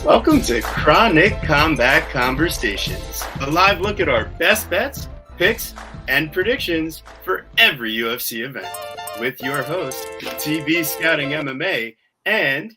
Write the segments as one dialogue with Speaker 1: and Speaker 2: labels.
Speaker 1: Welcome to Chronic Combat Conversations, a live look at our best bets, picks, and predictions for every UFC event. With your host, TB Scouting MMA, and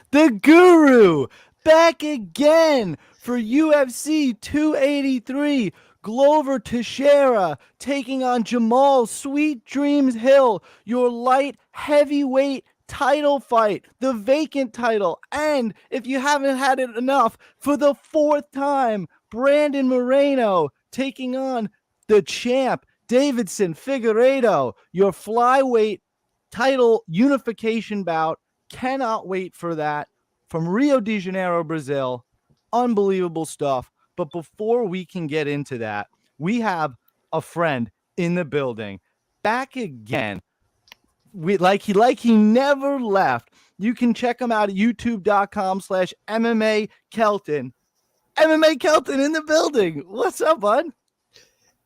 Speaker 2: the Guru, back again for UFC 283. Glover Teixeira taking on Jamal Sweet Dreams Hill, your light heavyweight title fight, the vacant title. And if you haven't had it enough, for the fourth time, Brandon Moreno taking on the champ, Davidson Figueiredo, your flyweight title unification bout. Cannot wait for that. From Rio de Janeiro, Brazil. Unbelievable stuff. But before we can get into that, we have a friend in the building back again. Like he never left. You can check him out at youtube.com/MMA Kelton. MMA Kelton in the building. What's up, bud?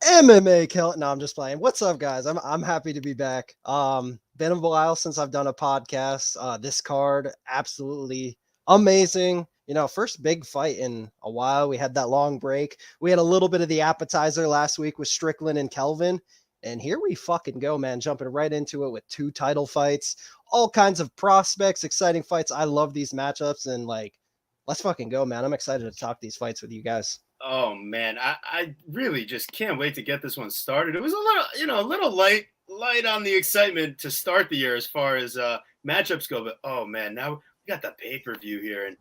Speaker 3: MMA Kelton. No, I'm just playing. What's up, guys? I'm happy to be back. Been a while since I've done a podcast. This card, absolutely amazing. You know, first big fight in a while. We had that long break. We had a little bit of the appetizer last week with Strickland and Kelvin. And here we fucking go, man. Jumping right into it with two title fights, all kinds of prospects, exciting fights. I love these matchups, and let's fucking go, man. I'm excited to talk these fights with you guys.
Speaker 1: Oh man, I really just can't wait to get this one started. It was a little light on the excitement to start the year as far as matchups go, but oh man, now we got the pay-per-view here and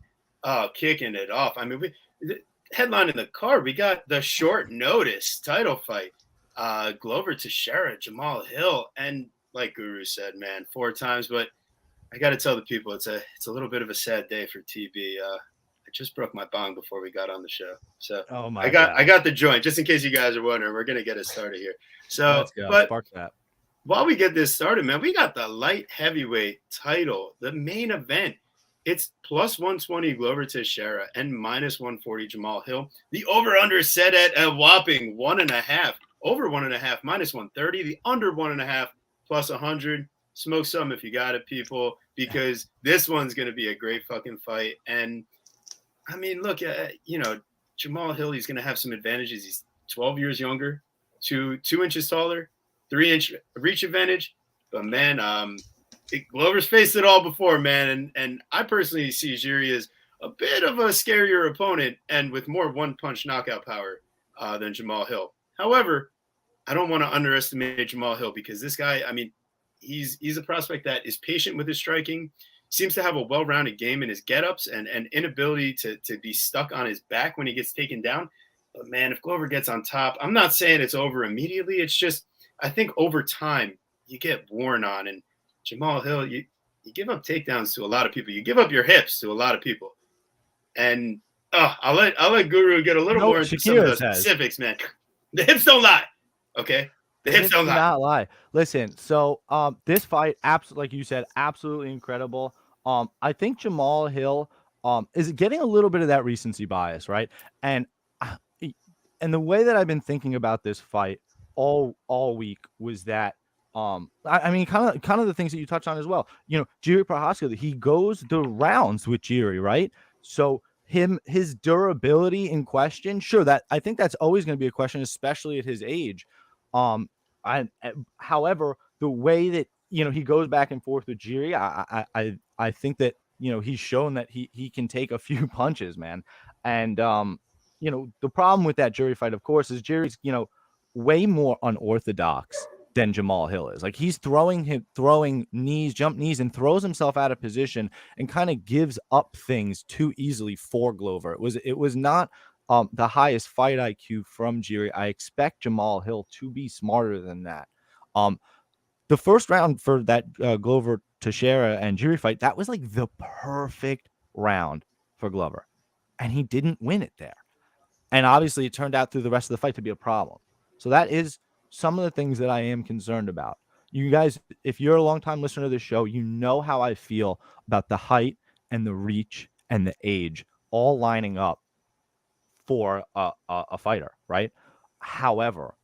Speaker 1: kicking it off. I mean, the headline in the card, we got the short notice title fight. Glover Teixeira, Jamal Hill, and like Guru said, man, 4 times, but I got to tell the people it's a little bit of a sad day for TB. I just broke my bong before we got on the show. So I got the joint, just in case you guys are wondering. We're going to get it started here. So,
Speaker 2: let's go.
Speaker 1: But
Speaker 2: Spark that.
Speaker 1: While we get this started, man, we got the light heavyweight title, the main event. It's plus 120 Glover Teixeira and minus 140 Jamal Hill. The over-under set at a whopping 1.5. Over 1.5, minus 130. The under 1.5, plus 100. Smoke some if you got it, people, because this one's going to be a great fucking fight. And I mean, look, Jamal Hill, he's going to have some advantages. He's 12 years younger, 2 inches taller, 3-inch reach advantage. But, man, Glover's faced it all before, man. And I personally see Jiri as a bit of a scarier opponent and with more one-punch knockout power than Jamal Hill. However, I don't want to underestimate Jamal Hill because this guy, I mean, he's a prospect that is patient with his striking, seems to have a well-rounded game in his get-ups and inability to be stuck on his back when he gets taken down. But, man, if Glover gets on top, I'm not saying it's over immediately. It's just I think over time you get worn on. And Jamal Hill, you give up takedowns to a lot of people. You give up your hips to a lot of people. And I'll let Guru get a little more into some of the specifics, man. The hips don't lie, okay? The hips don't
Speaker 2: lie. Listen, so this fight, absolutely, like you said, absolutely incredible. I think Jamal Hill is getting a little bit of that recency bias, right? And the way that I've been thinking about this fight all week was that I mean, kind of the things that you touched on as well. You know, Jiri Prochazka, he goes the rounds with Jiri, right? So his durability in question, sure, that I think that's always going to be a question, especially at his age. However, the way that he goes back and forth with Jiri, I think that he's shown that he can take a few punches, man. And the problem with that Jiri fight, of course, is Jiri's way more unorthodox than Jamal Hill is. Like, he's throwing knees, jump knees, and throws himself out of position and kind of gives up things too easily for Glover. It was not the highest fight IQ from Jiri. I expect Jamal Hill to be smarter than that. The first round for that Glover Teixeira and Jiri fight, that was like the perfect round for Glover, and he didn't win it there. And obviously, it turned out through the rest of the fight to be a problem. So that is some of the things that I am concerned about. You guys, if you're a longtime listener to the show, you know how I feel about the height and the reach and the age all lining up for a fighter, right? However,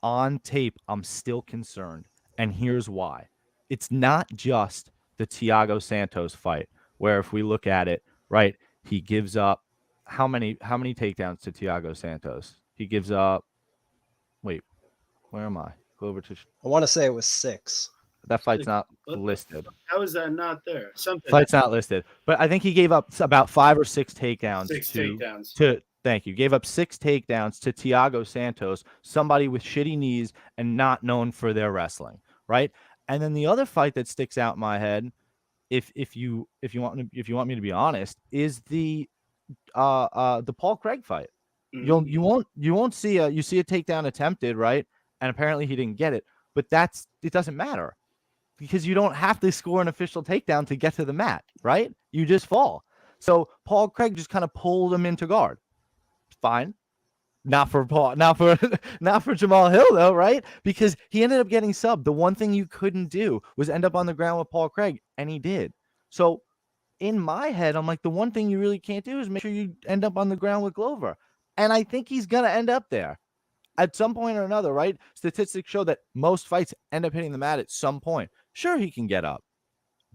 Speaker 2: on tape, I'm still concerned, and here's why. It's not just the Thiago Santos fight where if we look at it, right, he gives up how many takedowns to Thiago Santos? He gives up, wait, where am I? Go over to
Speaker 3: I want to say it was 6.
Speaker 2: that fight's not
Speaker 1: What the
Speaker 2: listed.
Speaker 1: How is that not there? Something.
Speaker 2: Fight's not listed, but I think he gave up about 5 or 6 takedowns
Speaker 1: 6 takedowns.
Speaker 2: to thank you. Gave up 6 takedowns to Thiago Santos, somebody with shitty knees and not known for their wrestling, right? And then the other fight that sticks out in my head, if you want me to be honest, is the Paul Craig fight.
Speaker 1: Mhm.
Speaker 2: You won't see you see a takedown attempted, right? And apparently he didn't get it, but it doesn't matter because you don't have to score an official takedown to get to the mat, right? You just fall. So Paul Craig just kind of pulled him into guard. Fine. Not for Paul, not for Jamal Hill though, right? Because he ended up getting subbed. The one thing you couldn't do was end up on the ground with Paul Craig, and he did. So in my head, I'm like, the one thing you really can't do is make sure you end up on the ground with Glover. And I think he's gonna end up there at some point or another, right? Statistics show that most fights end up hitting the mat at some point. Sure, he can get up,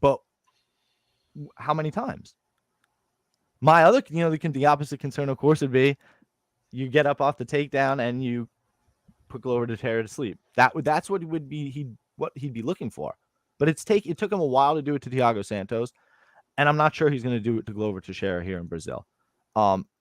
Speaker 2: but how many times? My other, the opposite concern, of course, would be you get up off the takedown and you put Glover Teixeira to sleep. That's what he'd be looking for. But it took him a while to do it to Thiago Santos, and I'm not sure he's going to do it to Glover Teixeira here in Brazil.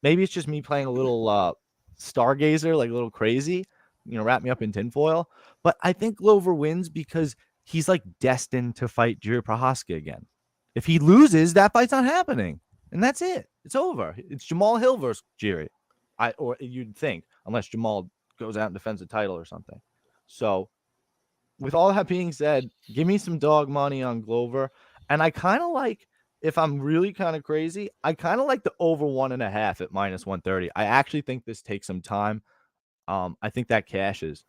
Speaker 2: Maybe it's just me playing a little stargazer, like a little crazy, wrap me up in tinfoil. But I think Glover wins because he's like destined to fight Jiri Prochazka again. If he loses, that fight's not happening, and that's it. It's over. It's Jamal Hill versus Jiri. Or you'd think, unless Jamal goes out and defends the title or something. So, with all that being said, give me some dog money on Glover, and I kind of like. If I'm really kind of crazy, I kind of like the over 1.5 at -130. I actually think this takes some time. I think that cashes.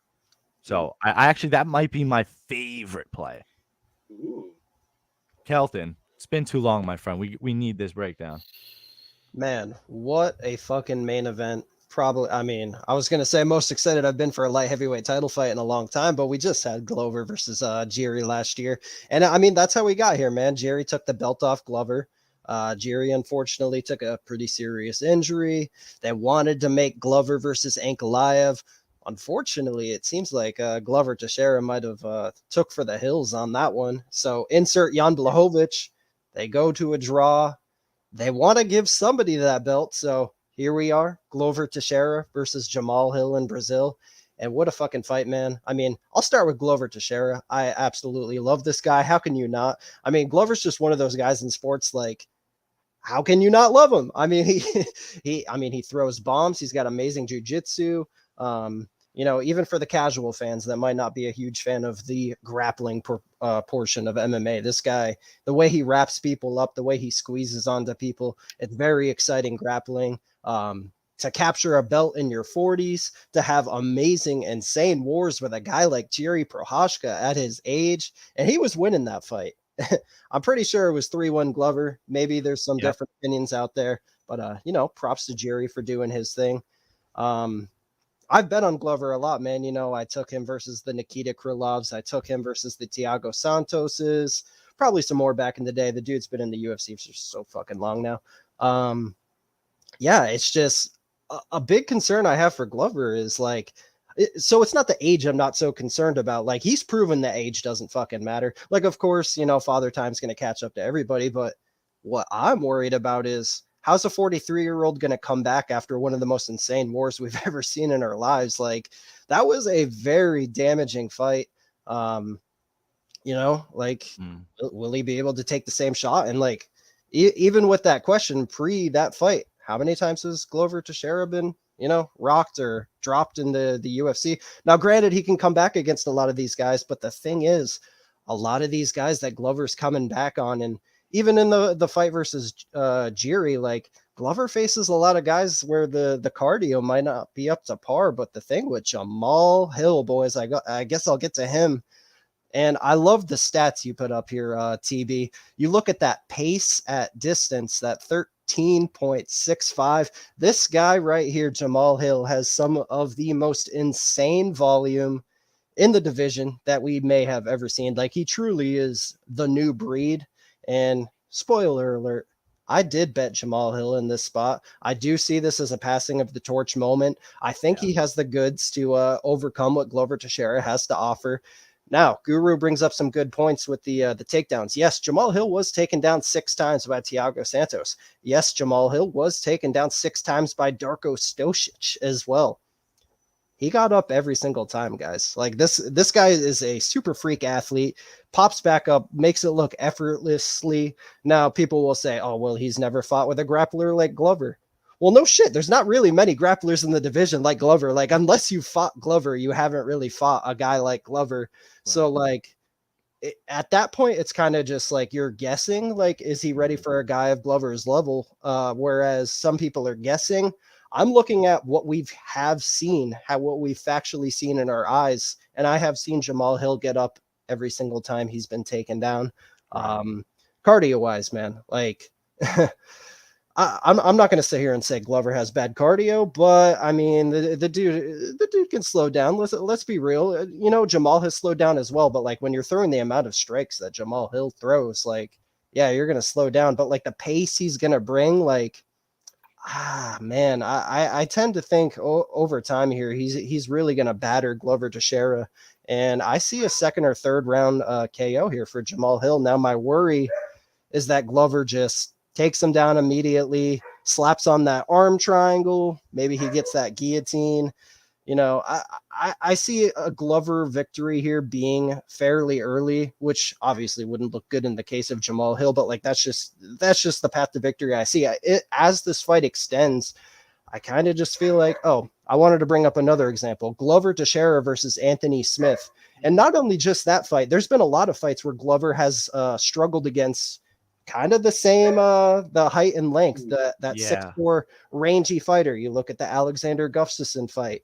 Speaker 2: So I actually, that might be my favorite play.
Speaker 1: Ooh.
Speaker 2: Kelton, it's been too long, my friend. We need this breakdown.
Speaker 3: Man, what a fucking main event. Probably, I mean, I was going to say most excited I've been for a light heavyweight title fight in a long time, but we just had Glover versus Jiri last year. And I mean, that's how we got here, man. Jiri took the belt off Glover. Jiri, unfortunately, took a pretty serious injury. They wanted to make Glover versus Ankalaev. Unfortunately, it seems like Glover Teixeira might have took for the hills on that one. So insert Jan Blachowicz. They go to a draw. They want to give somebody that belt. So here we are, Glover Teixeira versus Jamal Hill in Brazil. And what a fucking fight, man. I mean, I'll start with Glover Teixeira. I absolutely love this guy. How can you not? I mean, Glover's just one of those guys in sports, like, how can you not love him? I mean, he throws bombs. He's got amazing jiu-jitsu. Even for the casual fans that might not be a huge fan of the grappling portion of MMA, this guy, the way he wraps people up, the way he squeezes onto people, it's very exciting grappling. To capture a belt in your 40s, to have amazing, insane wars with a guy like Jiri Prochazka at his age, and he was winning that fight. I'm pretty sure it was 3-1 Glover. Maybe there's some different opinions out there, but props to Jiri for doing his thing. I've bet on Glover a lot, man. I took him versus the Nikita Krylovs. I took him versus the Thiago Santoses. Probably some more back in the day. The dude's been in the UFC for so fucking long now. It's just a big concern I have for Glover is like, so it's not the age I'm not so concerned about. Like, he's proven that age doesn't fucking matter. Like, of course, Father Time's going to catch up to everybody. But what I'm worried about is, how's a 43-year-old going to come back after one of the most insane wars we've ever seen in our lives? Like, that was a very damaging fight. Will he be able to take the same shot? And like, even with that question pre that fight, how many times has Glover Teixeira been, rocked or dropped in the UFC? Now, granted, he can come back against a lot of these guys, but the thing is, a lot of these guys that Glover's coming back on, and even in the fight versus Jiri, like, Glover faces a lot of guys where the cardio might not be up to par. But the thing with Jamal Hill, boys, I guess I'll get to him. And I love the stats you put up here, TB. You look at that pace at distance, that 13.65. This guy right here, Jamal Hill, has some of the most insane volume in the division that we may have ever seen. Like, he truly is the new breed. And spoiler alert, I did bet Jamal Hill in this spot. I do see this as a passing of the torch moment. I think he has the goods to overcome what Glover Teixeira has to offer. Now, Guru brings up some good points with the takedowns. Yes, Jamal Hill was taken down 6 times by Thiago Santos. Yes, Jamal Hill was taken down 6 times by Darko Stosic as well. He got up every single time, guys. Like this guy is a super freak athlete, pops back up, makes it look effortlessly. Now people will say, oh, well, he's never fought with a grappler like Glover. Well, no shit. There's not really many grapplers in the division like Glover. Like, unless you fought Glover, you haven't really fought a guy like Glover. Right. So like at that point, it's kind of just like you're guessing, like, is he ready for a guy of Glover's level? Whereas some people are guessing. I'm looking at what we have seen, what we've factually seen in our eyes. And I have seen Jamal Hill get up every single time he's been taken down. Cardio wise, man, like I'm not going to sit here and say Glover has bad cardio, but I mean, the dude can slow down. Let's be real. You know, Jamal has slowed down as well, but like when you're throwing the amount of strikes that Jamal Hill throws, like, yeah, you're going to slow down, but like the pace he's going to bring, like, man, I tend to think over time here, he's really going to batter Glover Teixeira, and I see a second or third round KO here for Jamal Hill. Now, my worry is that Glover just takes him down immediately, slaps on that arm triangle. Maybe he gets that guillotine. You know, I see a Glover victory here being fairly early, which obviously wouldn't look good in the case of Jamal Hill, but like that's just the path to victory I see. As this fight extends, I kind of just feel like, oh, I wanted to bring up another example: Glover Teixeira versus Anthony Smith. And not only just that fight, there's been a lot of fights where Glover has struggled against kind of the same the height and length, that 6'4" rangy fighter. You look at the Alexander Gustafsson fight,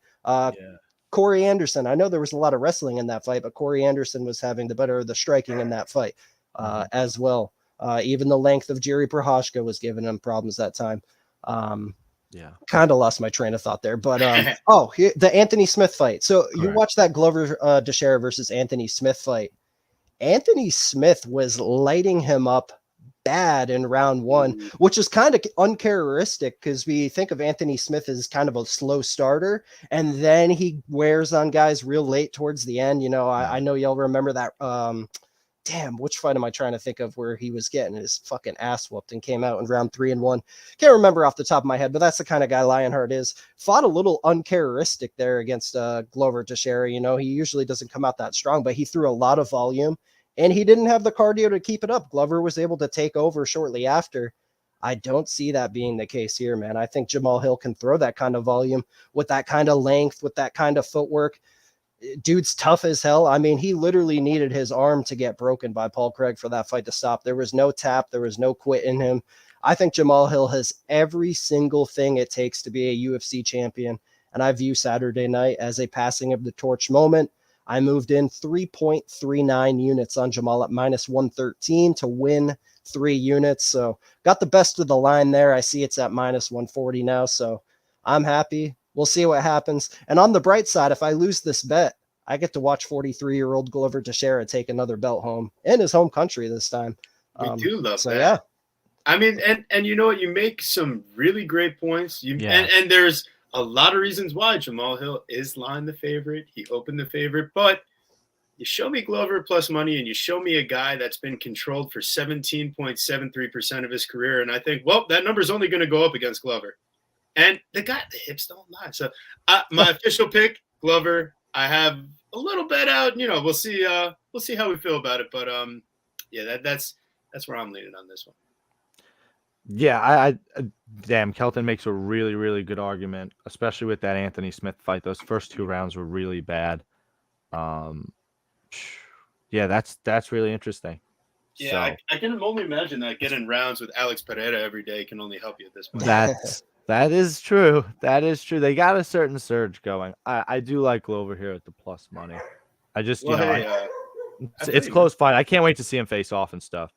Speaker 3: Corey Anderson. I know there was a lot of wrestling in that fight, but Corey Anderson was having the better of the striking in that fight as well. Even the length of Jerry Prohashka was giving him problems that time. Kind of lost my train of thought there, but the Anthony Smith fight. So you watch that Glover Teixeira versus Anthony Smith fight. Anthony Smith was lighting him up bad in round 1, which is kind of uncharacteristic because we think of Anthony Smith as kind of a slow starter, and then he wears on guys real late towards the end. You know, I know y'all remember that. Which fight am I trying to think of where he was getting his fucking ass whooped and came out in round 3 and 1? Can't remember off the top of my head, but that's the kind of guy Lionheart is. Fought a little uncharacteristic there against Glover Teixeira. You know, he usually doesn't come out that strong, but he threw a lot of volume. And he didn't have the cardio to keep it up. Glover was able to take over shortly after. I don't see that being the case here, man. I think Jamal Hill can throw that kind of volume with that kind of length, with that kind of footwork. Dude's tough as hell. I mean, he literally needed his arm to get broken by Paul Craig for that fight to stop. There was no tap. There was no quit in him. I think Jamal Hill has every single thing it takes to be a UFC champion. And I view Saturday night as a passing of the torch moment. I moved in 3.39 units on Jamal at minus 113 to win 3 units. So got the best of the line there. I see it's at minus 140 now. So I'm happy. We'll see what happens. And on the bright side, if I lose this bet, I get to watch 43-year-old Glover Teixeira take another belt home in his home country this time.
Speaker 1: We do love that.
Speaker 3: Yeah.
Speaker 1: I mean, and you know what? You make some really great points. And there's a lot of reasons why Jamal Hill is line the favorite. He opened the favorite, but you show me Glover plus money and you show me a guy that's been controlled for 17.73% of his career. And I think, well, that number is only going to go up against Glover. And the hips don't lie. So my official pick, Glover. I have a little bet out. You know, we'll see how we feel about it. But that's where I'm leaning on this one.
Speaker 2: Yeah, I damn, Kelton makes a really, really good argument, especially with that Anthony Smith fight. Those first 2 rounds were really bad. Yeah, that's really interesting.
Speaker 1: Yeah, so, I can only imagine that getting rounds with Alex Pereira every day can only help you at this point.
Speaker 2: That is true. That is true. They got a certain surge going. I do like Glover here at the plus money. I just, it's close fight. I can't wait to see him face off and stuff.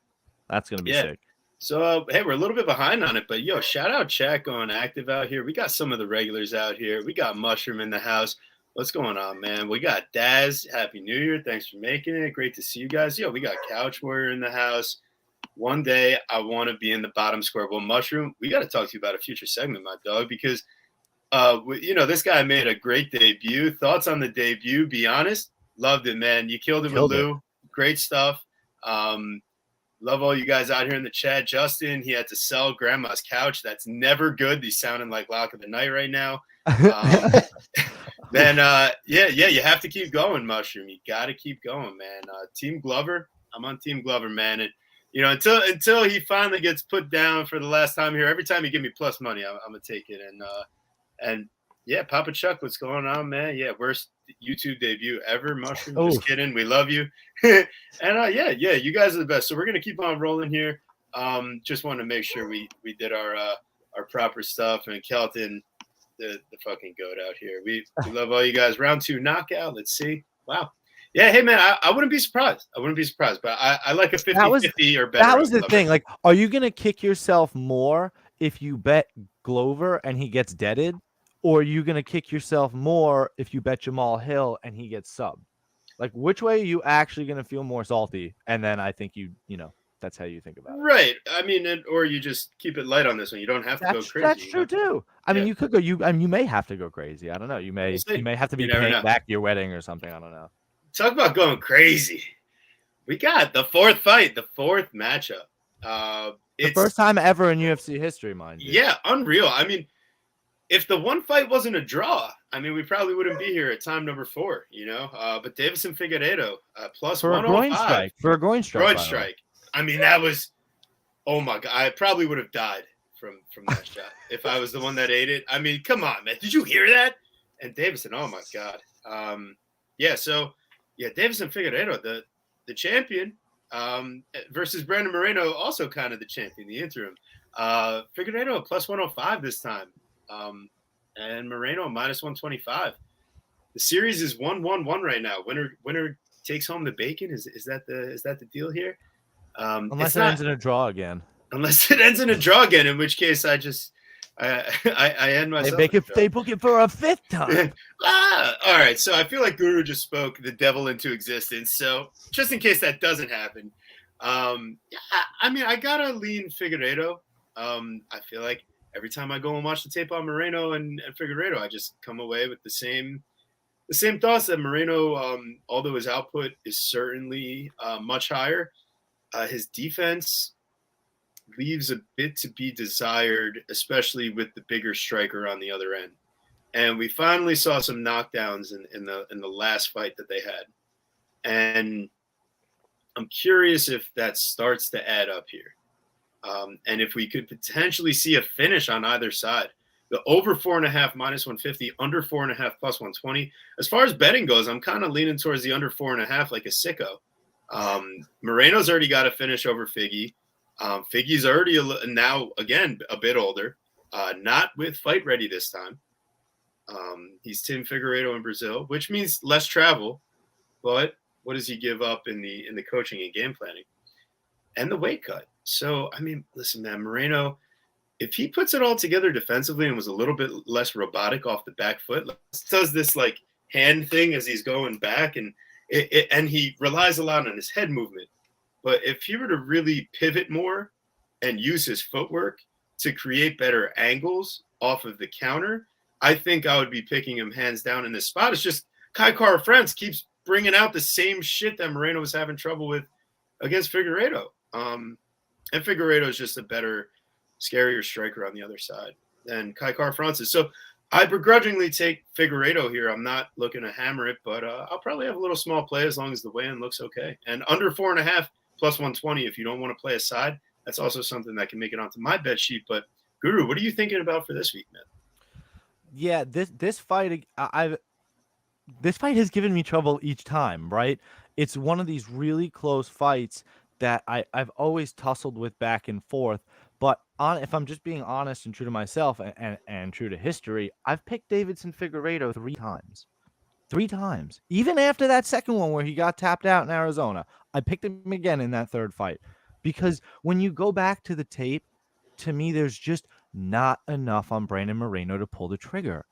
Speaker 2: That's gonna be sick.
Speaker 1: So, hey, we're a little bit behind on it, but shout out Chat going active out here. We got some of the regulars out here. We got Mushroom in the house. What's going on, man? We got Daz. Happy New Year. Thanks for making it. Great to see you guys. We got Couch Warrior in the house. one day I want to be in the bottom square. Well, Mushroom, we got to talk to you about a future segment, my dog, because this guy made a great debut. Thoughts on the debut? Be honest. Loved it, man. You killed it with Lou. Great stuff. Love all you guys out here in the chat. Justin, he had to sell grandma's couch. That's never good. He's sounding like Lock of the Night right now. Then, you have to keep going, Mushroom. You got to keep going, man. Team Glover, I'm on Team Glover, man. And, until he finally gets put down for the last time here, every time you give me plus money, I'm going to take it. And yeah, Papa Chuck, what's going on, man? Yeah, worst YouTube debut ever, Mushroom. Just kidding. We love you. And you guys are the best. So we're gonna keep on rolling here. Just want to make sure we did our proper stuff. And Kelton, the fucking goat out here. We love all you guys. Round 2 knockout. Let's see. Wow. Yeah, hey man, I wouldn't be surprised. But I like a 50-50 or better.
Speaker 2: That was the thing. Like, are you gonna kick yourself more if you bet Glover and he gets deaded? Or are you going to kick yourself more if you bet Jamal Hill and he gets subbed? Like, which way are you actually going to feel more salty? And then I think that's how you think about it.
Speaker 1: Right. I mean, or you just keep it light on this one. You don't have to go crazy.
Speaker 2: That's true, too. I mean, you could go. You may have to go crazy. I don't know. You may have to be paying back your wedding or something. I don't know.
Speaker 1: Talk about going crazy. We got the 4th fight, the 4th matchup.
Speaker 2: It's the first time ever in UFC history, mind you.
Speaker 1: Yeah, unreal. I mean, if the one fight wasn't a draw, I mean, we probably wouldn't be here at time number 4, But Deiveson Figueiredo, plus
Speaker 2: for 105. For a groin strike.
Speaker 1: I mean, that was, oh my God. I probably would have died from that shot if I was the one that ate it. I mean, come on, man. Did you hear that? And Deiveson, oh my God. Deiveson Figueiredo, the champion, versus Brandon Moreno, also kind of the champion, the interim. Figueiredo plus 105 this time. And Moreno minus 125. The series is 1-1-1 right now. Winner takes home the bacon. Is that the deal here?
Speaker 2: Unless it ends in a draw again.
Speaker 1: Unless it ends in a draw again, in which case I end myself.
Speaker 2: They book it for a 5th time.
Speaker 1: All right. So I feel like Guru just spoke the devil into existence. So just in case that doesn't happen, I mean, I gotta lean Figueiredo. I feel like every time I go and watch the tape on Moreno and Figueiredo, I just come away with the same thoughts that Moreno, although his output is certainly much higher, his defense leaves a bit to be desired, especially with the bigger striker on the other end. And we finally saw some knockdowns in the last fight that they had. And I'm curious if that starts to add up here. And if we could potentially see a finish on either side. The over 4.5 minus 150, under 4.5 plus 120. As far as betting goes, I'm kind of leaning towards the under 4.5 like a sicko. Moreno's already got a finish over Figgy. Figgy's already now, again, a bit older. Not with fight ready this time. He's Tim Figueiredo in Brazil, which means less travel. But what does he give up in the coaching and game planning? And the weight cut. So, I mean, listen, man, Moreno, if he puts it all together defensively and was a little bit less robotic off the back foot, does this like hand thing as he's going back, and he relies a lot on his head movement. But if he were to really pivot more and use his footwork to create better angles off of the counter, I think I would be picking him hands down in this spot. It's just Kai Kara-France keeps bringing out the same shit that Moreno was having trouble with against Figueiredo. And Figueiredo is just a better, scarier striker on the other side than Kai Kara-France is. So I begrudgingly take Figueiredo here. I'm not looking to hammer it, but I'll probably have a little small play as long as the weigh-in looks okay. And under 4.5 plus 120, if you don't want to play a side, that's also something that can make it onto my bet sheet. But Guru, what are you thinking about for this week, man?
Speaker 2: Yeah, this fight, this fight has given me trouble each time, right? It's one of these really close fights that I've always tussled with back and forth. But if I'm just being honest and true to myself and true to history, I've picked Deiveson Figueiredo 3 times. 3 times. Even after that second one where he got tapped out in Arizona, I picked him again in that 3rd fight. Because when you go back to the tape, to me, there's just not enough on Brandon Moreno to pull the trigger.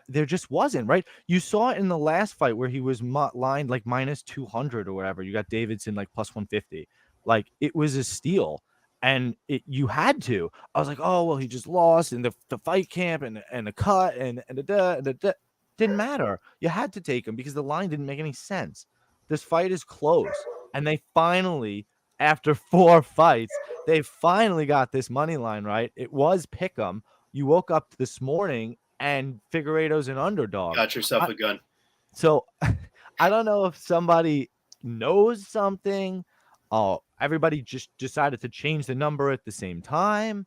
Speaker 2: There just wasn't, right? You saw it in the last fight where he was lined like minus 200 or whatever. You got Davidson like plus 150. Like, it was a steal. And you had to. I was like, oh, well, he just lost in the fight camp and the cut and the didn't matter. You had to take him because the line didn't make any sense. This fight is close. And they finally, after 4 fights, they finally got this money line right. It was pick'em. You woke up this morning and Figueiredo's an underdog.
Speaker 1: Got yourself a gun.
Speaker 2: So I don't know if somebody knows something. Everybody just decided to change the number at the same time.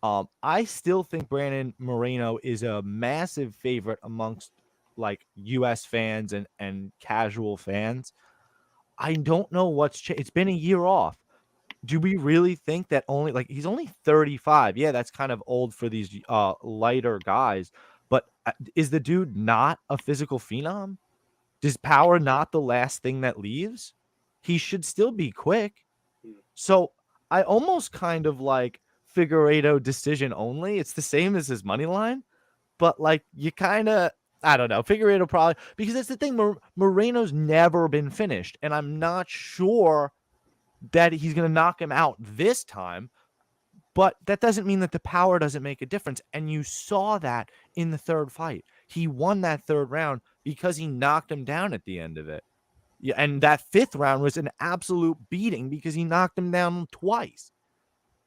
Speaker 2: I still think Brandon Moreno is a massive favorite amongst like US fans and casual fans. I don't know what's changed. It's been a year off. Do we really think that he's only 35? Yeah, that's kind of old for these lighter guys. But is the dude not a physical phenom? Is power not the last thing that leaves? He should still be quick. So I almost kind of like Figueiredo decision only. It's the same as his money line, but like you kind of, I don't know. Figueiredo probably, because that's the thing. Moreno's never been finished, and I'm not sure that he's going to knock him out this time. But that doesn't mean that the power doesn't make a difference. And you saw that in the 3rd fight. He won that 3rd round because he knocked him down at the end of it. Yeah, and that 5th round was an absolute beating because he knocked him down twice.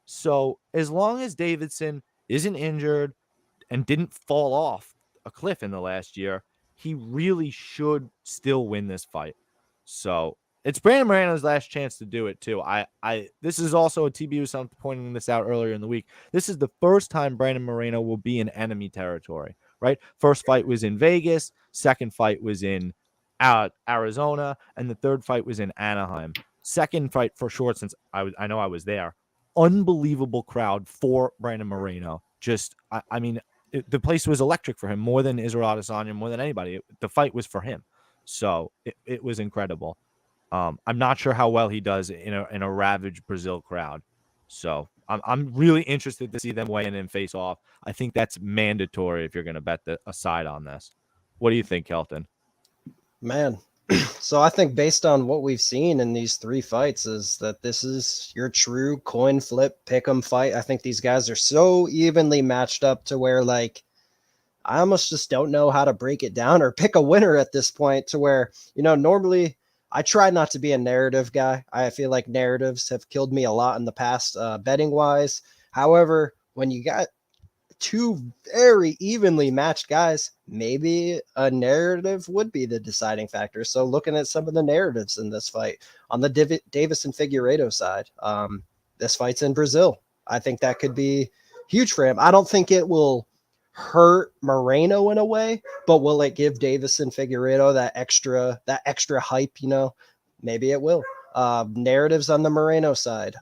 Speaker 2: So as long as Davidson isn't injured and didn't fall off a cliff in the last year, he really should still win this fight. So it's Brandon Moreno's last chance to do it too. This is also a TBU. So I'm pointing this out earlier in the week. This is the first time Brandon Moreno will be in enemy territory, right? First fight was in Vegas. Second fight was in Arizona, and the 3rd fight was in Anaheim. Second fight for sure, since I know I was there. Unbelievable crowd for Brandon Moreno. Just, I mean, the place was electric for him more than Israel Adesanya, more than anybody. The fight was for him, so it was incredible. I'm not sure how well he does in a ravaged Brazil crowd, so I'm really interested to see them weigh in and face off. I think that's mandatory if you're going to bet a side on this. What do you think, Kelton?
Speaker 3: Man, so I think based on what we've seen in these 3 fights is that this is your true coin flip pick'em fight. I think these guys are so evenly matched up to where like I almost just don't know how to break it down or pick a winner at this point, to where, normally I try not to be a narrative guy. I feel like narratives have killed me a lot in the past, betting wise. However, when you got 2 very evenly matched guys, maybe a narrative would be the deciding factor. So looking at some of the narratives in this fight on the Davis and Figueiredo side, this fight's in Brazil. I think that could be huge for him. I don't think it will hurt Moreno in a way, but will it give Davis and Figueiredo that extra hype? Maybe it will. Narratives on the Moreno side.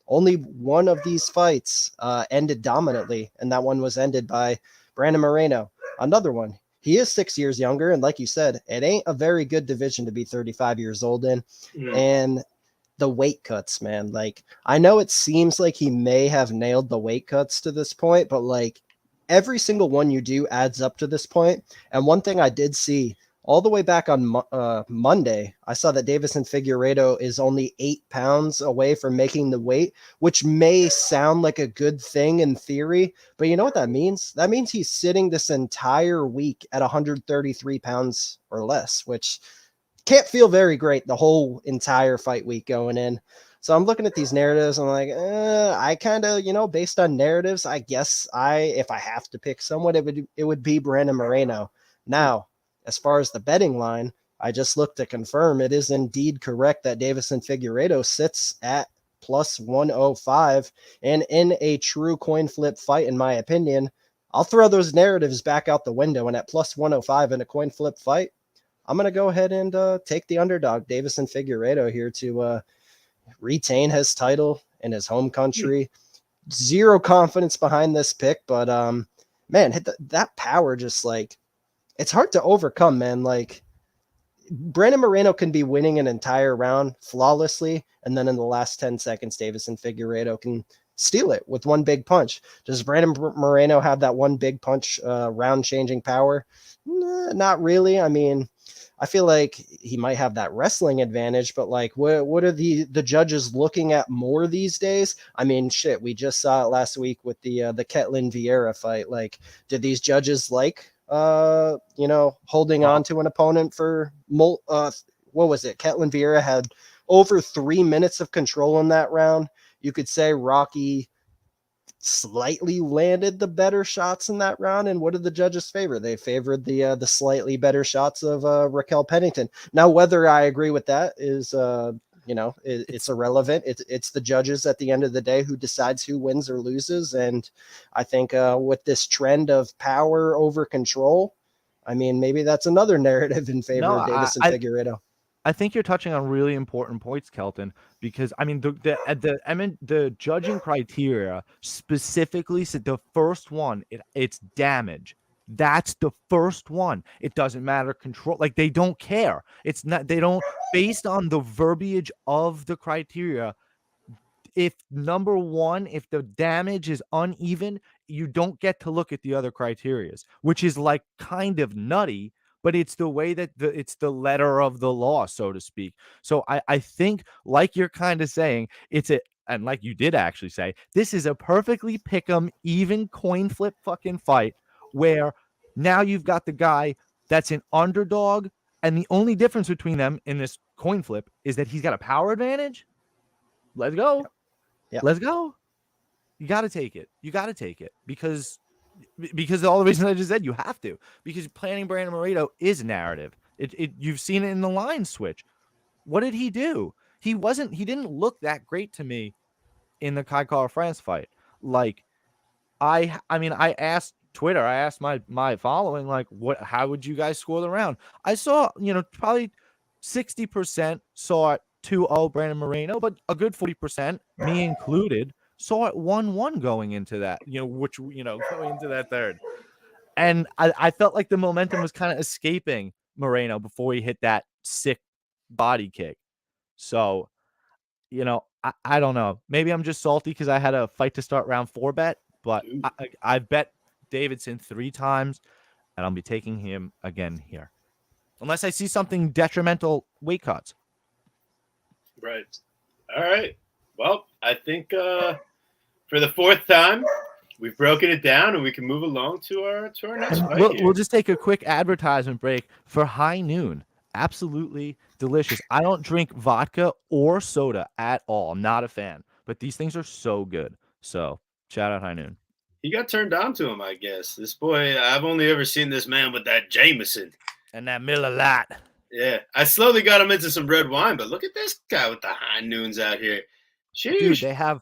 Speaker 3: Only one of these fights ended dominantly, and that one was ended by Brandon Moreno. Another one. He is 6 years younger, and like you said, it ain't a very good division to be 35 years old in. And the weight cuts, man. Like, I know it seems like he may have nailed the weight cuts to this point, but like every single one you do adds up to this point. And one thing I did see all the way back on Monday, I saw that Davis and Figueiredo is only 8 pounds away from making the weight, which may sound like a good thing in theory, but you know what that means? That means he's sitting this entire week at 133 pounds or less, which can't feel very great the whole entire fight week going in. So I'm looking at these narratives. I'm like, I kind of, based on narratives, I guess if I have to pick someone, it would be Brandon Moreno. Now, as far as the betting line, I just looked to confirm it is indeed correct that Davis and Figueiredo sits at plus 105. And in a true coin flip fight, in my opinion, I'll throw those narratives back out the window. And at plus 105 in a coin flip fight, I'm going to go ahead and take the underdog, Davis and Figueiredo, here to retain his title in his home country. Zero confidence behind this pick, but man, that power just like, it's hard to overcome, man. Like, Brandon Moreno can be winning an entire round flawlessly, and then in the last 10 seconds, Davis and Figueiredo can steal it with one big punch. Does Brandon Moreno have that one big punch round-changing power? Nah, not really. I mean, I feel like he might have that wrestling advantage, but like, what are the judges looking at more these days? I mean, shit, we just saw it last week with the Ketlin Vieira fight. Like, did these judges like holding on to an opponent for what was it? Ketlin Vieira had over 3 minutes of control in that round. You could say Rocky slightly landed the better shots in that round. And what did the judges favor? They favored the slightly better shots of Raquel Pennington. Now, whether I agree with that is it's irrelevant. It's the judges at the end of the day who decides who wins or loses. And I think with this trend of power over control, I mean, maybe that's another narrative in favor of Davis and Figueiredo.
Speaker 2: I think you're touching on really important points, Kelton, because I mean the judging criteria specifically said the first one, it's damage. That's the first one. It doesn't matter control. Like, they don't care. It's not, they don't, based on the verbiage of the criteria. If number one, if the damage is uneven, you don't get to look at the other criterias, which is like kind of nutty, but it's the way that it's the letter of the law, so to speak. So I think, like you're kind of saying, and like you did actually say, this is a perfectly pick'em, even coin flip fucking fight where now you've got the guy that's an underdog, and the only difference between them in this coin flip is that he's got a power advantage. Let's go.
Speaker 3: Yeah.
Speaker 2: Let's go. You got to take it. You got to take it because of all the reasons I just said. You have to, because planning Brandon Moreno is narrative. You've seen it in the line switch. What did he do? He didn't look that great to me in the Kai Kara France fight. Like, I mean, I asked Twitter, I asked my following, like, how would you guys score the round? I saw, probably 60% saw it 2-0 Brandon Moreno, but a good 40%, me included, saw it 1-1 going into that, going into that third. And I felt like the momentum was kind of escaping Moreno before he hit that sick body kick. So, I don't know. Maybe I'm just salty because I had a fight to start round 4 bet, but I bet Davidson 3 times, and I'll be taking him again here. Unless I see something detrimental weight cuts.
Speaker 1: Right. All right. Well, I think for the 4th time, we've broken it down, and we can move along to our next fight.
Speaker 2: We'll just take a quick advertisement break for High Noon. Absolutely delicious. I don't drink vodka or soda at all. I'm not a fan, but these things are so good. So shout out High Noon.
Speaker 1: He got turned on to him, I guess. This boy, I've only ever seen this man with that Jameson
Speaker 2: and that Miller Lite.
Speaker 1: Yeah, I slowly got him into some red wine, but look at this guy with the High Noons out here. Sheesh.
Speaker 2: Dude,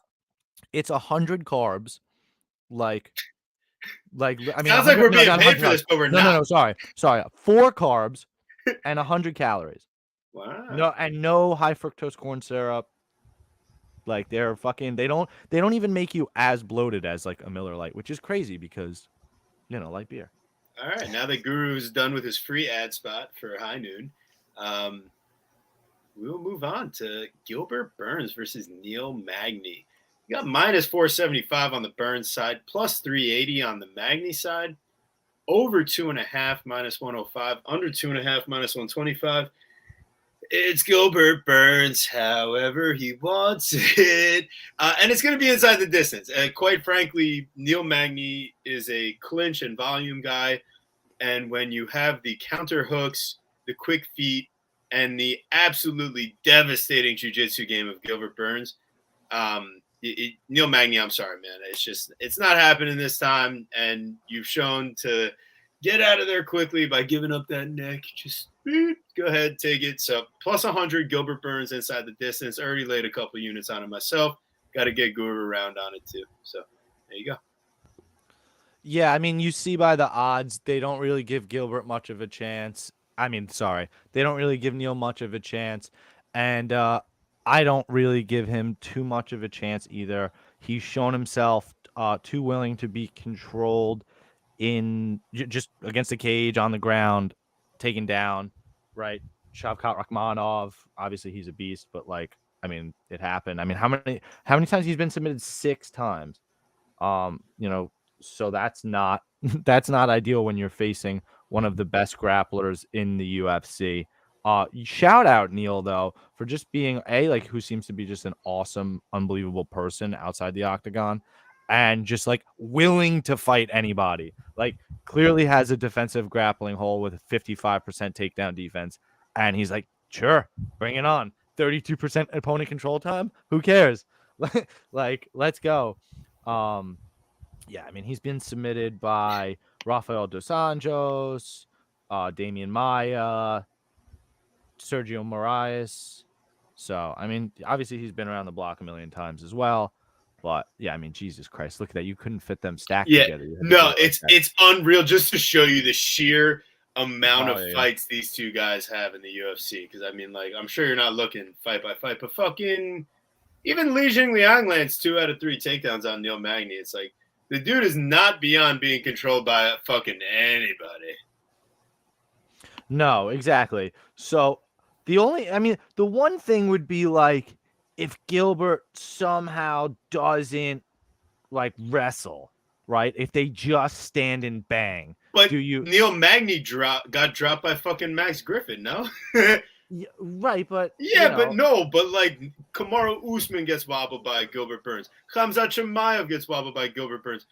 Speaker 2: it's 100 carbs. Like I mean,
Speaker 1: sounds like we're being paid for this, but we're not.
Speaker 2: No, sorry. 4 carbs and 100 calories.
Speaker 1: Wow.
Speaker 2: No high fructose corn syrup. Like, they're fucking, they don't even make you as bloated as like a Miller Lite, which is crazy because, light beer.
Speaker 1: All right, now that Guru's done with his free ad spot for High Noon, we'll move on to Gilbert Burns versus Neil Magny. You got minus 475 on the Burns side, plus 380 on the Magny side, over 2.5 minus 105, under 2.5 minus 125. It's Gilbert Burns, however he wants it. And it's going to be inside the distance. And quite frankly, Neil Magny is a clinch and volume guy. And when you have the counter hooks, the quick feet, and the absolutely devastating jiu-jitsu game of Gilbert Burns, Neil Magny, I'm sorry, man. It's not happening this time. And you've shown to get out of there quickly by giving up that neck. Just go ahead, take it. So plus 100, Gilbert Burns inside the distance. Already laid a couple units on it myself. Got to get Guru around on it too. So there you go.
Speaker 2: Yeah, I mean, you see by the odds, they don't really give Gilbert much of a chance. They don't really give Neil much of a chance. And I don't really give him too much of a chance either. He's shown himself too willing to be controlled in just against the cage, on the ground, taken down, right? Shavkat Rakhmonov, obviously he's a beast, but it happened. I mean, how many times he's been submitted? 6 times. So that's not ideal when you're facing one of the best grapplers in the UFC. Shout out Neil though for just being like who seems to be just an awesome, unbelievable person outside the octagon, and just like willing to fight anybody. Like clearly has a defensive grappling hole with a 55% takedown defense, and he's like, sure, bring it on. 32% opponent control time. Who cares? Like, let's go. Yeah, I mean, he's been submitted by Rafael dos Anjos, Damian Maia, Sergio Moraes. So, I mean, obviously he's been around the block a million times as well. But yeah, I mean, Jesus Christ, look at that. You couldn't fit them stacked together.
Speaker 1: No, it's unreal just to show you the sheer amount of fights these two guys have in the UFC. Because, I mean, like, I'm sure you're not looking fight by fight, but fucking even Li Jingliang lands 2 out of 3 takedowns on Neil Magny. It's like, the dude is not beyond being controlled by fucking anybody.
Speaker 2: No, exactly. So the one thing would be like if Gilbert somehow doesn't like wrestle, right? If they just stand and bang.
Speaker 1: But Neil Magny got dropped by fucking Max Griffin, no?
Speaker 2: Yeah, right, but
Speaker 1: but like Kamaru Usman gets wobbled by Gilbert Burns. Khamzat Chimaev gets wobbled by Gilbert Burns.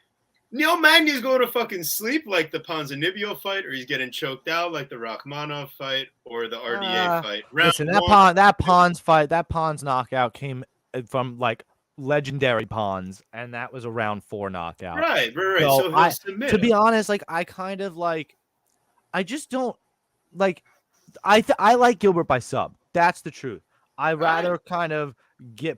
Speaker 1: Neil Magny's going to fucking sleep like the Ponzinibbio fight, or he's getting choked out like the Rachmanov fight or the RDA fight.
Speaker 2: Listen, that Pons knockout came from like legendary Pons, and that was a round 4 knockout.
Speaker 1: Right.
Speaker 2: So to be honest, like I kind of like, I just don't like. I like Gilbert by sub. That's the truth. I rather kind of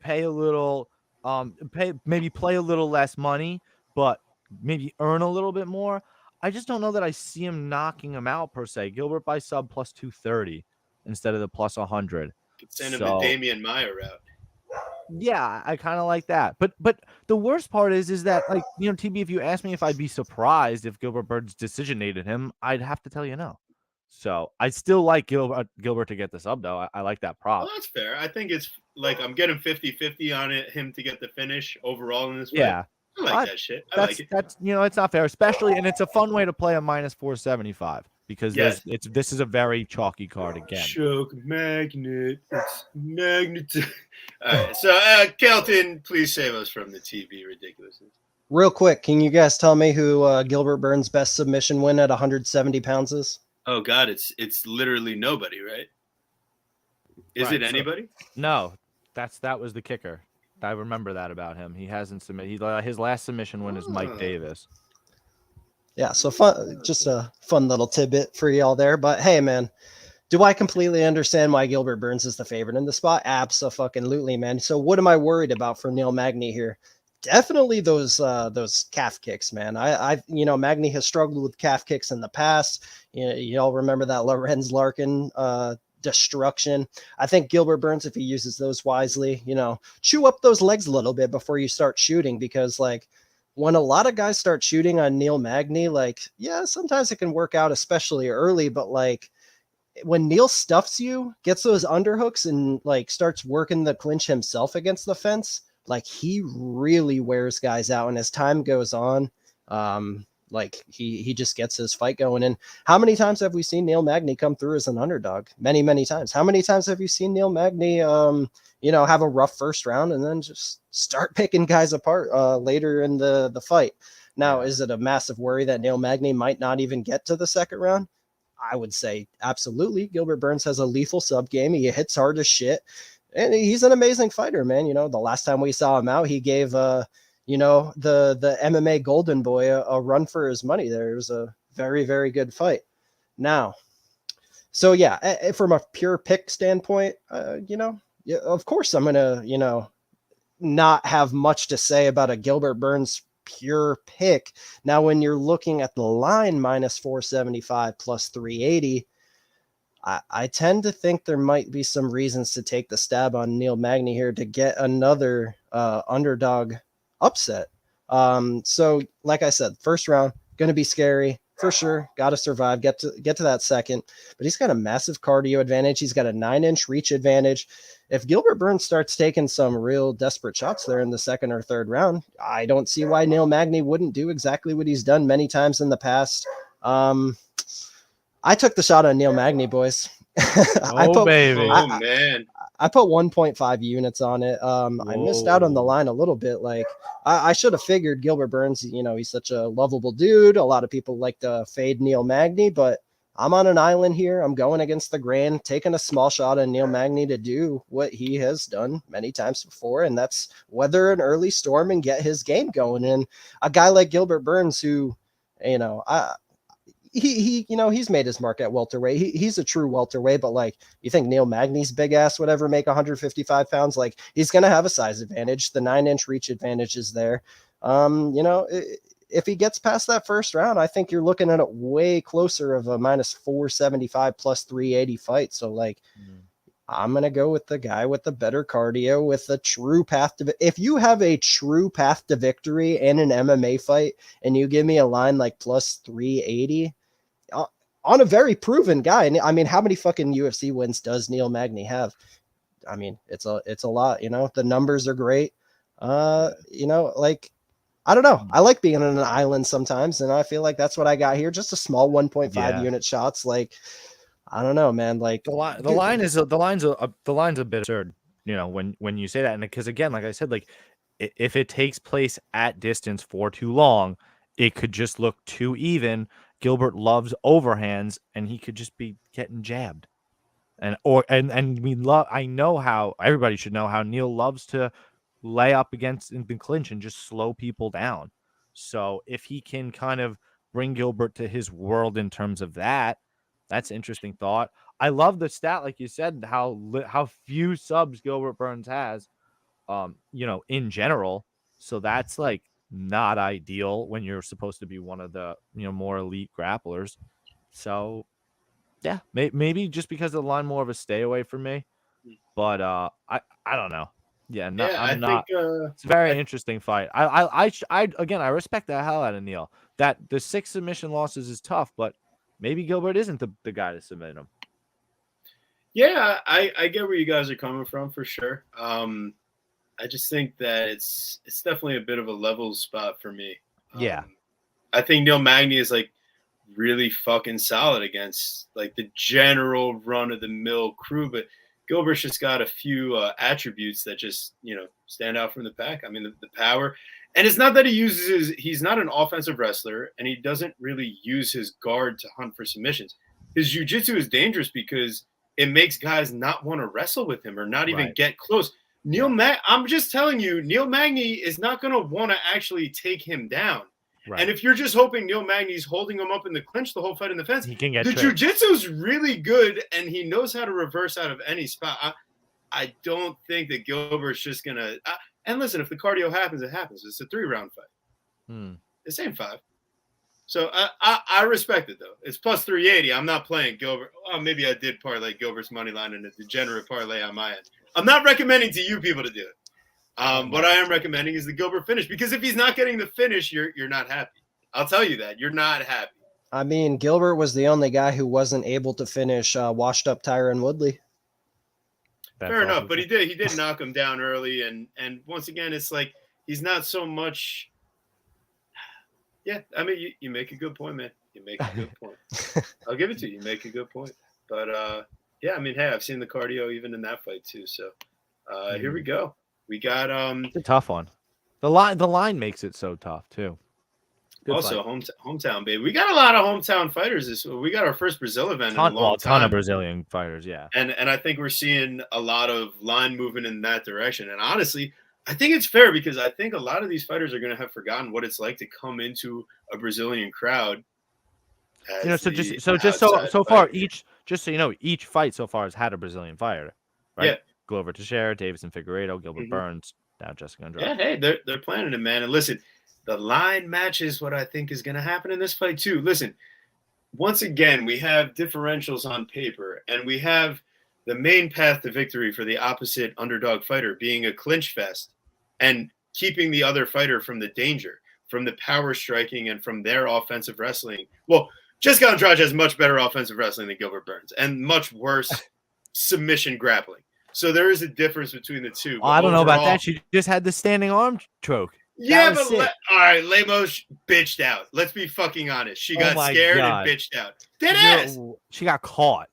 Speaker 2: pay a little, play a little less money, but maybe earn a little bit more. I just don't know that I see him knocking him out per se. Gilbert by sub plus 230 instead of the plus 100.
Speaker 1: Send him the Damian Maia route.
Speaker 2: Yeah, I kind of like that. But the worst part is that, like, TB, if you ask me if I'd be surprised if Gilbert Burns decisionated him, I'd have to tell you no. So I still like Gilbert to get the sub, though. I like that prop.
Speaker 1: Well, that's fair. I think it's like I'm getting 50-50 on him to get the finish overall in this fight.
Speaker 2: Yeah.
Speaker 1: I like that shit. I like it.
Speaker 2: That's it's not fair, especially, and it's a fun way to play a minus 475 because this is a very chalky card again.
Speaker 1: Choke magnet. It's magnet. All right. So, Kelton, please save us from the TV ridiculousness.
Speaker 3: Real quick, can you guys tell me who Gilbert Burns' best submission win at 170 pounds is?
Speaker 1: Oh God, it's literally nobody, right? Is it anybody?
Speaker 2: No, that was the kicker. I remember that about him. He hasn't submitted. His last submission win is Mike Davis.
Speaker 3: Yeah, so fun, just a fun little tidbit for y'all there. But hey, man, do I completely understand why Gilbert Burns is the favorite in the spot? Absolutely, man. So what am I worried about for Neil Magny here? Definitely those calf kicks, man. Magny has struggled with calf kicks in the past. Y'all remember that Lorenz Larkin destruction. I think Gilbert Burns, if he uses those wisely, chew up those legs a little bit before you start shooting, because like when a lot of guys start shooting on Neil Magny, like, yeah, sometimes it can work out, especially early, but like when Neil stuffs you, gets those underhooks and like starts working the clinch himself against the fence, like he really wears guys out, and as time goes on, like he just gets his fight going. And how many times have we seen Neil Magny come through as an underdog? Many, many times. How many times have you seen Neil Magny, have a rough first round and then just start picking guys apart later in the fight? Now, is it a massive worry that Neil Magny might not even get to the second round? I would say absolutely. Gilbert Burns has a lethal sub game. He hits hard as shit. And he's an amazing fighter, man. The last time we saw him out, he gave, the MMA golden boy a run for his money there. It was a very, very good fight. Now, so yeah, from a pure pick standpoint, of course I'm going to, not have much to say about a Gilbert Burns pure pick. Now, when you're looking at the line minus 475 plus 380, I tend to think there might be some reasons to take the stab on Neil Magny here to get another underdog upset. So like I said, first round going to be scary for sure. Got to survive, get to that second, but he's got a massive cardio advantage. He's got a 9-inch reach advantage. If Gilbert Burns starts taking some real desperate shots there in the second or third round, I don't see why Neil Magny wouldn't do exactly what he's done many times in the past. I took the shot on Neil Magny, boys.
Speaker 2: Baby.
Speaker 1: Man.
Speaker 3: I put 1.5 units on it. I missed out on the line a little bit. Like I should have figured Gilbert Burns, he's such a lovable dude. A lot of people like to fade Neil Magny, but I'm on an island here. I'm going against the grain, taking a small shot on Neil Magny to do what he has done many times before, and that's weather an early storm and get his game going. And a guy like Gilbert Burns, who, he's made his mark at welterweight. He's a true welterweight, but like, you think Neil Magny's big ass would ever make 155 pounds? Like, he's going to have a size advantage. The 9-inch reach advantage is there. If he gets past that first round, I think you're looking at it way closer of a minus 475 plus 380 fight. So like, I'm going to go with the guy with the better cardio, with a true path to, if you have a true path to victory in an MMA fight and you give me a line like plus 380, on a very proven guy. And I mean, how many fucking UFC wins does Neil Magny have? I mean, it's a lot, the numbers are great. Like, I don't know. I like being on an island sometimes. And I feel like that's what I got here. Just a small 1.5 unit shots. Like, I don't know, man. Like
Speaker 2: the line's a bit absurd, when you say that. And because again, like I said, like if it takes place at distance for too long, it could just look too even. Gilbert loves overhands, and he could just be getting jabbed. I know how everybody should know how Neil loves to lay up against in the clinch and just slow people down. So if he can kind of bring Gilbert to his world in terms of that, that's an interesting thought. I love the stat, like you said, how few subs Gilbert Burns has, in general. So that's like not ideal when you're supposed to be one of the more elite grapplers. So yeah, maybe just because of the line, more of a stay away for me. But I don't know. Yeah, I'm not. It's a very interesting fight. I respect the hell out of Neil. That the 6 submission losses is tough, but maybe Gilbert isn't the guy to submit him.
Speaker 1: Yeah, I get where you guys are coming from for sure. I just think that it's definitely a bit of a level spot for me.
Speaker 2: Yeah.
Speaker 1: I think Neil Magny is like really fucking solid against like the general run of the mill crew, but Gilbert's just got a few attributes that just, stand out from the pack. I mean, the power, and it's not that he's not an offensive wrestler, and he doesn't really use his guard to hunt for submissions. His jiu-jitsu is dangerous because it makes guys not want to wrestle with him or not even get close. I'm just telling you, Neil Magny is not going to want to actually take him down. Right. And if you're just hoping Neil Magny's holding him up in the clinch the whole fight in the fence,
Speaker 2: he can get
Speaker 1: the jiu-jitsu is really good, and he knows how to reverse out of any spot. I don't think that Gilbert's just going to and listen, if the cardio happens, it happens. It's a 3-round fight. This ain't 5. So I respect it, though. It's plus 380. I'm not playing Gilbert. Oh, maybe I did parlay Gilbert's money line in a degenerate parlay on my end. I'm not recommending to you people to do it. What I am recommending is the Gilbert finish, because if he's not getting the finish, you're not happy. I'll tell you that. You're not happy.
Speaker 3: I mean, Gilbert was the only guy who wasn't able to finish washed up Tyron Woodley.
Speaker 1: Fair enough, but he did knock him down early, and once again, it's like he's not so much. Yeah, I mean, you make a good point, man. You make a good point. I'll give it to you. You make a good point. But yeah, I mean, hey, I've seen the cardio even in that fight too. So here we go. We got
Speaker 2: it's a tough one. The line makes it so tough too.
Speaker 1: Good also fight. Hometown baby. We got a lot of hometown fighters we got our first Brazil event in a long time.
Speaker 2: Ton of Brazilian fighters, yeah.
Speaker 1: And I think we're seeing a lot of line movement in that direction. And honestly, I think it's fair, because I think a lot of these fighters are going to have forgotten what it's like to come into a Brazilian crowd.
Speaker 2: So far each fight so far has had a Brazilian fighter, right? Yeah. Glover Teixeira, Davison Figueiredo, Gilbert Burns, now Jessica Andrade.
Speaker 1: Yeah, hey, they're planning it, man. And listen, the line matches what I think is going to happen in this fight too. Listen, once again, we have differentials on paper, and we have the main path to victory for the opposite underdog fighter being a clinch fest and keeping the other fighter from the danger, from the power striking, and from their offensive wrestling. Well, Jessica Andrade has much better offensive wrestling than Gilbert Burns, and much worse submission grappling. So there is a difference between the two.
Speaker 2: I don't know about that. She just had the standing arm choke.
Speaker 1: Yeah,
Speaker 2: was
Speaker 1: but
Speaker 2: sick.
Speaker 1: all right, Lemos bitched out. Let's be fucking honest. She got
Speaker 2: my
Speaker 1: scared
Speaker 2: God.
Speaker 1: and bitched out. Dead ass.
Speaker 2: She got caught.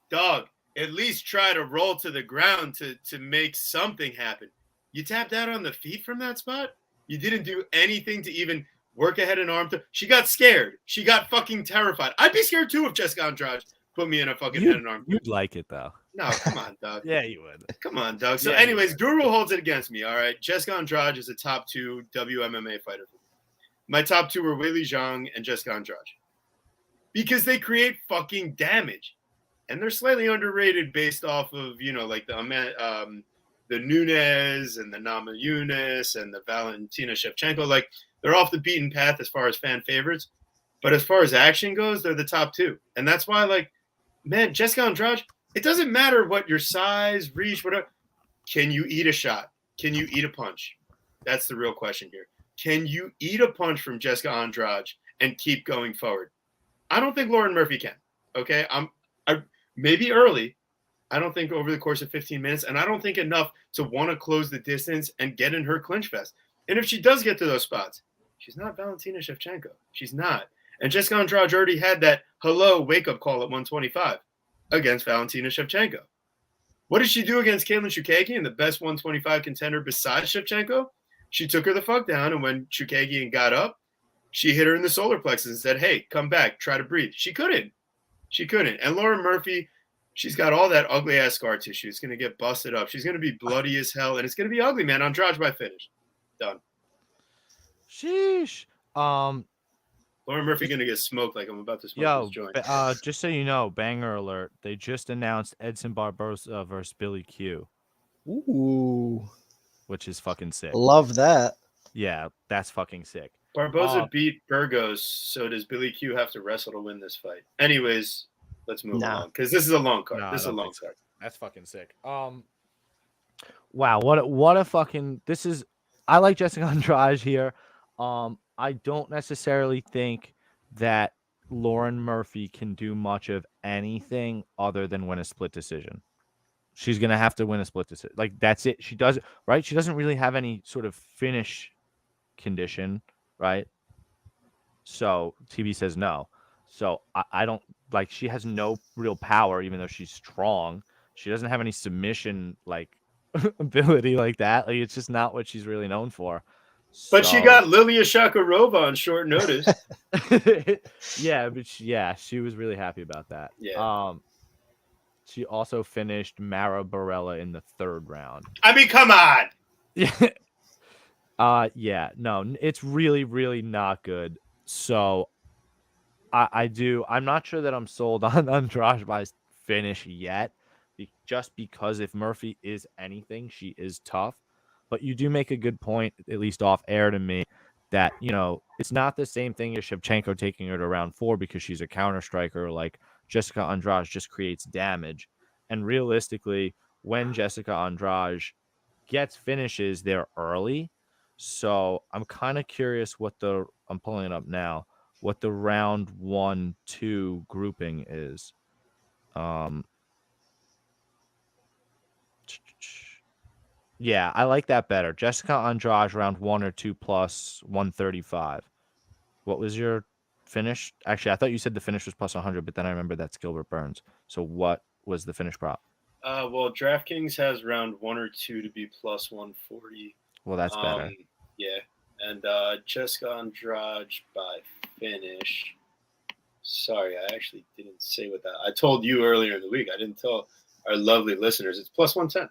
Speaker 1: Dog, at least try to roll to the ground to make something happen. You tapped out on the feet from that spot? You didn't do anything to even work ahead and arm. She got scared. She got fucking terrified. I'd be scared too if Jessica Andrade put me in a fucking head and arm.
Speaker 2: You'd like it though.
Speaker 1: No, come on, dog.
Speaker 2: Yeah, you would.
Speaker 1: Come on, Doug. So,
Speaker 2: Yeah,
Speaker 1: anyways, Guru holds it against me. All right. Jessica Andrade is a top 2 WMMA fighter. My top 2 were Weili Zhang and Jessica Andrade because they create fucking damage, and they're slightly underrated based off of like the Nunes and the Namajunas and the Valentina Shevchenko. Like they're off the beaten path as far as fan favorites, but as far as action goes, they're the top 2, and that's why man, Jessica Andrade. It doesn't matter what your size, reach, whatever. Can you eat a shot? Can you eat a punch? That's the real question here. Can you eat a punch from Jessica Andrade and keep going forward? I don't think Lauren Murphy can. Okay, I maybe early. I don't think over the course of 15 minutes, and I don't think enough to want to close the distance and get in her clinch fest. And if she does get to those spots, she's not Valentina Shevchenko. She's not. And Jessica Andrade already had that hello wake-up call at 125 against Valentina Shevchenko. What did she do against Caitlin Chukagian, the best 125 contender besides Shevchenko? She took her the fuck down, and when Chukagian got up, she hit her in the solar plexus and said, hey, come back, try to breathe. She couldn't. And Lauren Murphy, she's got all that ugly-ass scar tissue. It's going to get busted up. She's going to be bloody as hell, and it's going to be ugly, man. Andrade by finish. Done.
Speaker 2: Sheesh.
Speaker 1: Lauren Murphy going to get smoked like I'm about to smoke this joint.
Speaker 2: Just so you know, banger alert, they just announced Edson Barboza versus Billy Q.
Speaker 3: Ooh.
Speaker 2: Which is fucking sick.
Speaker 3: Love that.
Speaker 2: Yeah, that's fucking sick.
Speaker 1: Barboza beat Burgos, so does Billy Q have to wrestle to win this fight? Anyways, let's move on, because this is a long card. This is a long card.
Speaker 2: That's fucking sick. Wow, what a fucking I like Jessica Andrade here. I don't necessarily think that Lauren Murphy can do much of anything other than win a split decision. She's going to have to win a split decision. Like, that's it. She does it, right? She doesn't really have any sort of finish condition, right? So TV says no. So I don't like, she has no real power, even though she's strong. She doesn't have any submission ability like that. Like, it's just not what she's really known for.
Speaker 1: But she got Lilia Shakarova on short notice.
Speaker 2: Yeah, but she was really happy about that.
Speaker 1: Yeah.
Speaker 2: She also finished Mara Barella in the 3rd round.
Speaker 1: I mean, come on.
Speaker 2: Yeah, no, it's really, really not good. So I'm not sure that I'm sold on Andrade's finish yet, just because if Murphy is anything, she is tough. But you do make a good point, at least off air to me, that, it's not the same thing as Shevchenko taking her to round 4 because she's a counter striker. Like, Jessica Andrade just creates damage. And realistically, when Jessica Andrade gets finishes, they're early. So I'm kind of curious I'm pulling it up now, what the round 1-2 grouping is. Yeah, I like that better. Jessica Andrade round 1 or 2 plus 135. What was your finish? Actually, I thought you said the finish was plus 100, but then I remember that's Gilbert Burns. So what was the finish prop?
Speaker 1: Well, DraftKings has round 1 or 2 to be plus 140.
Speaker 2: Well, that's better.
Speaker 1: Yeah, and Jessica Andrade by finish. Sorry, I actually didn't say what that. I told you earlier in the week. I didn't tell our lovely listeners. It's plus 110.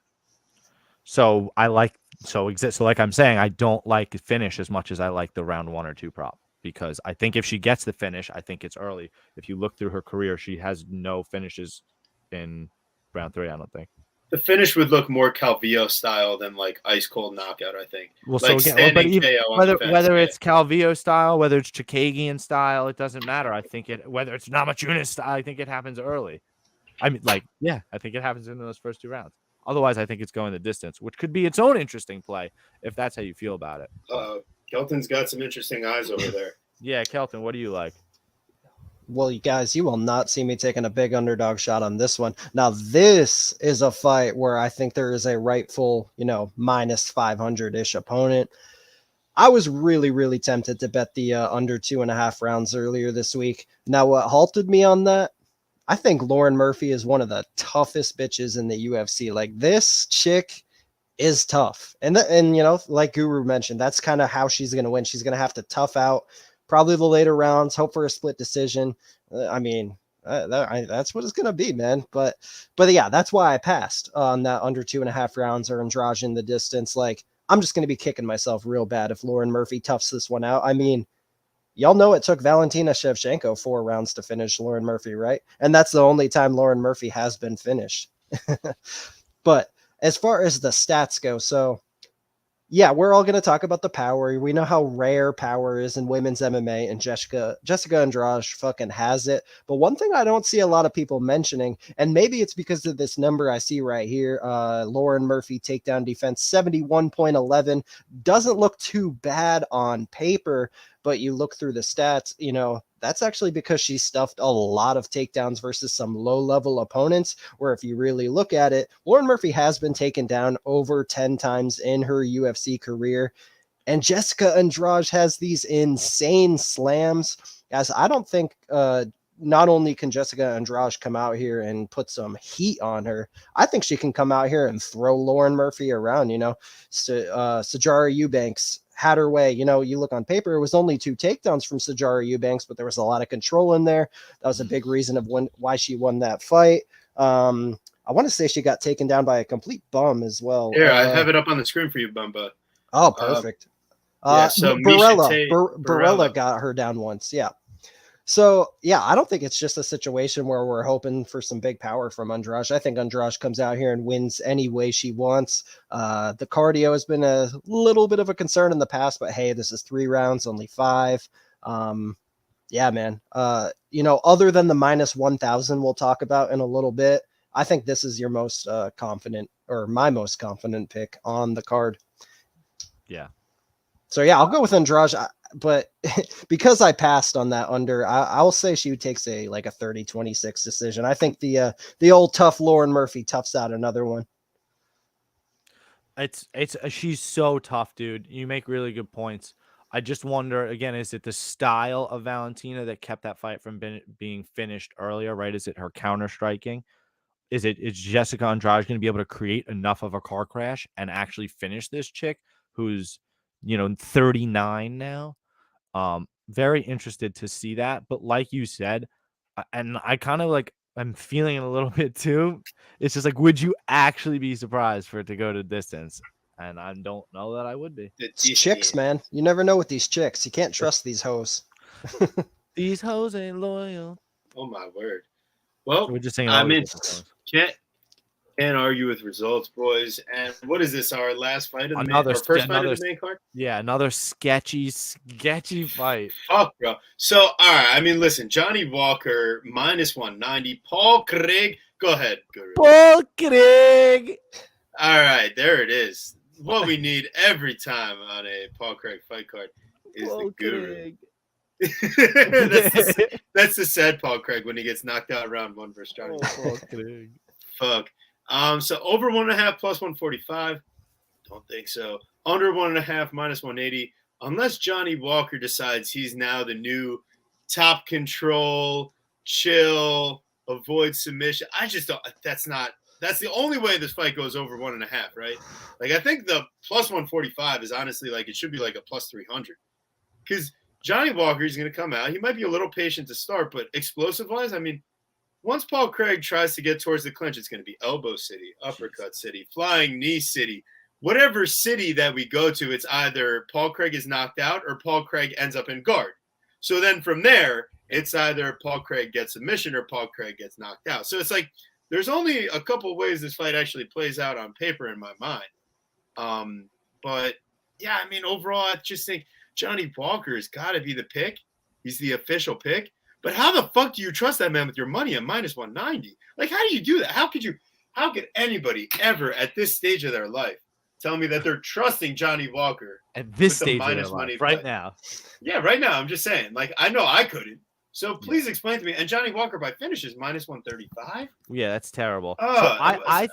Speaker 2: So like I'm saying, I don't like finish as much as I like the round 1 or 2 prop, because I think if she gets the finish, I think it's early. If you look through her career, she has no finishes in round 3, I don't think.
Speaker 1: The finish would look more Calvillo style than like ice cold knockout, I think.
Speaker 2: Well,
Speaker 1: like
Speaker 2: so again, whether it's Calvillo style, whether it's Chukagian style, it doesn't matter. I think whether it's Namajunas style, I think it happens early. I mean, I think it happens in those first 2 rounds. Otherwise, I think it's going the distance, which could be its own interesting play if that's how you feel about it.
Speaker 1: Kelton's got some interesting eyes over there.
Speaker 2: Yeah, Kelton, what do you like?
Speaker 3: Well, you guys, you will not see me taking a big underdog shot on this one. Now, this is a fight where I think there is a rightful, minus 500-ish opponent. I was really, really tempted to bet the under 2.5 rounds earlier this week. Now, what halted me on that? I think Lauren Murphy is one of the toughest bitches in the UFC. Like, this chick is tough. And like Guru mentioned, that's kind of how she's going to win. She's going to have to tough out probably the later rounds, hope for a split decision. That's what it's going to be, man. But yeah, that's why I passed on that under 2.5 rounds or Andrade in the distance. Like, I'm just going to be kicking myself real bad if Lauren Murphy toughs this one out. I mean, y'all know it took Valentina Shevchenko 4 rounds to finish Lauren Murphy, right? And that's the only time Lauren Murphy has been finished. But as far as the stats go, so yeah, we're all going to talk about the power. We know how rare power is in women's MMA, and Jessica Andrade fucking has it. But one thing I don't see a lot of people mentioning, and maybe it's because of this number I see right here, Lauren Murphy takedown defense 71.11, doesn't look too bad on paper, but you look through the stats, that's actually because she stuffed a lot of takedowns versus some low-level opponents, where if you really look at it, Lauren Murphy has been taken down over 10 times in her UFC career. And Jessica Andrade has these insane slams, as I don't think not only can Jessica Andrade come out here and put some heat on her, I think she can come out here and throw Lauren Murphy around. Sijara Eubanks had her way. You look on paper, it was only 2 takedowns from Sijara Eubanks, but there was a lot of control in there. That was a big reason of why she won that fight. I want to say she got taken down by a complete bum as well.
Speaker 1: Here, I have it up on the screen for you, Bumba.
Speaker 3: Oh, perfect.
Speaker 1: So
Speaker 3: Barella got her down once. Yeah. So, yeah, I don't think it's just a situation where we're hoping for some big power from Andrade. I think Andrade comes out here and wins any way she wants. The cardio has been a little bit of a concern in the past, but hey, this is 3 rounds, only 5. Yeah, man. Other than the minus 1,000 we'll talk about in a little bit, I think this is your most confident, or my most confident pick on the card.
Speaker 2: Yeah.
Speaker 3: So, yeah, I'll go with Andrade. But because I passed on that under, I'll say she takes a 30-26 decision. I think the old tough Lauren Murphy toughs out another one.
Speaker 2: She's so tough, dude. You make really good points. I just wonder again, is it the style of Valentina that kept that fight from being finished earlier? Right? Is it her counter striking? Is Jessica Andrade going to be able to create enough of a car crash and actually finish this chick who's 39 now? Very interested to see that, but like you said, and I kind of I'm feeling it a little bit too. It's just would you actually be surprised for it to go to distance? And I don't know that I would be.
Speaker 3: It's chicks, man. You never know with these chicks. You can't trust these hoes.
Speaker 2: These hoes ain't loyal.
Speaker 1: Oh my word. Well,
Speaker 2: we're just saying.
Speaker 1: Can't argue with results, boys. And what is this? Our last fight of the first fight of the main card?
Speaker 2: Yeah, another sketchy fight.
Speaker 1: Fuck, bro. So, all right. I mean, listen, Johnny Walker minus 190. Paul Craig. Go ahead, Guru.
Speaker 2: Paul Craig.
Speaker 1: All right, there it is. What we need every time on a Paul Craig fight card is Paul the Guru. that's the sad Paul Craig when he gets knocked out round 1 versus Johnny.
Speaker 2: Paul Craig.
Speaker 1: Fuck. So over 1.5 plus 145. Don't think so. Under 1.5 minus 180. Unless Johnny Walker decides he's now the new top control, chill, avoid submission. I just don't. That's the only way this fight goes over 1.5, right? I think the plus 145 is honestly it should be a plus 300. Because Johnny Walker is going to come out. He might be a little patient to start, but explosive wise, I mean, once Paul Craig tries to get towards the clinch, it's going to be elbow city, uppercut city, flying knee city. Whatever city that we go to, it's either Paul Craig is knocked out or Paul Craig ends up in guard. So then from there, it's either Paul Craig gets submission or Paul Craig gets knocked out. So it's there's only a couple of ways this fight actually plays out on paper in my mind. But yeah, I mean, overall, I just think Johnny Walker has got to be the pick. He's the official pick. But how the fuck do you trust that man with your money at minus 190? How do you do that? How could anybody ever at this stage of their life tell me that they're trusting Johnny Walker
Speaker 2: at this stage of their life right now?
Speaker 1: Yeah, right now. I'm just saying. I know I couldn't. So please explain to me. And Johnny Walker by finish is minus 135.
Speaker 2: Yeah, that's terrible. So I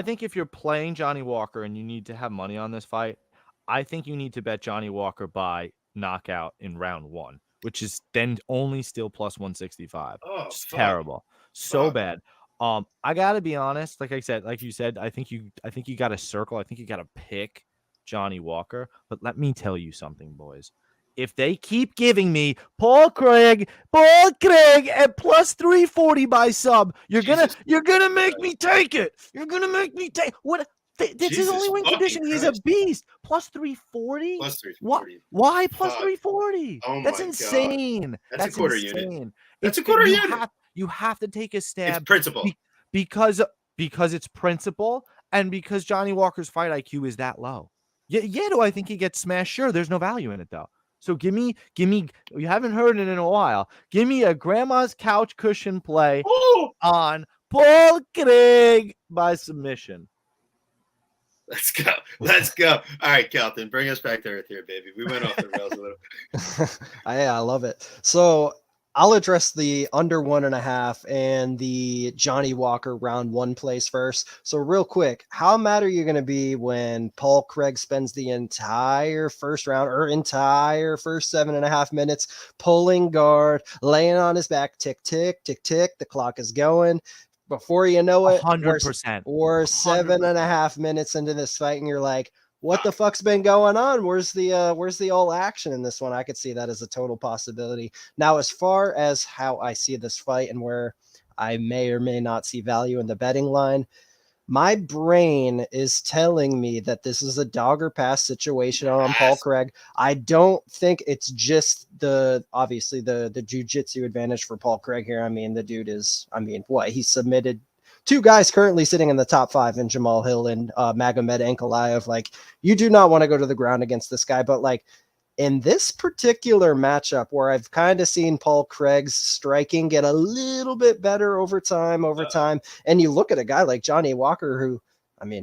Speaker 2: think if you're playing Johnny Walker and you need to have money on this fight, I think you need to bet Johnny Walker by knockout in round 1, which is then only still plus 165.
Speaker 1: Oh,
Speaker 2: Just
Speaker 1: fuck.
Speaker 2: terrible. So bad. I gotta be honest, like you said, I think you gotta circle. I think you gotta pick Johnny Walker. But let me tell you something, boys. If they keep giving me Paul Craig at plus 340 by sub, you're gonna make me take it. You're gonna make me take what. That's his only win condition. He's a beast. Plus 340?
Speaker 1: Plus 340.
Speaker 2: Why plus
Speaker 1: Fuck.
Speaker 2: 340?
Speaker 1: Oh
Speaker 2: That's
Speaker 1: my
Speaker 2: insane.
Speaker 1: God. That's a quarter unit.
Speaker 2: insane.
Speaker 1: That's a quarter unit.
Speaker 2: You have to take a stab.
Speaker 1: It's principle.
Speaker 2: Because it's principle and because Johnny Walker's fight IQ is that low. Yeah, do I think he gets smashed? Sure, there's no value in it though. So give me, you haven't heard it in a while. Give me a grandma's couch cushion play on Paul Craig by submission.
Speaker 1: Let's go. All right, Calvin, bring us back to earth here, baby. We went off the rails a little.
Speaker 3: I love it. So I'll address the under 1.5 and the Johnny Walker round 1 plays first. So real quick, how mad are you going to be when Paul Craig spends the entire first round or entire first 7.5 minutes pulling guard, laying on his back, tick, tick, tick, tick. The clock is going. Before you know it,
Speaker 2: 100%.
Speaker 3: We're 7.5 minutes into this fight, and you're like, what the fuck's been going on? Where's the all action in this one? I could see that as a total possibility. Now, as far as how I see this fight and where I may or may not see value in the betting line, my brain is telling me that this is a dog or pass situation on Paul Craig. I don't think it's just obviously the jiu-jitsu advantage for Paul Craig here. I mean, the dude is, he submitted 2 guys currently sitting in the top 5 in Jamal Hill and Magomed Ankalaev. Like, you do not want to go to the ground against this guy, but like, in this particular matchup where I've kind of seen Paul Craig's striking get a little bit better over time, and you look at a guy like Johnny Walker, who,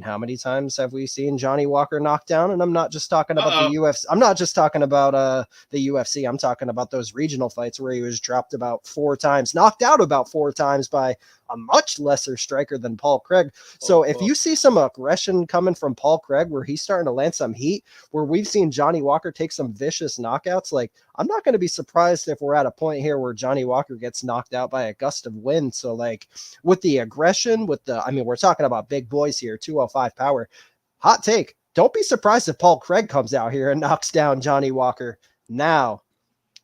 Speaker 3: how many times have we seen Johnny Walker knocked down? And I'm not just talking about the UFC. I'm not just talking about the UFC. I'm talking about those regional fights where he was dropped about 4 times, knocked out about 4 times by a much lesser striker than Paul Craig. So if you see some aggression coming from Paul Craig where he's starting to land some heat, where we've seen Johnny Walker take some vicious knockouts, like, I'm not going to be surprised if we're at a point here where Johnny Walker gets knocked out by a gust of wind. So like, with the aggression, we're talking about big boys here, 205 power. Hot take. Don't be surprised if Paul Craig comes out here and knocks down Johnny Walker. Now,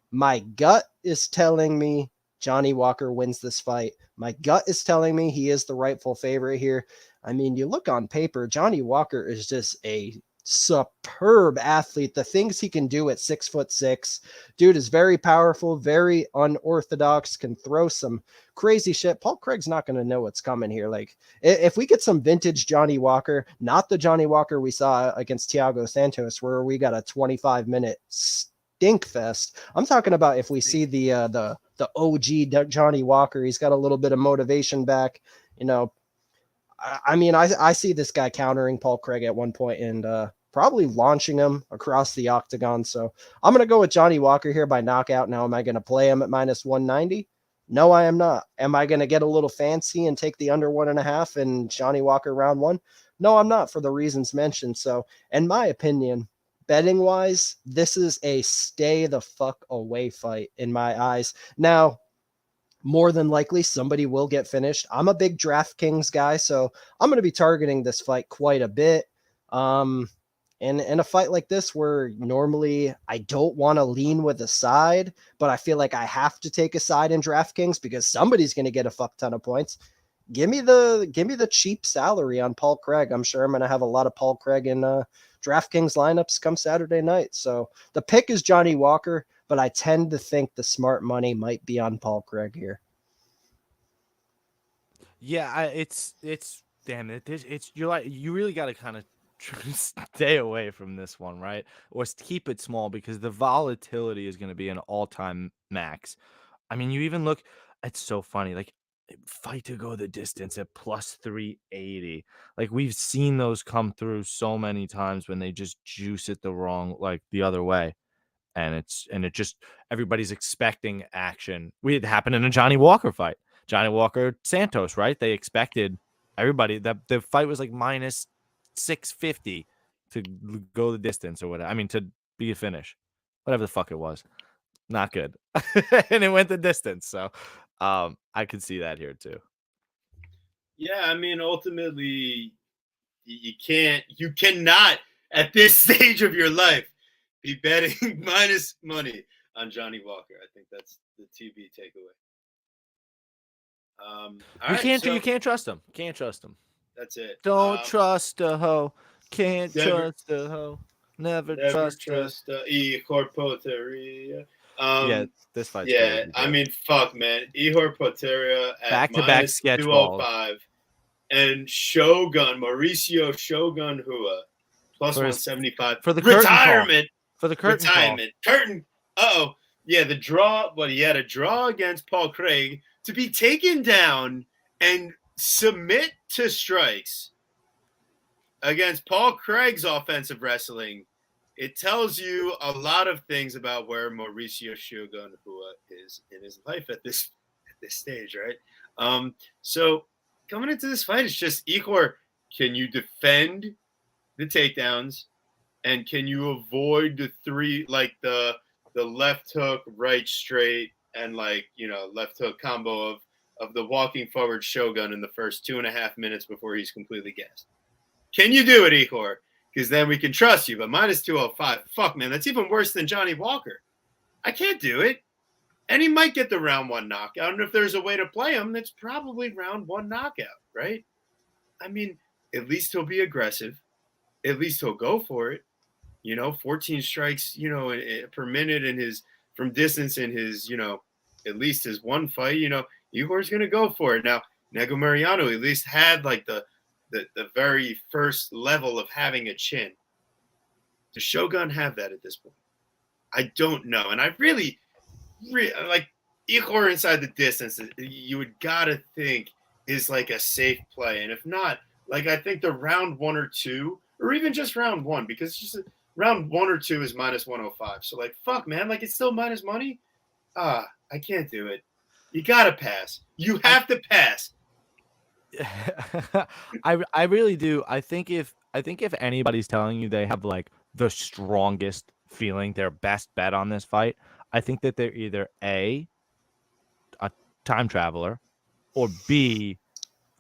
Speaker 3: my gut is telling me Johnny Walker wins this fight. My gut is telling me he is the rightful favorite here. You look on paper, Johnny Walker is just a superb athlete. The things he can do at 6'6", dude is very powerful, very unorthodox, can throw some crazy shit. Paul Craig's not going to know what's coming here. Like, if we get some vintage Johnny Walker, not the Johnny Walker we saw against Thiago Santos, where we got a 25-minute stink fest. I'm talking about if we see the OG Johnny Walker, he's got a little bit of motivation back. I see this guy countering Paul Craig at one point and probably launching him across the octagon. So I'm going to go with Johnny Walker here by knockout. Now, am I going to play him at minus 190? No, I am not. Am I going to get a little fancy and take the under 1.5 and Johnny Walker round 1? No, I'm not, for the reasons mentioned. So in my opinion, betting wise, this is a stay the fuck away fight in my eyes. Now, more than likely, somebody will get finished. I'm a big DraftKings guy, so I'm going to be targeting this fight quite a bit. In a fight like this, where normally I don't want to lean with a side, but I feel like I have to take a side in DraftKings because somebody's going to get a fuck ton of points. Give me the cheap salary on Paul Craig. I'm sure I'm going to have a lot of Paul Craig in DraftKings lineups come Saturday night. So the pick is Johnny Walker, but I tend to think the smart money might be on Paul Craig here.
Speaker 2: Yeah, it's damn it. You're like, you really got to kind of stay away from this one, right? Or keep it small because the volatility is going to be an all-time max. You even look, it's so funny, like fight to go the distance at plus 380. Like, we've seen those come through so many times when they just juice it the other way. And it just, everybody's expecting action. It happened in a Johnny Walker fight. Johnny Walker Santos, right? They expected everybody that the fight was like minus 650 go the distance or whatever. I mean, to be a finish, whatever the fuck it was. Not good. And it went the distance. So I could see that here too.
Speaker 1: Yeah, I mean, ultimately, you cannot at this stage of your life be betting minus money on Johnny Walker. I think that's the TV takeaway.
Speaker 2: You can't trust him. Can't trust him.
Speaker 1: That's it.
Speaker 2: Don't trust a hoe. Can't
Speaker 1: Never-
Speaker 2: trust a hoe. Never
Speaker 1: trust
Speaker 2: trust
Speaker 1: Ihor Poteria.
Speaker 2: Yeah, this fight's
Speaker 1: Yeah,
Speaker 2: crazy,
Speaker 1: I
Speaker 2: dude.
Speaker 1: mean, fuck, man. Ihor Poteria at
Speaker 2: Back-to-back sketch balls.
Speaker 1: 205 and Mauricio Shogun Hua plus
Speaker 2: For his-
Speaker 1: 175
Speaker 2: for the curtain call.
Speaker 1: retirement.
Speaker 2: For the curtain
Speaker 1: retirement. Curtain. Uh-oh. Yeah, the draw, but he had a draw against Paul Craig to be taken down and submit to strikes against Paul Craig's offensive wrestling. It tells you a lot of things about where Mauricio Shogun Hua is in his life at this stage, right? So coming into this fight, it's just Ihor, can you defend the takedowns, and can you avoid the three, like the left hook, right straight, and left hook combo of the walking forward Shogun in the first 2.5 minutes before he's completely gassed? Can you do it, Ihor? Because then we can trust you. But minus 205, fuck, man, that's even worse than Johnny Walker. I can't do it. And he might get the round one knockout. And if there's a way to play him, that's probably round one knockout, right? I mean, at least he'll be aggressive. At least he'll go for it. 14 strikes, per minute in his from distance in his, at least his one fight. Ihor's going to go for it. Now, Nego Mariano at least had like the very first level of having a chin. Does Shogun have that at this point? I don't know. And I really like Ihor inside the distance, you would gotta think is like a safe play. And if not, like I think the round 1 or 2, or even just round 1, because it's just round 1 or 2 is minus 105. So like, fuck, man, like it's still minus money. I can't do it. You gotta pass. You have to pass.
Speaker 2: I really do. I think if anybody's telling you they have like the strongest feeling, their best bet on this fight, I think that they're either A, a time traveler, or B,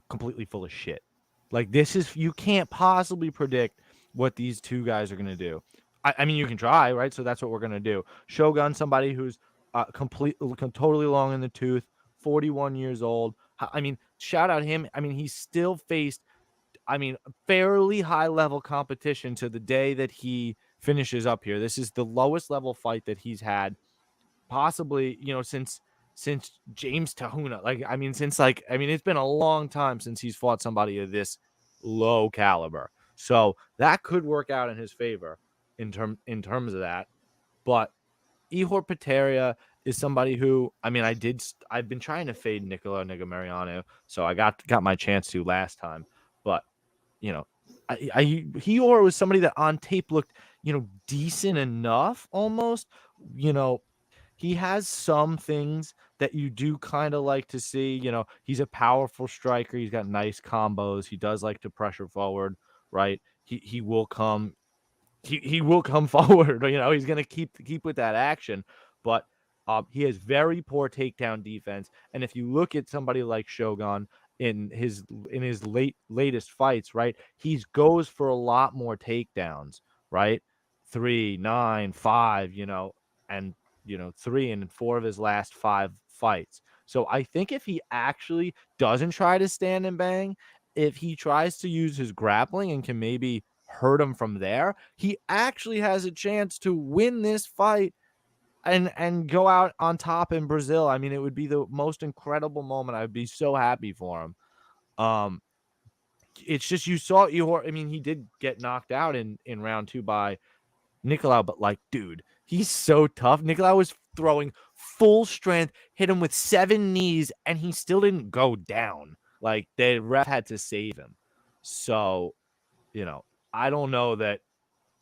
Speaker 2: completely full of shit. Like you can't possibly predict what these two guys are gonna do. I mean, you can try, right? So that's what we're gonna do. Shogun, somebody who's totally long in the tooth, 41 years old. I mean, shout out him. I mean, he still faced, fairly high level competition to the day that he finishes up here. This is the lowest level fight that he's had, possibly, since James Tahuna. It's been a long time since he's fought somebody of this low caliber. So that could work out in his favor in terms of that. But Ihor Poteria is somebody who, I've been trying to fade Nego Mariano, so I got my chance to last time. But, Ihor was somebody that on tape looked, decent enough almost. He has some things that you do kind of like to see. He's a powerful striker. He's got nice combos. He does like to pressure forward, right? He will come. He will come forward. He's gonna keep with that action, but he has very poor takedown defense. And if you look at somebody like Shogun in his latest fights, right, he goes for a lot more takedowns, right? 3, 9, 5, and 3 and 4 of his last 5 fights. So I think if he actually doesn't try to stand and bang, if he tries to use his grappling and can maybe hurt him from there, he actually has a chance to win this fight and go out on top in Brazil. I mean, it would be the most incredible moment. I'd be so happy for him. It's just, you saw Ihor. I mean, he did get knocked out in round 2 by Nicolau, but like, dude, he's so tough. Nicolau was throwing full strength, hit him with 7 knees, and he still didn't go down. Like, the ref had to save him. So, I don't know that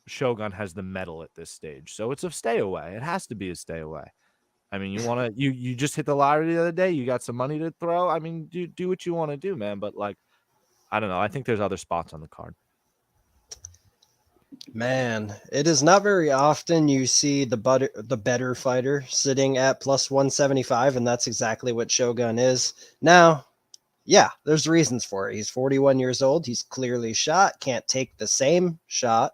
Speaker 2: Shogun has the medal at this stage. So it's a stay away. It has to be a stay away. I mean, you just hit the lottery the other day. You got some money to throw. I mean, do what you want to do, man. But like, I don't know. I think there's other spots on the card.
Speaker 3: Man, it is not very often you see the better fighter sitting at plus 175, and that's exactly what Shogun is. Now, yeah, there's reasons for it. He's 41 years old. He's clearly shot, can't take the same shot.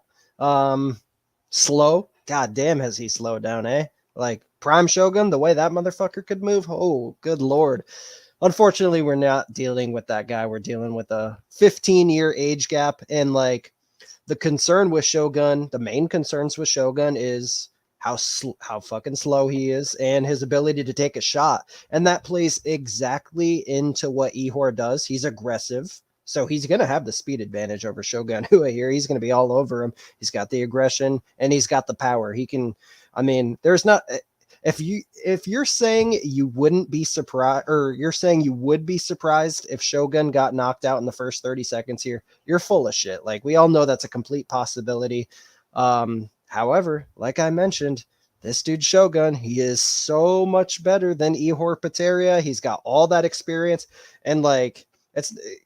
Speaker 3: Slow. God damn, has he slowed down, eh? Like Prime Shogun, the way that motherfucker could move. Oh, good lord. Unfortunately, we're not dealing with that guy. We're dealing with a 15-year age gap, and like the concern with Shogun, the main concerns with Shogun is how fucking slow he is and his ability to take a shot. And that plays exactly into what Ihor does. He's aggressive. So he's going to have the speed advantage over Shogun Hua here. He's going to be all over him. He's got the aggression and he's got the power. He can, I mean, there's not, if you're saying you wouldn't be surprised, or you're saying you would be surprised if Shogun got knocked out in the first 30 seconds here, you're full of shit. Like we all know that's a complete possibility. However, like I mentioned, this dude Shogun, he is so much better than Ihor Pateria. He's got all that experience, and like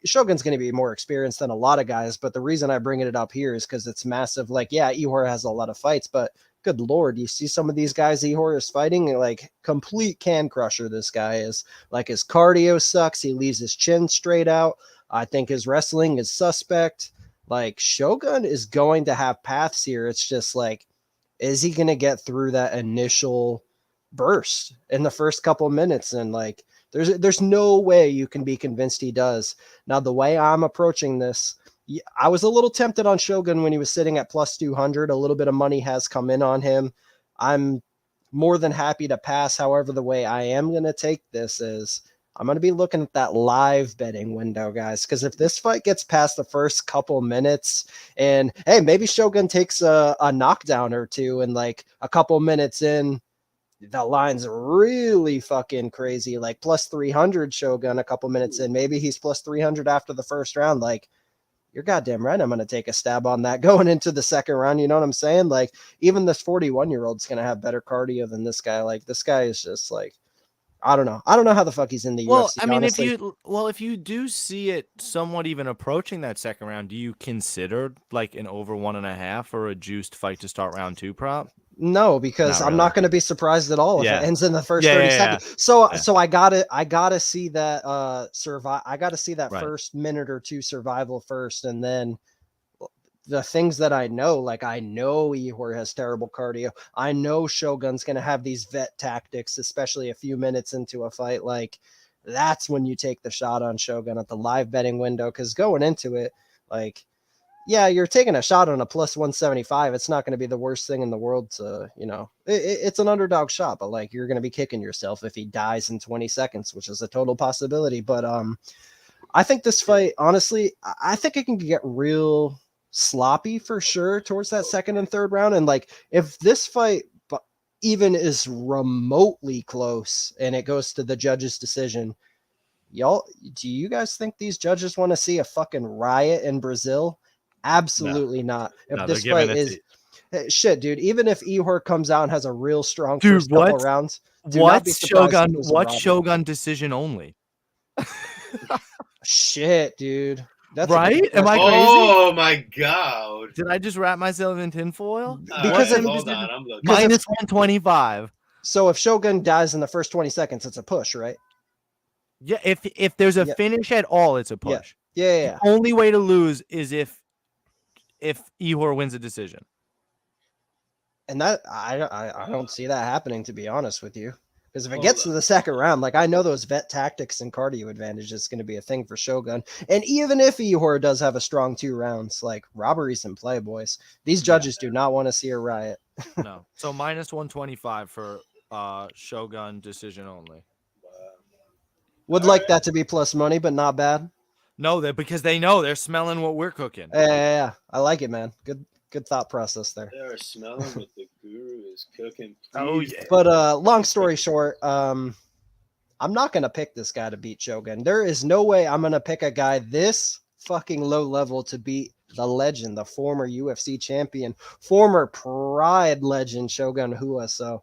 Speaker 3: Shogun's going to be more experienced than a lot of guys. But the reason I bring it up here is because it's massive. Like, yeah, Ihor has a lot of fights, but good lord, you see some of these guys Ihor is fighting, like complete can crusher. This guy is, like, his cardio sucks. He leaves his chin straight out. I think his wrestling is suspect. Like Shogun is going to have paths here. It's just like, is he going to get through that initial burst in the first couple minutes? And like, there's no way you can be convinced he does. Now, the way I'm approaching this, I was a little tempted on Shogun when he was sitting at plus 200. A little bit of money has come in on him. I'm more than happy to pass. However, the way I am going to take this is I'm going to be looking at that live betting window, guys, because if this fight gets past the first couple minutes and, hey, maybe Shogun takes a knockdown or two and like a couple minutes in, the line's really fucking crazy, like plus 300 Shogun a couple minutes in, maybe he's plus 300 after the first round. Like, you're goddamn right, I'm going to take a stab on that going into the second round. You know what I'm saying? Like, even this 41-year-old's going to have better cardio than this guy. Like, this guy is just like, I don't know how the fuck he's in the UFC.
Speaker 2: I mean,
Speaker 3: honestly.
Speaker 2: if you do see it somewhat even approaching that second round, do you consider like an over 1.5 or a juiced fight to start round 2 prop?
Speaker 3: No, because I'm not going to be surprised at all if it ends in the first 30 seconds. So I gotta see that survive. I gotta see that first minute or two survival first, and then the things that I know, like I know Ihor has terrible cardio. I know Shogun's going to have these vet tactics, especially a few minutes into a fight. Like, that's when you take the shot on Shogun at the live betting window. Because going into it, like, yeah, you're taking a shot on a plus 175. It's not going to be the worst thing in the world to, you know, it's an underdog shot, but like you're going to be kicking yourself if he dies in 20 seconds, which is a total possibility. But I think this fight, honestly, I think it can get real sloppy for sure towards that second and third round. And like, if this fight even is remotely close and it goes to the judge's decision, do you guys think these judges want to see a fucking riot in Brazil? Absolutely not. If this fight is shit, dude, even if Ihor comes out and has a real strong first couple rounds,
Speaker 2: what's Shogun decision only?
Speaker 3: Shit, dude. That's
Speaker 2: right? Am I crazy?
Speaker 1: Oh my god!
Speaker 2: Did I just wrap myself in tinfoil?
Speaker 3: Because
Speaker 1: hold on, I'm looking.
Speaker 2: Minus 125.
Speaker 3: So if Shogun dies in the first 20 seconds, it's a push, right?
Speaker 2: Yeah, if there's a finish at all, it's a push.
Speaker 3: Yeah.
Speaker 2: The only way to lose is if Ihor wins a decision. And
Speaker 3: that I don't see that happening, to be honest with you. Because if it gets to the second round, like I know those vet tactics and cardio advantage is going to be a thing for Shogun. And even if Ihor does have a strong 2 rounds, like robberies and play, boys, these judges do not want to see a riot.
Speaker 2: No. So minus 125 for Shogun decision only.
Speaker 3: Would like that to be plus money, but not bad.
Speaker 2: No, because they know they're smelling what we're cooking.
Speaker 3: Yeah. I like it, man. Good thought process there.
Speaker 1: They're smelling what the guru is cooking. Please.
Speaker 2: Oh yeah.
Speaker 3: But long story short, I'm not gonna pick this guy to beat Shogun. There is no way I'm gonna pick a guy this fucking low level to beat the legend, the former UFC champion, former Pride legend Shogun Hua. So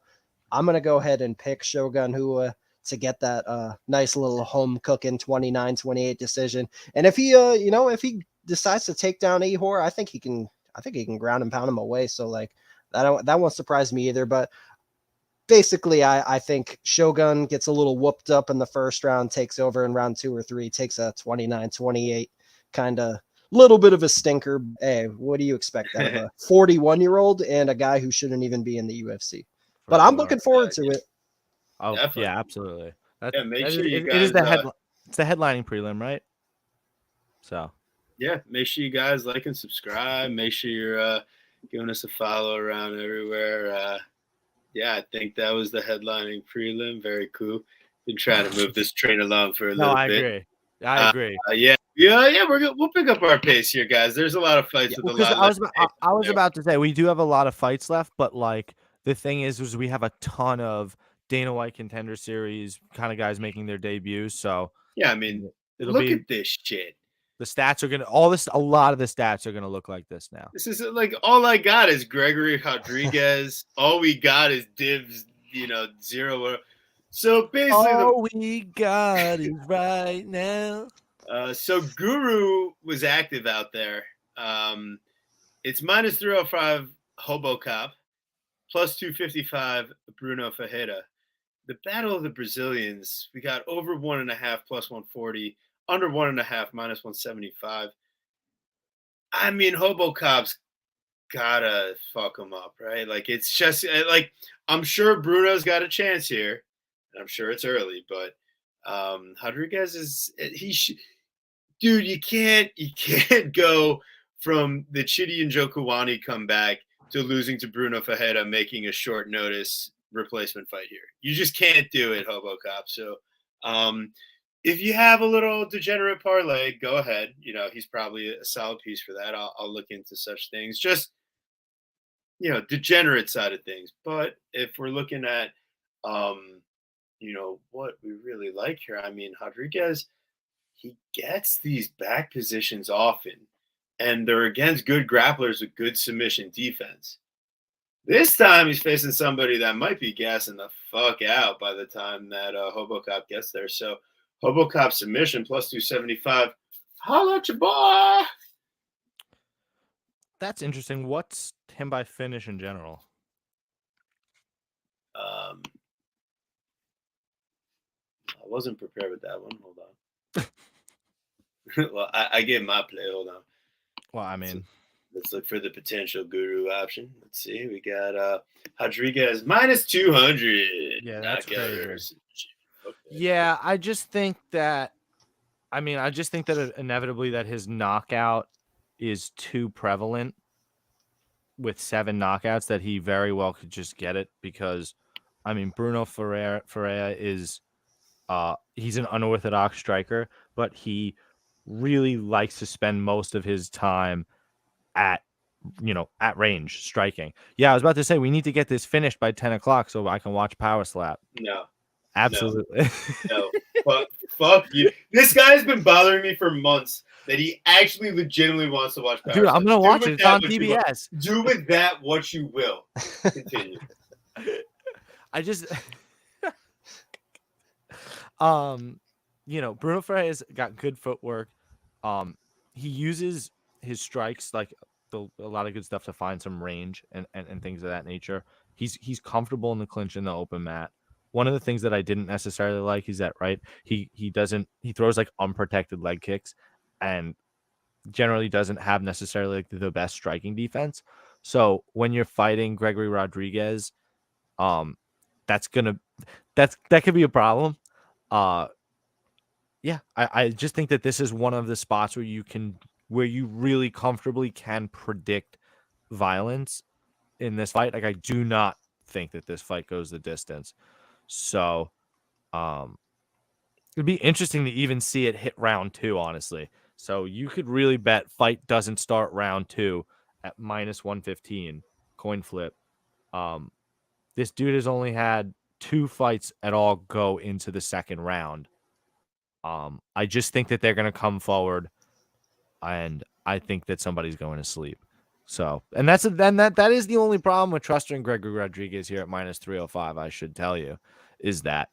Speaker 3: I'm gonna go ahead and pick Shogun Hua to get that nice little home cooking 29-28 decision. And if he if he decides to take down Ihor, I think he can I think he can ground and pound him away. So like that won't surprise me either. But basically, I think Shogun gets a little whooped up in the first round, takes over in round 2 or 3, takes a 29-28 kind of little bit of a stinker. Hey, what do you expect out of a 41-year-old and a guy who shouldn't even be in the UFC? But I'm looking forward to it.
Speaker 2: Oh,
Speaker 1: Definitely.
Speaker 2: yeah, absolutely.
Speaker 1: Make sure you guys.
Speaker 2: It is it's the headlining prelim, right? So.
Speaker 1: Yeah, make sure you guys like and subscribe. Make sure you're giving us a follow around everywhere. Yeah, I think that was the headlining prelim. Very cool. Been trying to move this train along for a little bit.
Speaker 2: I agree.
Speaker 1: We'll pick up our pace here, guys. There's a lot of fights with a lot.
Speaker 2: I was about to say we do have a lot of fights left, but like the thing is we have a ton of Dana White Contender Series kind of guys making their debuts. So
Speaker 1: yeah, I mean, look at this shit.
Speaker 2: The stats are a lot of the stats are gonna look like this now.
Speaker 1: This is like all I got is Gregory Rodriguez. All we got is Divs, 0. So basically,
Speaker 2: all we got is right now.
Speaker 1: So Guru was active out there. It's minus 305 Hobocop, plus 255 Bruno Ferreira. The Battle of the Brazilians, we got over 1.5 plus 140. Under 1.5, minus 175. I mean, Hobocop's gotta fuck him up, right? Like, it's just like, I'm sure Bruno's got a chance here. And I'm sure it's early, but Rodriguez dude, you can't go from the Chidi and Njokuani comeback to losing to Bruno Ferreira, making a short notice replacement fight here. You just can't do it, Hobocop. So, if you have a little degenerate parlay, go ahead. He's probably a solid piece for that. I'll look into such things. Just, degenerate side of things. But if we're looking at, what we really like here, I mean, Rodriguez, he gets these back positions often, and they're against good grapplers with good submission defense. This time he's facing somebody that might be gassing the fuck out by the time that Hobocop gets there. So, Hobocop submission plus 275. Holla at your boy.
Speaker 2: That's interesting. What's him by finish in general?
Speaker 1: I wasn't prepared with that one. Hold on. Well, I gave my play. Hold on.
Speaker 2: Well, I mean,
Speaker 1: let's look for the potential Guru option. Let's see. We got Rodriguez minus 200.
Speaker 2: Yeah, that's crazy. Yeah, I just think that inevitably that his knockout is too prevalent with 7 knockouts that he very well could just get it because, I mean, Bruno Ferreira is he's an unorthodox striker, but he really likes to spend most of his time at range striking. Yeah, I was about to say we need to get this finished by 10 o'clock so I can watch Power Slap.
Speaker 1: No.
Speaker 2: Absolutely.
Speaker 1: No. Fuck you. This guy's been bothering me for months that he actually legitimately wants to watch Power
Speaker 2: Dude,
Speaker 1: Slap.
Speaker 2: I'm going to watch it. It's on PBS.
Speaker 1: Do with that what you will. Continue.
Speaker 2: I just Bruno Ferreira's got good footwork. He uses his strikes like a lot of good stuff to find some range and things of that nature. He's comfortable in the clinch in the open mat. One of the things that I didn't necessarily like is that he throws like unprotected leg kicks and generally doesn't have necessarily like the best striking defense. So when you're fighting Gregory Rodriguez, that could be a problem. Yeah, I just think that this is one of the spots where you really comfortably can predict violence in this fight. Like, I do not think that this fight goes the distance. So, it'd be interesting to even see it hit round 2, honestly. So you could really bet fight doesn't start round 2 at minus 115 coin flip. This dude has only had 2 fights at all go into the second round. I just think that they're going to come forward, and I think that somebody's going to sleep. So, and that is the only problem with trusting Gregory Rodriguez here at minus 305. I should tell you, is that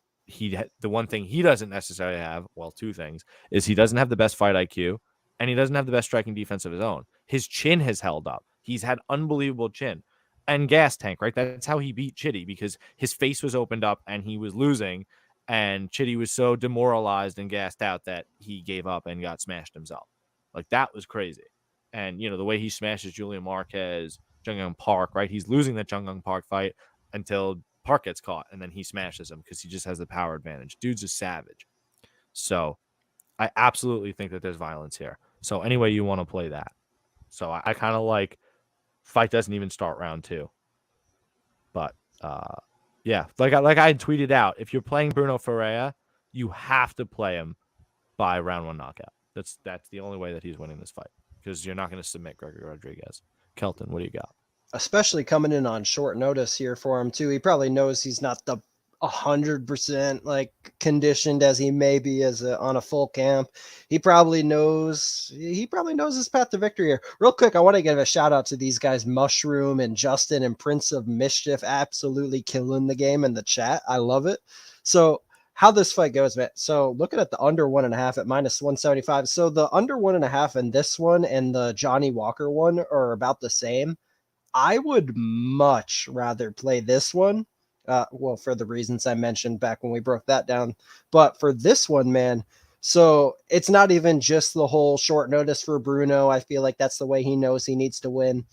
Speaker 2: the one thing he doesn't necessarily have. Well, 2 things is he doesn't have the best fight IQ, and he doesn't have the best striking defense of his own. His chin has held up. He's had unbelievable chin and gas tank, right? That's how he beat Chitty, because his face was opened up and he was losing, and Chitty was so demoralized and gassed out that he gave up and got smashed himself. Like, that was crazy. And, you know, the way he smashes Julian Marquez, Jung Young Park, right? He's losing that Jung Young Park fight until Park gets caught, and then he smashes him because he just has the power advantage. Dude's a savage. So I absolutely think that there's violence here. So any way you want to play that. So I kind of like fight doesn't even start round 2. But yeah, like I tweeted out, if you're playing Bruno Ferreira, you have to play him by round 1 knockout. That's the only way that he's winning this fight, because you're not going to submit Gregory Rodriguez. Kelton, what do you got?
Speaker 3: Especially coming in on short notice here for him too. He probably knows he's not the 100% like conditioned as he may be on a full camp. He probably knows his path to victory here. Real quick, I want to give a shout out to these guys, Mushroom and Justin and Prince of Mischief, absolutely killing the game in the chat. I love it. So how this fight goes, man. So looking at the under 1.5 at -175. So the under 1.5 in this one and the Johnny Walker one are about the same. I would much rather play this one. Well, for the reasons I mentioned back when we broke that down. But for this one, man, so it's not even just the whole short notice for Bruno. I feel like that's the way he knows he needs to win.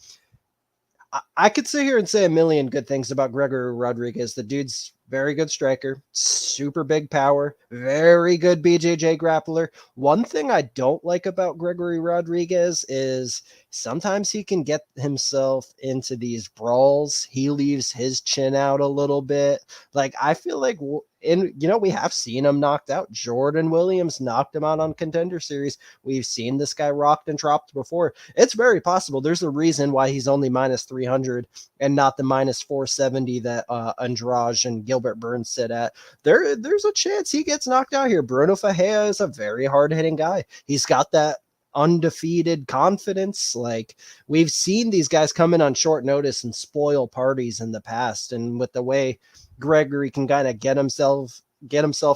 Speaker 3: I could sit here and say a million good things about Gregory Rodriguez. The dude's very good striker, super big power, very good BJJ grappler. One thing I don't like about Gregory Rodriguez is sometimes he can get himself into these brawls. He leaves his chin out a little bit. Like, I feel like we have seen him knocked out. Jordan Williams knocked him out on Contender Series. We've seen this guy rocked and dropped before. It's very possible. There's a reason why he's only -300 and not the -470 that Andrade and Gilbert Burns sit at. There's a chance he gets knocked out here. Bruno Ferreira is a very hard-hitting guy. He's got that undefeated confidence. Like, we've seen these guys come in on short notice and spoil parties in the past, and with the way Gregory can kind of get himself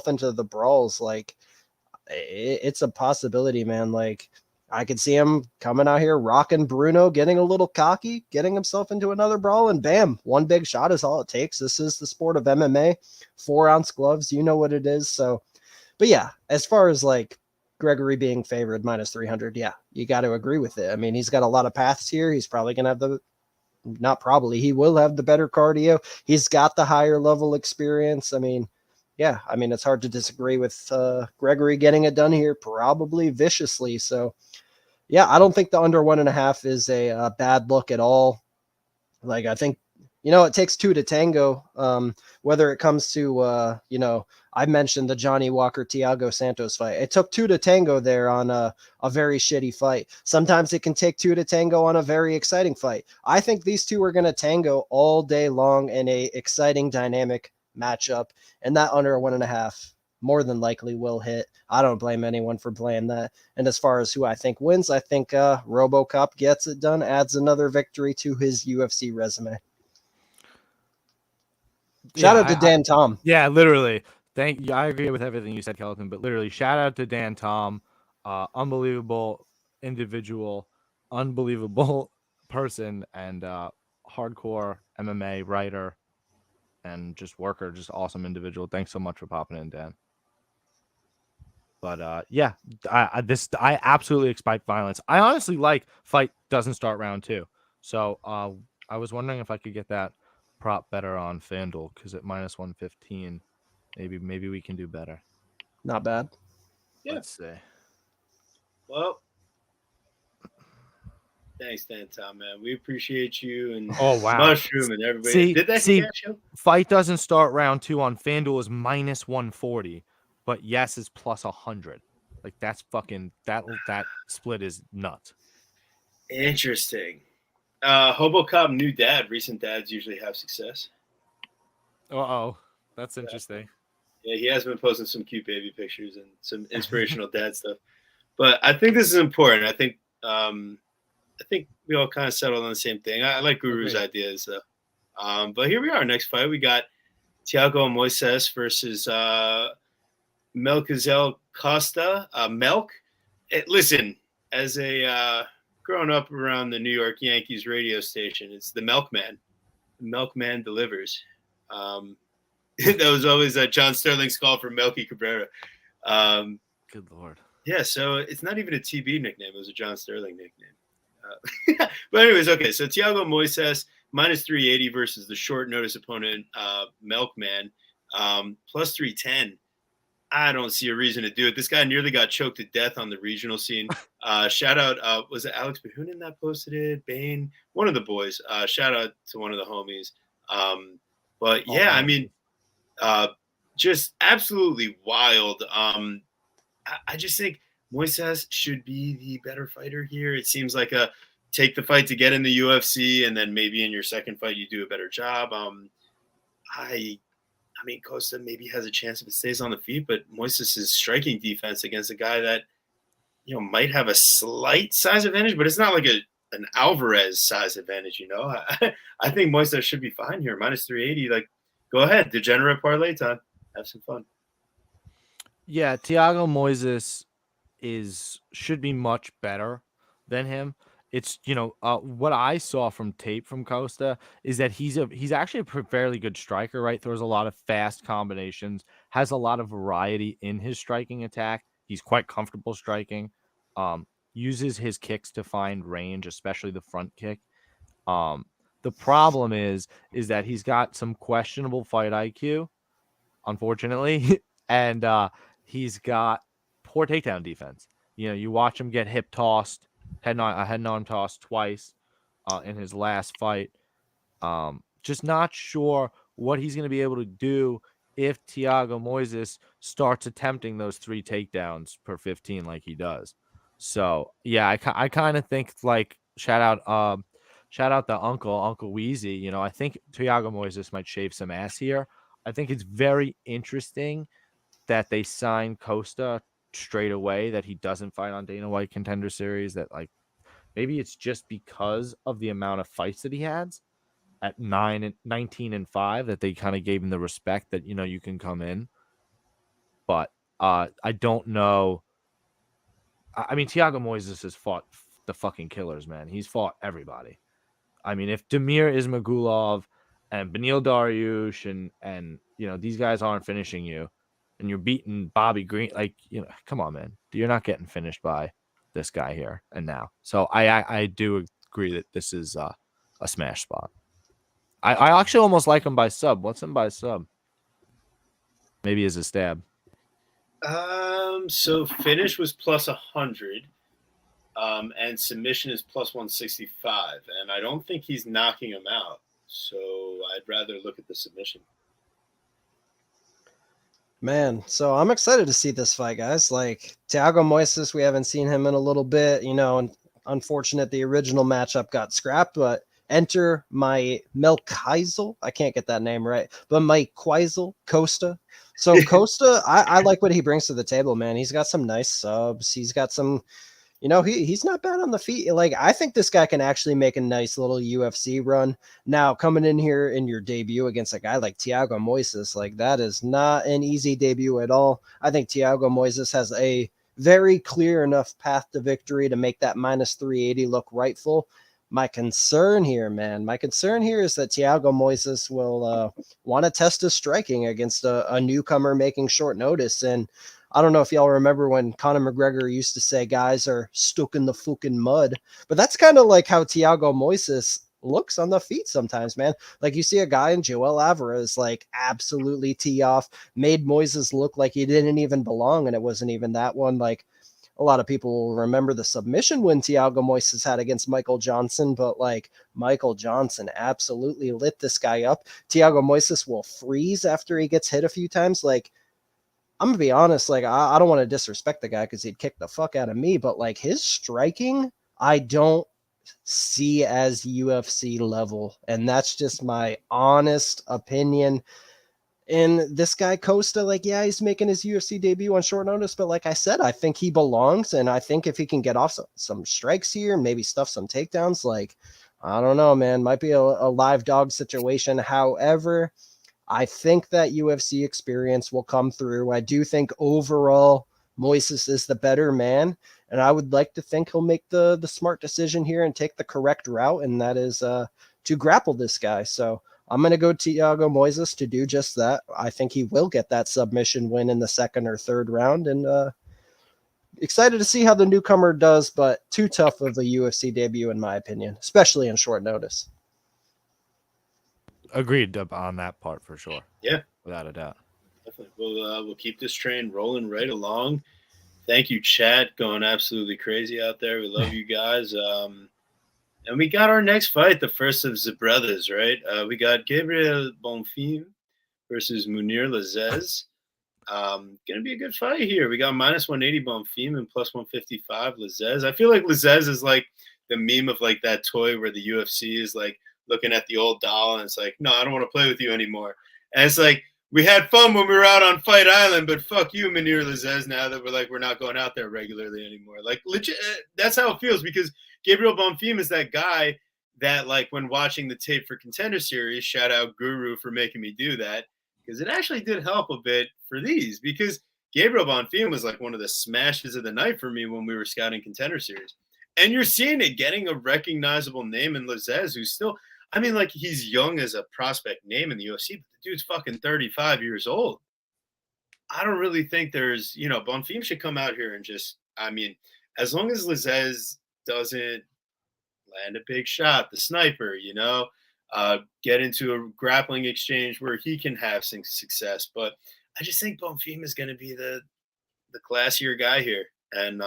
Speaker 3: into the brawls, like, it's a possibility, man. Like, I could see him coming out here rocking Bruno, getting a little cocky, getting himself into another brawl, and bam, one big shot is all it takes. This is the sport of MMA, 4-ounce gloves, you know what it is. So, but yeah, as far as like Gregory being favored -300, yeah, you got to agree with it. I mean, he's got a lot of paths here. He's probably going to have he will have the better cardio. He's got the higher level experience. I mean, yeah, I mean, it's hard to disagree with Gregory getting it done here, probably viciously. So, yeah, I don't think the under 1.5 is a bad look at all. Like, I think, it takes 2 to tango. Whether it comes to, I mentioned the Johnny Walker Thiago Santos fight. It took 2 to tango there on a very shitty fight. Sometimes it can take 2 to tango on a very exciting fight. I think these two are going to tango all day long in a exciting, dynamic matchup, and that under 1.5 more than likely will hit. I don't blame anyone for playing that. And as far as who I think wins, I think RoboCop gets it done, adds another victory to his UFC resume. Shout out to Dan Tom.
Speaker 2: Yeah, literally. Thank you. I agree with everything you said, Kelton, but literally shout out to Dan Tom. Unbelievable individual, unbelievable person, and hardcore MMA writer and just worker, just awesome individual. Thanks so much for popping in, Dan. But yeah, I absolutely expect violence. I honestly like fight doesn't start round 2. So I was wondering if I could get that prop better on FanDuel, because at -115, maybe we can do better.
Speaker 3: Not bad.
Speaker 1: Yeah.
Speaker 2: Let's see.
Speaker 1: Well, thanks, Dan Tom, man. We appreciate you and
Speaker 2: wow.
Speaker 1: Mushroom and everybody. Did that catch you?
Speaker 2: Fight doesn't start round 2 on FanDuel is -140, but yes is +100. Like, that's fucking that split is nuts.
Speaker 1: Interesting. Hobocop new dad. Recent dads usually have success.
Speaker 2: That's interesting.
Speaker 1: Yeah, he has been posting some cute baby pictures and some inspirational dad stuff. But I think this is important. I think we all kind of settled on the same thing. I like Guru's ideas, though. But here we are. Next fight, we got Thiago Moises versus Melquizael Costa. Melk. Listen, as a growing up around the New York Yankees radio station, it's the Milkman. The Milkman delivers. That was always John Sterling's call for Melky Cabrera.
Speaker 2: Good Lord.
Speaker 1: Yeah, so it's not even a TB nickname. It was a John Sterling nickname. But anyways, okay, so Thiago Moises, minus 380 versus the short notice opponent, Milkman, plus 310. I don't see a reason to do it. This guy nearly got choked to death on the regional scene. Shout out, was it Alex Bahunin that posted it? Bane, one of the boys. Shout out to one of the homies. But yeah, I mean, just absolutely wild. I just think Moises should be the better fighter here. It seems like a take the fight to get in the UFC, and then maybe in your second fight you do a better job. I mean, Costa maybe has a chance if it stays on the feet, but Moises' striking defense against a guy that, might have a slight size advantage, but it's not like an Alvarez size advantage, I think Moises should be fine here. Minus 380. Like, go ahead. Degenerate parlay time. Have some fun.
Speaker 2: Yeah, Thiago Moises should be much better than him. It's what I saw from tape from Costa is that he's actually a fairly good striker, right? Throws a lot of fast combinations, has a lot of variety in his striking attack. He's quite comfortable striking. Uses his kicks to find range, especially the front kick. The problem is that he's got some questionable fight IQ, unfortunately, and he's got poor takedown defense. You watch him get hip tossed, head and arm toss twice in his last fight. Just not sure what he's going to be able to do if Thiago Moises starts attempting those 3 takedowns per 15 like he does. So yeah, I kind of think like shout out the Uncle Weezy. I think Thiago Moises might shave some ass here. I think it's very interesting that they signed Costa straight away, that he doesn't fight on Dana White Contender Series, that like maybe it's just because of the amount of fights that he has at 19 and 5 that they kind of gave him the respect that you can come in. But I don't know. I mean, Thiago Moises has fought the fucking killers, man. He's fought everybody. I mean, if Damir Ismagulov and Beneil Dariush and these guys aren't finishing you, and you're beating Bobby Green, like, come on, man. You're not getting finished by this guy here and now. So I do agree that this is a smash spot. I actually almost like him by sub. What's him by sub? Maybe as a stab.
Speaker 1: So finish was plus 100, and submission is plus 165, and I don't think he's knocking him out. So I'd rather look at the submission.
Speaker 3: Man, so I'm excited to see this fight, guys. Like Thiago Moises, we haven't seen him in a little bit, and unfortunate the original matchup got scrapped, but enter my Melkisel. I can't get that name right, but my Quisel Costa. So Costa, I like what he brings to the table, man. He's got some nice subs. He's got some, he's not bad on the feet. Like, I think this guy can actually make a nice little UFC run. Now, coming in here in your debut against a guy like Thiago Moises, like, that is not an easy debut at all. I think Thiago Moises has a very clear enough path to victory to make that minus 380 look rightful. My concern here is that Thiago Moises will want to test his striking against a newcomer making short notice. And I don't know if y'all remember when Conor McGregor used to say guys are stuck in the fucking mud, but that's kind of like how Thiago Moises looks on the feet sometimes, man. Like, you see a guy in Joel Alvarez, like, absolutely tee off, made Moises look like he didn't even belong, and it wasn't even that one. Like, a lot of people will remember the submission win Thiago Moises had against Michael Johnson, but like, Michael Johnson absolutely lit this guy up. Thiago Moises will freeze after he gets hit a few times. Like, I'm gonna be honest, like, I don't want to disrespect the guy because he'd kick the fuck out of me, but like, his striking, I don't see as UFC level, and that's just my honest opinion. And this guy Costa, like, yeah, he's making his UFC debut on short notice, but like I said, I think he belongs, and I think if he can get off some strikes here, maybe stuff some takedowns, like, I don't know, man, might be a live dog situation. However, I think that UFC experience will come through. I do think overall Moises is the better man, and I would like to think he'll make the smart decision here and take the correct route, and that is to grapple this guy. So I'm going to go Thiago Moises to do just that. I think he will get that submission win in the second or third round, and excited to see how the newcomer does, but too tough of a UFC debut in my opinion, especially in short notice.
Speaker 2: Agreed on that part for sure.
Speaker 1: Yeah,
Speaker 2: without a doubt.
Speaker 1: Definitely. We'll keep this train rolling right along. Thank you, chat. Going absolutely crazy out there. We love you guys. And we got our next fight, the first of the brothers, right? We got Gabriel Bonfim versus Munir Lazzez. Gonna be a good fight here. We got minus 180 Bonfim and plus 155 Lazzez. I feel like Lazzez is like the meme of like that toy where the UFC is like looking at the old doll and it's like, no, I don't want to play with you anymore. And it's like, we had fun when we were out on Fight Island, but fuck you, Munir Lazzez, now that we're not going out there regularly anymore. Like, legit, that's how it feels, because Gabriel Bonfim is that guy that, like, when watching the tape for Contender Series, shout out Guru for making me do that, because it actually did help a bit for these, because Gabriel Bonfim was like one of the smashes of the night for me when we were scouting Contender Series. And you're seeing it, getting a recognizable name in Lazzez, who's still, I mean, like, he's young as a prospect name in the UFC, but the dude's fucking 35 years old. I don't really think there's, Bonfim should come out here and just, I mean, as long as Lazzez doesn't land a big shot, the sniper, get into a grappling exchange where he can have some success. But I just think Bonfim is going to be the classier guy here. And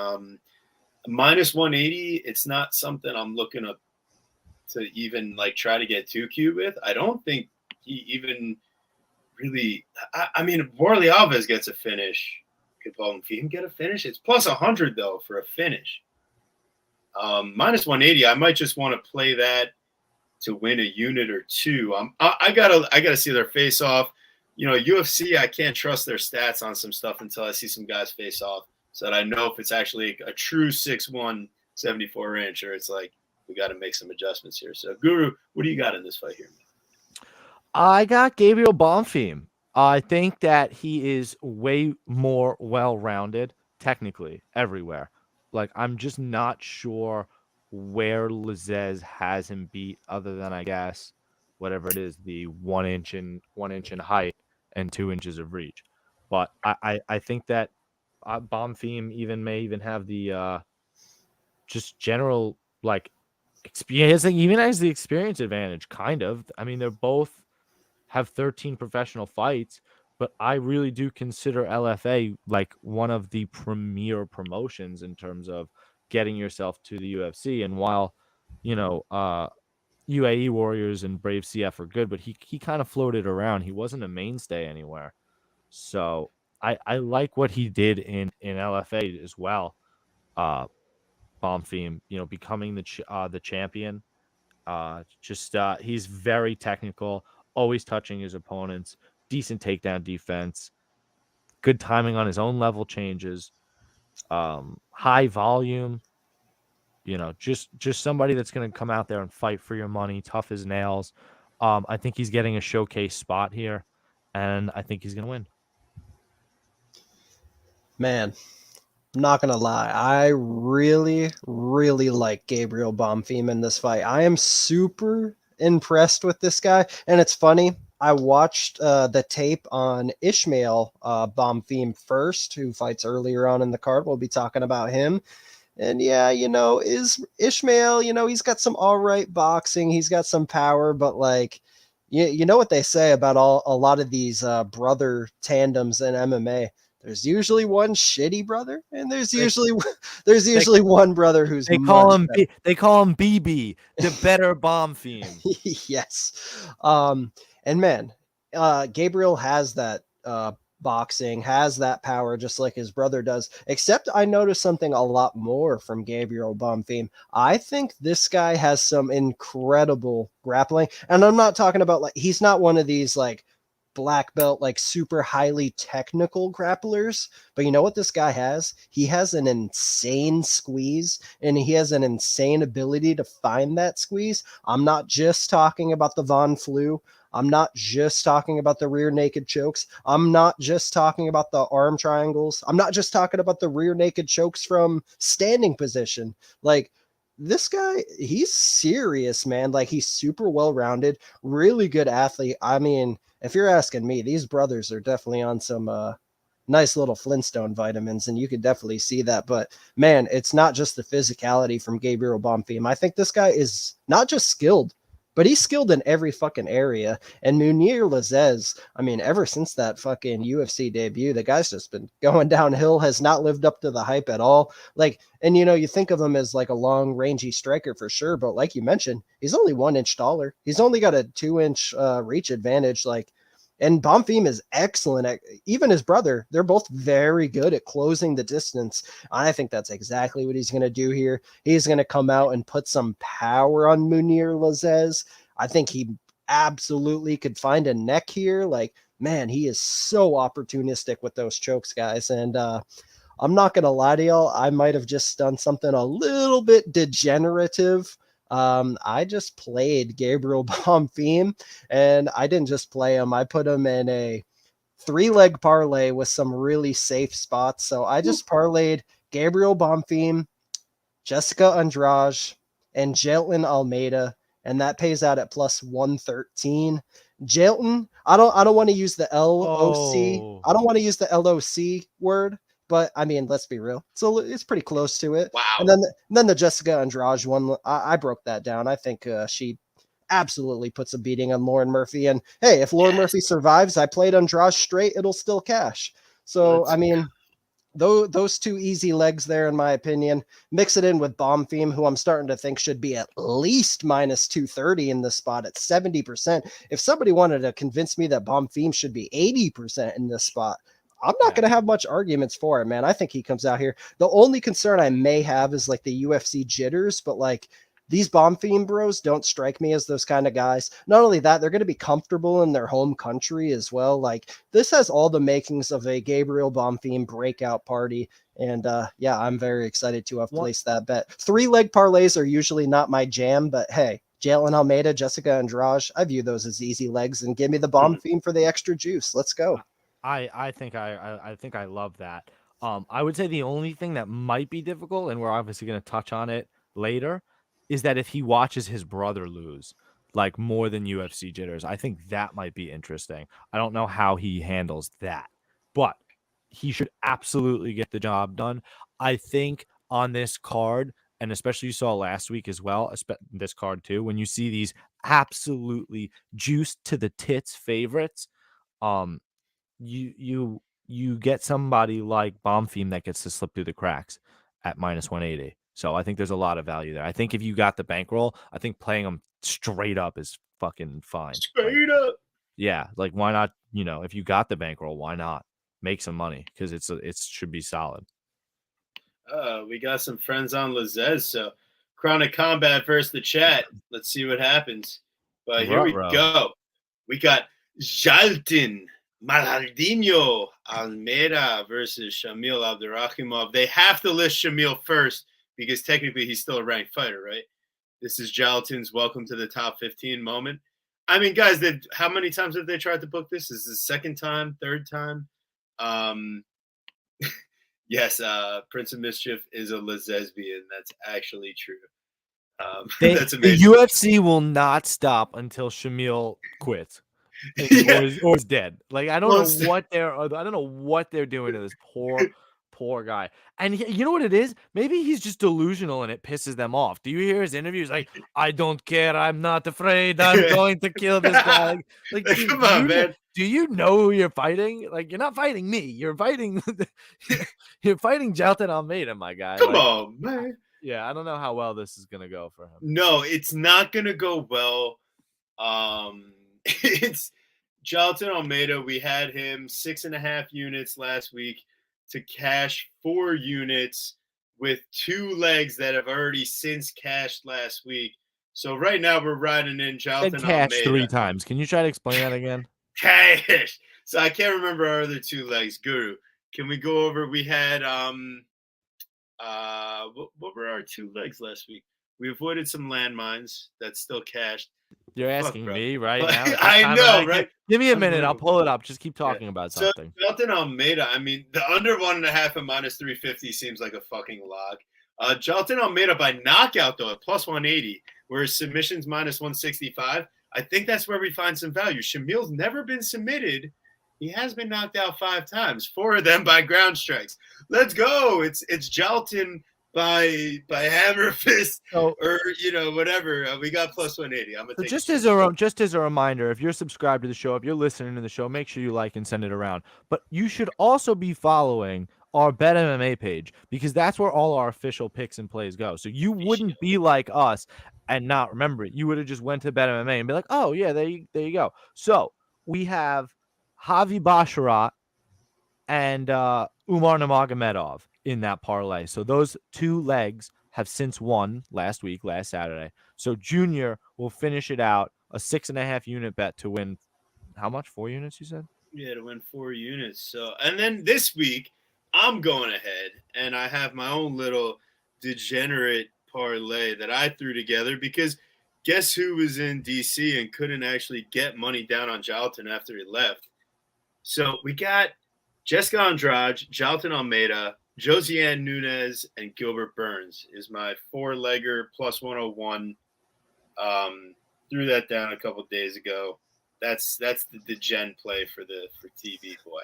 Speaker 1: minus 180, it's not something I'm looking up to even like try to get too cute with. I don't think he even really. I mean, if Warley Alves gets a finish, could Bonfim get a finish? It's plus 100 though for a finish. Minus 180, I might just want to play that to win a unit or two. I gotta see their face off. UFC, I can't trust their stats on some stuff until I see some guys face off, so that I know if it's actually a true 6'1", 74 inch, or it's like we got to make some adjustments here. So, Guru, what do you got in this fight here?
Speaker 2: I got Gabriel Bonfim. I think that he is way more well-rounded technically everywhere. Like, I'm just not sure where Lazzez has him beat, other than, I guess, whatever it is, the 1 inch in height and 2 inches of reach. But I think that Bonfim may even have the just general, like, experience. He even has the experience advantage, kind of. I mean, they're both have 13 professional fights, but I really do consider LFA like one of the premier promotions in terms of getting yourself to the UFC. And while, UAE Warriors and Brave CF are good, but he kind of floated around. He wasn't a mainstay anywhere. So I like what he did in LFA as well. Bonfim, becoming the champion. He's very technical, always touching his opponents, decent takedown defense, good timing on his own level changes, high volume. Just somebody that's going to come out there and fight for your money, tough as nails. I think he's getting a showcase spot here, and I think he's going to win.
Speaker 3: Man, I'm not going to lie. I really, really like Gabriel Bonfim in this fight. I am super impressed with this guy. And it's funny, I watched the tape on Ishmael Bonfim first, who fights earlier on in the card. We'll be talking about him. And yeah, is Ishmael, he's got some all right boxing. He's got some power, but like, you know what they say about a lot of these brother tandems in MMA. There's usually one shitty brother, and there's usually one brother who's
Speaker 2: they call him BB, the better Bonfim.
Speaker 3: Yes. And man, Gabriel has that boxing, has that power just like his brother does, except I noticed something a lot more from Gabriel Bonfim. I think this guy has some incredible grappling, and I'm not talking about like, he's not one of these like black belt, like super highly technical grapplers, but you know what this guy has? He has an insane squeeze, and he has an insane ability to find that squeeze. I'm not just talking about the Von Flue. I'm not just talking about the rear naked chokes. I'm not just talking about the arm triangles. I'm not just talking about the rear naked chokes from standing position. Like, this guy, he's serious, man. Like, he's super well-rounded, really good athlete. I mean, if you're asking me, these brothers are definitely on some nice little Flintstone vitamins, and you could definitely see that. But man, it's not just the physicality from Gabriel Bonfim. I think this guy is not just skilled, but he's skilled in every fucking area. And Munir Lazez, I mean, ever since that fucking UFC debut, the guy's just been going downhill, has not lived up to the hype at all. Like, and you know, you think of him as like a long, rangy striker for sure, but like you mentioned, he's only 1 inch taller. He's only got a 2 inch reach advantage. Like, and Bonfim is excellent at, even his brother, they're both very good at closing the distance. I think that's exactly what he's going to do here. He's going to come out and put some power on Munir Lazez. I think he absolutely could find a neck here. Like, man, he is so opportunistic with those chokes, guys. And I'm not going to lie to y'all, I might have just done something a little bit degenerative. I just played Gabriel Bonfim, and I didn't just play him. I put him in a 3-leg parlay with some really safe spots. So I just parlayed Gabriel Bonfim, Jessica Andrade, and Jailton Almeida, and that pays out at plus 113. Jailton, I don't want to use the LOC.
Speaker 2: Oh.
Speaker 3: I don't want to use the LOC word, but I mean, let's be real. So it's pretty close to it.
Speaker 1: Wow.
Speaker 3: And then the Jessica Andrade one, I broke that down. I think she absolutely puts a beating on Lauren Murphy. And hey, if Lauren Murphy survives, I played Andrade straight, it'll still cash. So I mean, those two easy legs there, in my opinion. Mix it in with Bonfim, who I'm starting to think should be at least minus 230 in this spot at 70%. If somebody wanted to convince me that Bonfim should be 80% in this spot, I'm not going to have much arguments for it, man. I think he comes out here. The only concern I may have is like the UFC jitters, but like these Bonfim bros don't strike me as those kind of guys. Not only that, they're going to be comfortable in their home country as well. Like, this has all the makings of a Gabriel Bonfim breakout party. And yeah, I'm very excited to have placed that bet. 3-leg parlays are usually not my jam, but hey, Jalen Almeida, Jessica Andrade, I view those as easy legs, and give me the Bonfim for the extra juice. Let's go.
Speaker 2: I think I love that. I would say the only thing that might be difficult, and we're obviously going to touch on it later, is that if he watches his brother lose, like more than UFC jitters, I think that might be interesting. I don't know how he handles that, but he should absolutely get the job done. I think on this card, and especially you saw last week as well, this card too, when you see these absolutely juiced to the tits favorites, you get somebody like Bonfim that gets to slip through the cracks at minus 180. So I think there's a lot of value there. I think if you got the bankroll, I think playing them straight up is fucking fine.
Speaker 1: Straight up.
Speaker 2: Yeah, like why not? You know, if you got the bankroll, why not make some money? Because it should be solid.
Speaker 1: We got some friends on Lazez, so Chronic Combat versus the chat. Let's see what happens. But here we go. We got Jaltin Malardino Almeida versus Shamil Abdurrahimov. They have to list Shamil first because technically he's still a ranked fighter, right? This is Jaltin's welcome to the top 15 moment. I mean, guys, how many times have they tried to book this? Is this the second time, third time? Yes, Prince of Mischief is a lesbian. That's actually true. That's amazing.
Speaker 2: The UFC will not stop until Shamil quits. Or is dead. Like I don't know what they're doing to this poor guy. And you know what it is? Maybe he's just delusional and it pisses them off. Do you hear his interviews? Like, I don't care. I'm not afraid. I'm going to kill this guy. Like dude,
Speaker 1: come on, man.
Speaker 2: Do you know who you're fighting? Like, you're not fighting me. You're fighting you're fighting Jaltin Almeida, my guy.
Speaker 1: Come on, man.
Speaker 2: Yeah, I don't know how well this is gonna go for him.
Speaker 1: No, it's not gonna go well. It's Jaltin Almeida. We had him 6.5 units last week to cash 4 units with 2 legs that have already since cashed last week. So right now we're riding in Jaltin Almeida.
Speaker 2: 3 times. Can you try to explain that again?
Speaker 1: Cash. So I can't remember our other 2 legs. Guru, can we go over? We had what were our 2 legs last week? We avoided some landmines. That's still cashed.
Speaker 2: You're
Speaker 1: Fuck,
Speaker 2: asking
Speaker 1: bro.
Speaker 2: me right
Speaker 1: But
Speaker 2: now. At this
Speaker 1: I
Speaker 2: time of
Speaker 1: know,
Speaker 2: night?
Speaker 1: right?
Speaker 2: Give me a minute. I'll
Speaker 1: Unbelievable.
Speaker 2: pull it up. Just keep
Speaker 1: Yeah.
Speaker 2: talking about
Speaker 1: So
Speaker 2: something.
Speaker 1: Jailton Almeida, I mean, the under 1.5 at minus 350 seems like a fucking log. Jailton Almeida by knockout though at plus 180, whereas submissions minus 165. I think that's where we find some value. Shamil's never been submitted. He has been knocked out 5 times, 4 of them by ground strikes. Let's go. It's Jailton by hammer fist
Speaker 2: So,
Speaker 1: or whatever. We got plus 180. I'm gonna
Speaker 2: so
Speaker 1: take
Speaker 2: just as a reminder, if you're subscribed to the show, if you're listening to the show, make sure you like and send it around. But you should also be following our Bet MMA page because that's where all our official picks and plays go. So you wouldn't be like us and not remember it. You would have just went to Bet MMA and be like, oh yeah, there you go. We have Javi Basharat and Umar Nurmagomedov in that parlay. So those 2 legs have since won last Saturday. So Junior will finish it out, a 6.5 unit bet to win. How much? 4 units, you said?
Speaker 1: Yeah, to win 4 units. So, and then this week, I'm going ahead and I have my own little degenerate parlay that I threw together because guess who was in DC and couldn't actually get money down on Jalton after he left? So we got Jessica Andrade, Jalton Almeida, Josiane Nunes, and Gilbert Burns is my 4-legger plus 101. Threw that down a couple days ago. That's the gen play for TV boy.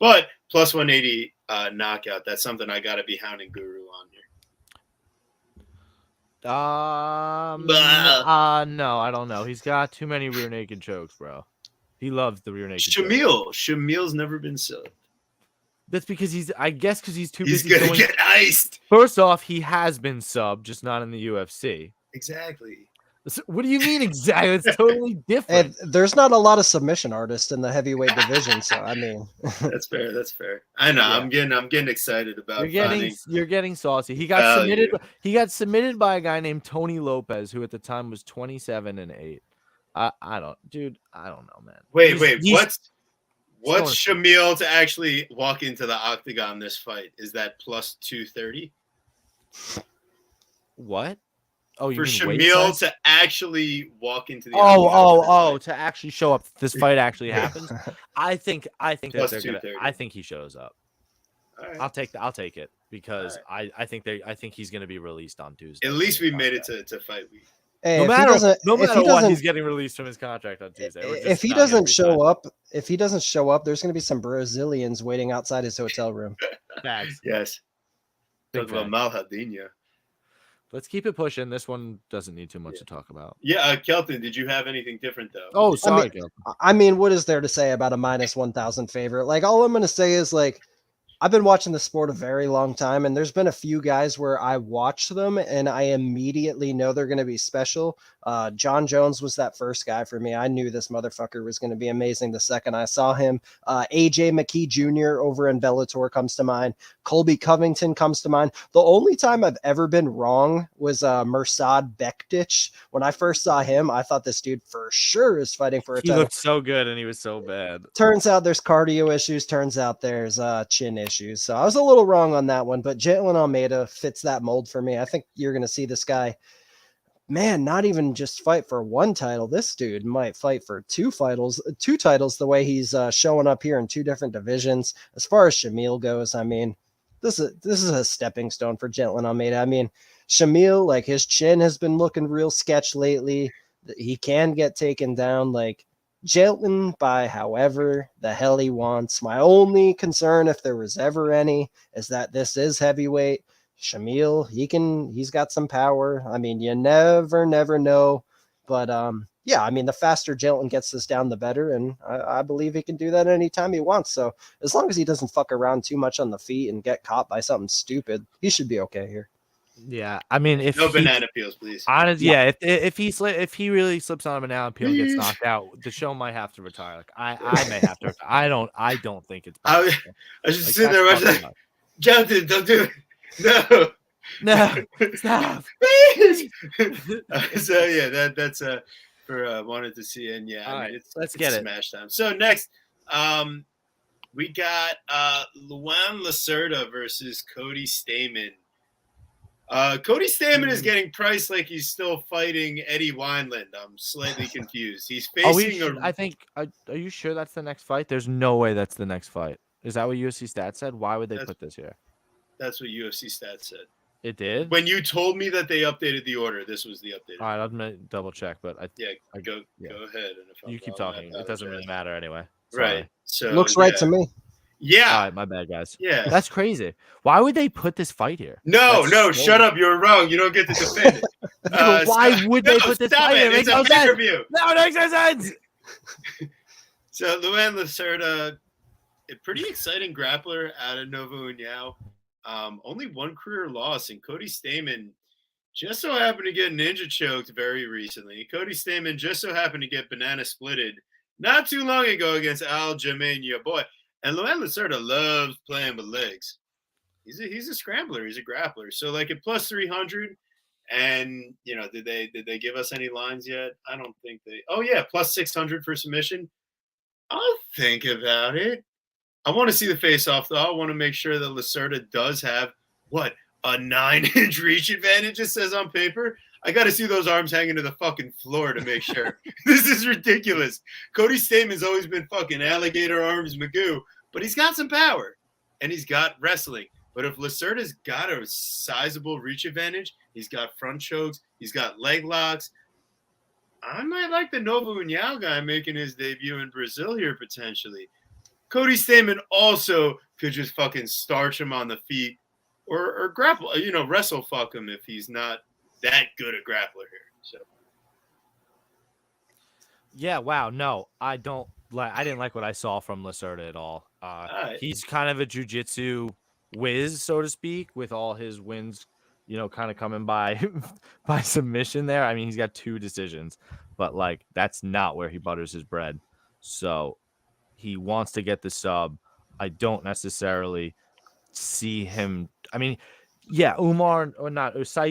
Speaker 1: But plus 180 knockout. That's something I got to be hounding Guru on here.
Speaker 2: No, I don't know. He's got too many rear naked chokes, bro. He loves the rear naked chokes.
Speaker 1: Shamil's never been subbed.
Speaker 2: That's because he's too busy.
Speaker 1: He's gonna get iced.
Speaker 2: First off, he has been subbed, just not in the UFC.
Speaker 1: Exactly.
Speaker 2: What do you mean exactly? It's totally different.
Speaker 3: And there's not a lot of submission artists in the heavyweight division, so I mean,
Speaker 1: that's fair. I know. Yeah. I'm getting excited about.
Speaker 2: You're getting saucy. He got submitted. He got submitted by a guy named Tony Lopez, who at the time was 27-8. I don't know, man.
Speaker 1: Wait. What's Shamil to actually walk into the octagon this fight? Is that plus 230?
Speaker 2: What? Oh, you
Speaker 1: for
Speaker 2: mean
Speaker 1: Shamil to actually walk into the
Speaker 2: to actually show up. This fight actually happens. I think he shows up. Right. I'll take it because right. I think he's going to be released on Tuesday.
Speaker 1: At least we made it to fight week.
Speaker 3: Hey,
Speaker 2: no matter what, he's getting released from his contract on Tuesday.
Speaker 3: If he doesn't show up, there's going to be some Brazilians waiting outside his hotel room.
Speaker 2: Facts.
Speaker 1: Yes. Talk about Malhadinha.
Speaker 2: Let's keep it pushing. This one doesn't need too much to talk about.
Speaker 1: Yeah, Kelton, did you have anything different though?
Speaker 2: Oh, sorry, Kelton.
Speaker 3: I mean, what is there to say about a minus 1,000 favorite? Like, all I'm going to say is, like, I've been watching the sport a very long time, and there's been a few guys where I watch them and I immediately know they're going to be special. John Jones was that first guy for me. I knew this motherfucker was going to be amazing the second I saw him. AJ McKee Jr. over in Bellator comes to mind. Colby Covington comes to mind. The only time I've ever been wrong was Mirsad Bektic. When I first saw him, I thought this dude for sure is fighting for a title.
Speaker 2: He looked so good and he was so bad.
Speaker 3: Turns out there's cardio issues. Turns out there's chin issues. So I was a little wrong on that one, but Jailton Almeida fits that mold for me. I think you're going to see this guy, man, not even just fight for one title. This dude might fight for two titles, the way he's showing up here in 2 different divisions. As far as Shamil goes, I mean, this is a stepping stone for Jailton Almeida. I mean, Shamil, like, his chin has been looking real sketch lately. He can get taken down. Like, Jailton by however the hell he wants. My only concern, if there was ever any, is that this is heavyweight. Shamil, he's got some power. I mean, you never know. But yeah, I mean, the faster Jailton gets this down, the better. And I believe he can do that anytime he wants. So as long as he doesn't fuck around too much on the feet and get caught by something stupid, he should be okay here.
Speaker 2: Yeah, I mean, if
Speaker 1: no banana peels, please.
Speaker 2: Honestly, yeah, if he really slips on a banana peel and gets knocked out, the show might have to retire. Like I may have to. I don't think it's possible.
Speaker 1: I was just sitting there watching. Jonathan, don't do it.
Speaker 2: No, stop.
Speaker 1: Please. So yeah, that's for wanted to see, and yeah,
Speaker 2: all right, let's
Speaker 1: get it. Smash time. So next, we got Luan Lacerda versus Cody Stamen. Cody Stamann is getting priced like he's still fighting Eddie Wineland. I'm slightly confused. He's facing
Speaker 2: I think. Are you sure that's the next fight? There's no way that's the next fight. Is that what UFC stats said? Why would they put this here?
Speaker 1: That's what UFC stats said.
Speaker 2: It did?
Speaker 1: When you told me that they updated the order, this was the updated.
Speaker 2: All right, I'm gonna double check, but
Speaker 1: go ahead. And if
Speaker 2: you keep talking. It doesn't really matter anyway.
Speaker 1: Sorry. Right. So
Speaker 3: looks right to me.
Speaker 1: Yeah.
Speaker 2: All right, my bad, guys.
Speaker 1: Yeah.
Speaker 2: That's crazy. Why would they put this fight here?
Speaker 1: No, shut up. You're wrong. You don't get to defend it.
Speaker 2: Why would they put this fight here? It makes no sense. No, it makes no sense.
Speaker 1: So Luan Lacerda, a pretty exciting grappler out of Novo União. Only one career loss, and Cody Stamann just so happened to get ninja choked very recently. Cody Stamann just so happened to get banana splitted not too long ago against Aljamain, your boy. And Luan Lacerda loves playing with legs. He's a scrambler. He's a grappler. So like at plus 300, and did they give us any lines yet? I don't think they. Oh yeah, plus 600 for submission. I'll think about it. I want to see the face-off, though. I want to make sure that Lacerda does have, a 9-inch reach advantage, it says on paper. I got to see those arms hanging to the fucking floor to make sure. This is ridiculous. Cody Stamann's always been fucking alligator arms Magoo, but he's got some power, and he's got wrestling. But if Lacerda's got a sizable reach advantage, he's got front chokes, he's got leg locks, I might like the Novo União guy making his debut in Brazil here potentially. Cody Stamann also could just fucking starch him on the feet or grapple, wrestle fuck him if he's not that good a grappler here. So.
Speaker 2: Yeah, wow. No, I didn't like what I saw from Lacerda at all. He's kind of a jiu-jitsu whiz, so to speak, with all his wins, kind of coming by submission there. I mean, he's got 2 decisions, but that's not where he butters his bread. So he wants to get the sub. I don't necessarily see him. I mean, yeah, Saeed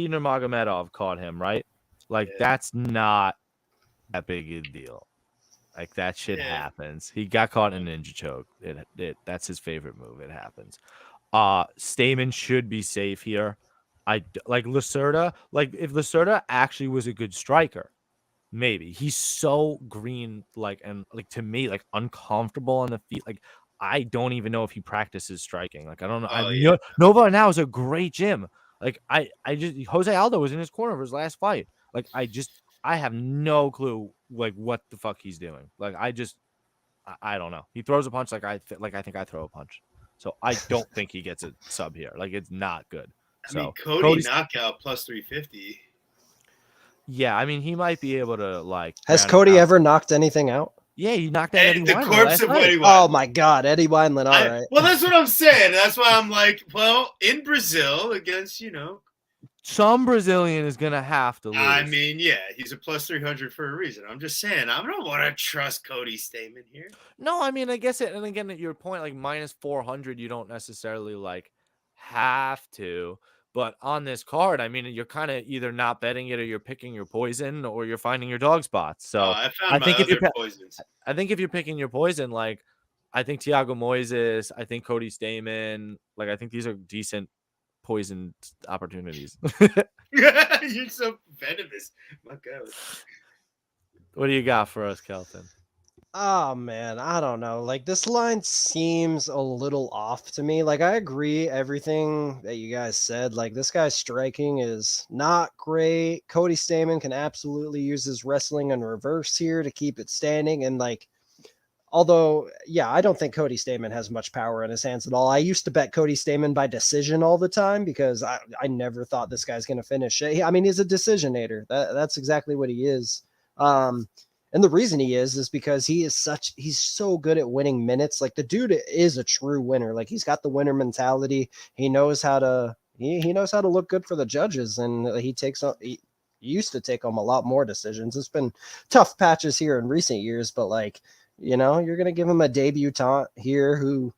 Speaker 2: Nurmagomedov caught him, right? That's not that big a deal. That shit happens. He got caught in a ninja choke. That's his favorite move. It happens. Stamann should be safe here. Lacerda. If Lacerda actually was a good striker, maybe. He's so green, and to me, uncomfortable on the feet. I don't even know if he practices striking. I don't know. Nova now is a great gym. I just Jose Aldo was in his corner for his last fight. I have no clue what the fuck he's doing. I don't know. He throws a punch I think I throw a punch. So I don't think he gets a sub here. It's not good.
Speaker 1: I mean, Cody's knockout plus 350.
Speaker 2: Yeah, I mean, he might be able to
Speaker 3: Has Cody ever knocked anything out?
Speaker 2: Yeah, he knocked out Eddie Wineland.
Speaker 1: The corpse of Eddie Wineland.
Speaker 3: Oh my God, Eddie Wineland. All right.
Speaker 1: Well, that's what I'm saying. That's why I'm in Brazil against
Speaker 2: some Brazilian is gonna have to lose.
Speaker 1: I mean, yeah, he's a plus 300 for a reason. I'm just saying, I don't want to trust Cody Stamann here.
Speaker 2: No, I mean, I guess it. And again, at your point, minus 400, you don't necessarily have to. But on this card, I mean, you're kind of either not betting it, or you're picking your poison, or you're finding your dog spots. So
Speaker 1: I found my other poisons.
Speaker 2: I think if you're picking your poison, I think Thiago Moises, I think Cody Stamann, I think these are decent poison opportunities.
Speaker 1: You're so venomous. My God.
Speaker 2: What do you got for us, Kelton?
Speaker 3: Oh man, I don't know. This line seems a little off to me. I agree everything that you guys said. This guy's striking is not great. Cody Stamann can absolutely use his wrestling in reverse here to keep it standing. And although, yeah, I don't think Cody Stamann has much power in his hands at all. I used to bet Cody Stamann by decision all the time because I never thought this guy's going to finish it. I mean, he's a decisionator. That's exactly what he is. And the reason he is because he's so good at winning minutes. The dude is a true winner. He's got the winner mentality. He knows how to look good for the judges, and he used to take home a lot more decisions. It's been tough patches here in recent years, but you're going to give him a debutante here who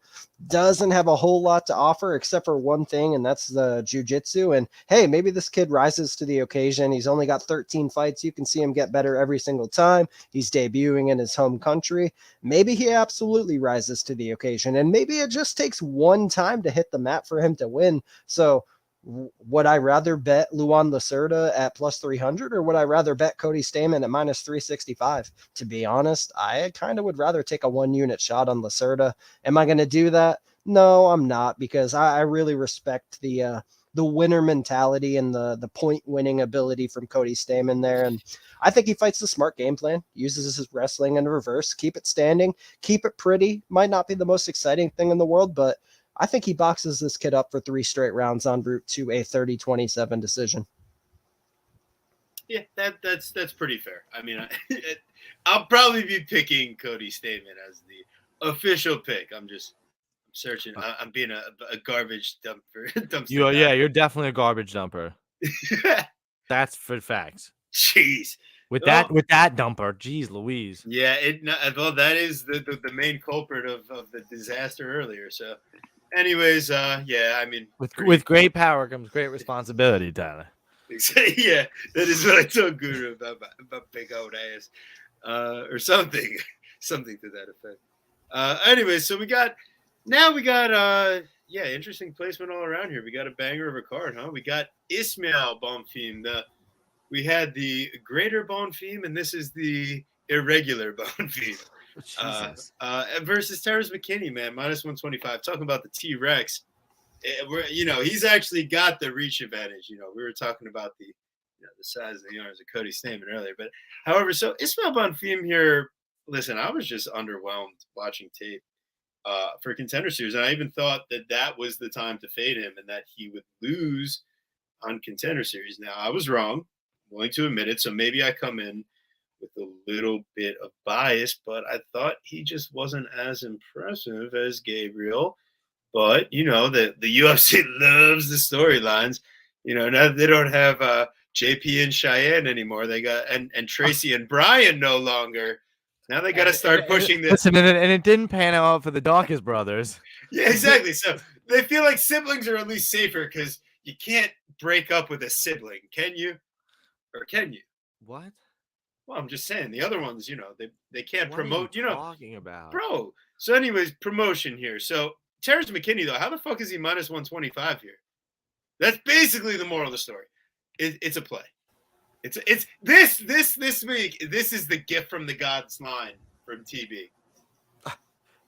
Speaker 3: doesn't have a whole lot to offer except for one thing, and that's the jiu-jitsu. And hey, maybe this kid rises to the occasion. He's only got 13 fights. You can see him get better every single time. He's debuting in his home country. Maybe he absolutely rises to the occasion, and maybe it just takes one time to hit the mat for him to win. So Would I rather bet Luan Lacerda at plus 300, or would I rather bet Cody Stamann at minus 365? To be honest, I kind of would rather take a 1-unit shot on Lacerda. Am I going to do that? No, I'm not, because I really respect the winner mentality and the point winning ability from Cody Stamann there. And I think he fights the smart game plan, uses his wrestling in reverse, keep it standing, keep it pretty. Might not be the most exciting thing in the world, but I think he boxes this kid up for 3 straight rounds en route to a 30-27 decision.
Speaker 1: Yeah, that's pretty fair. I mean, I'll probably be picking Cody Stamann as the official pick. I'm searching. I'm being a garbage dumpster.
Speaker 2: You're definitely a garbage dumper. That's for facts.
Speaker 1: Jeez.
Speaker 2: With that dumper, geez Louise.
Speaker 1: Yeah, well, that is the main culprit of the disaster earlier. So, anyways, yeah, I mean,
Speaker 2: with great power comes great responsibility, Tyler.
Speaker 1: Yeah, that is what I told Guru about big old ass, or something to that effect. Anyway, so we got interesting placement all around here. We got a banger of a card, huh? We got Ismail Bonfim. We had the greater Bonfim, and this is the irregular Bonfim. Versus Terrence McKinney, man, minus 125. Talking about the T-Rex. He's actually got the reach advantage. We were talking about the size of the arms of Cody Stamann earlier. But however, so Ismail Bonfim here, listen, I was just underwhelmed watching tape for Contender Series. And I even thought that was the time to fade him and that he would lose on Contender Series. Now, I was wrong. I'm willing to admit it. So maybe I come in with a little bit of bias, but I thought he just wasn't as impressive as Gabriel. But, the UFC loves the storylines. Now they don't have JP and Cheyenne anymore. They got and Tracy and Brian no longer. Now they got to start pushing this.
Speaker 2: Listen, and it didn't pan out for the Dawkins brothers.
Speaker 1: Yeah, exactly. So they feel like siblings are at least safer because you can't break up with a sibling, can you? Or can you?
Speaker 2: What?
Speaker 1: Well, I'm just saying the other ones, they can't promote.
Speaker 2: What are you talking about,
Speaker 1: bro? So, anyways, promotion here. So. Terrence McKinney, though, how the fuck is he minus 125 here? That's basically the moral of the story. It's a play. It's this week. This is the gift from the gods line from TB.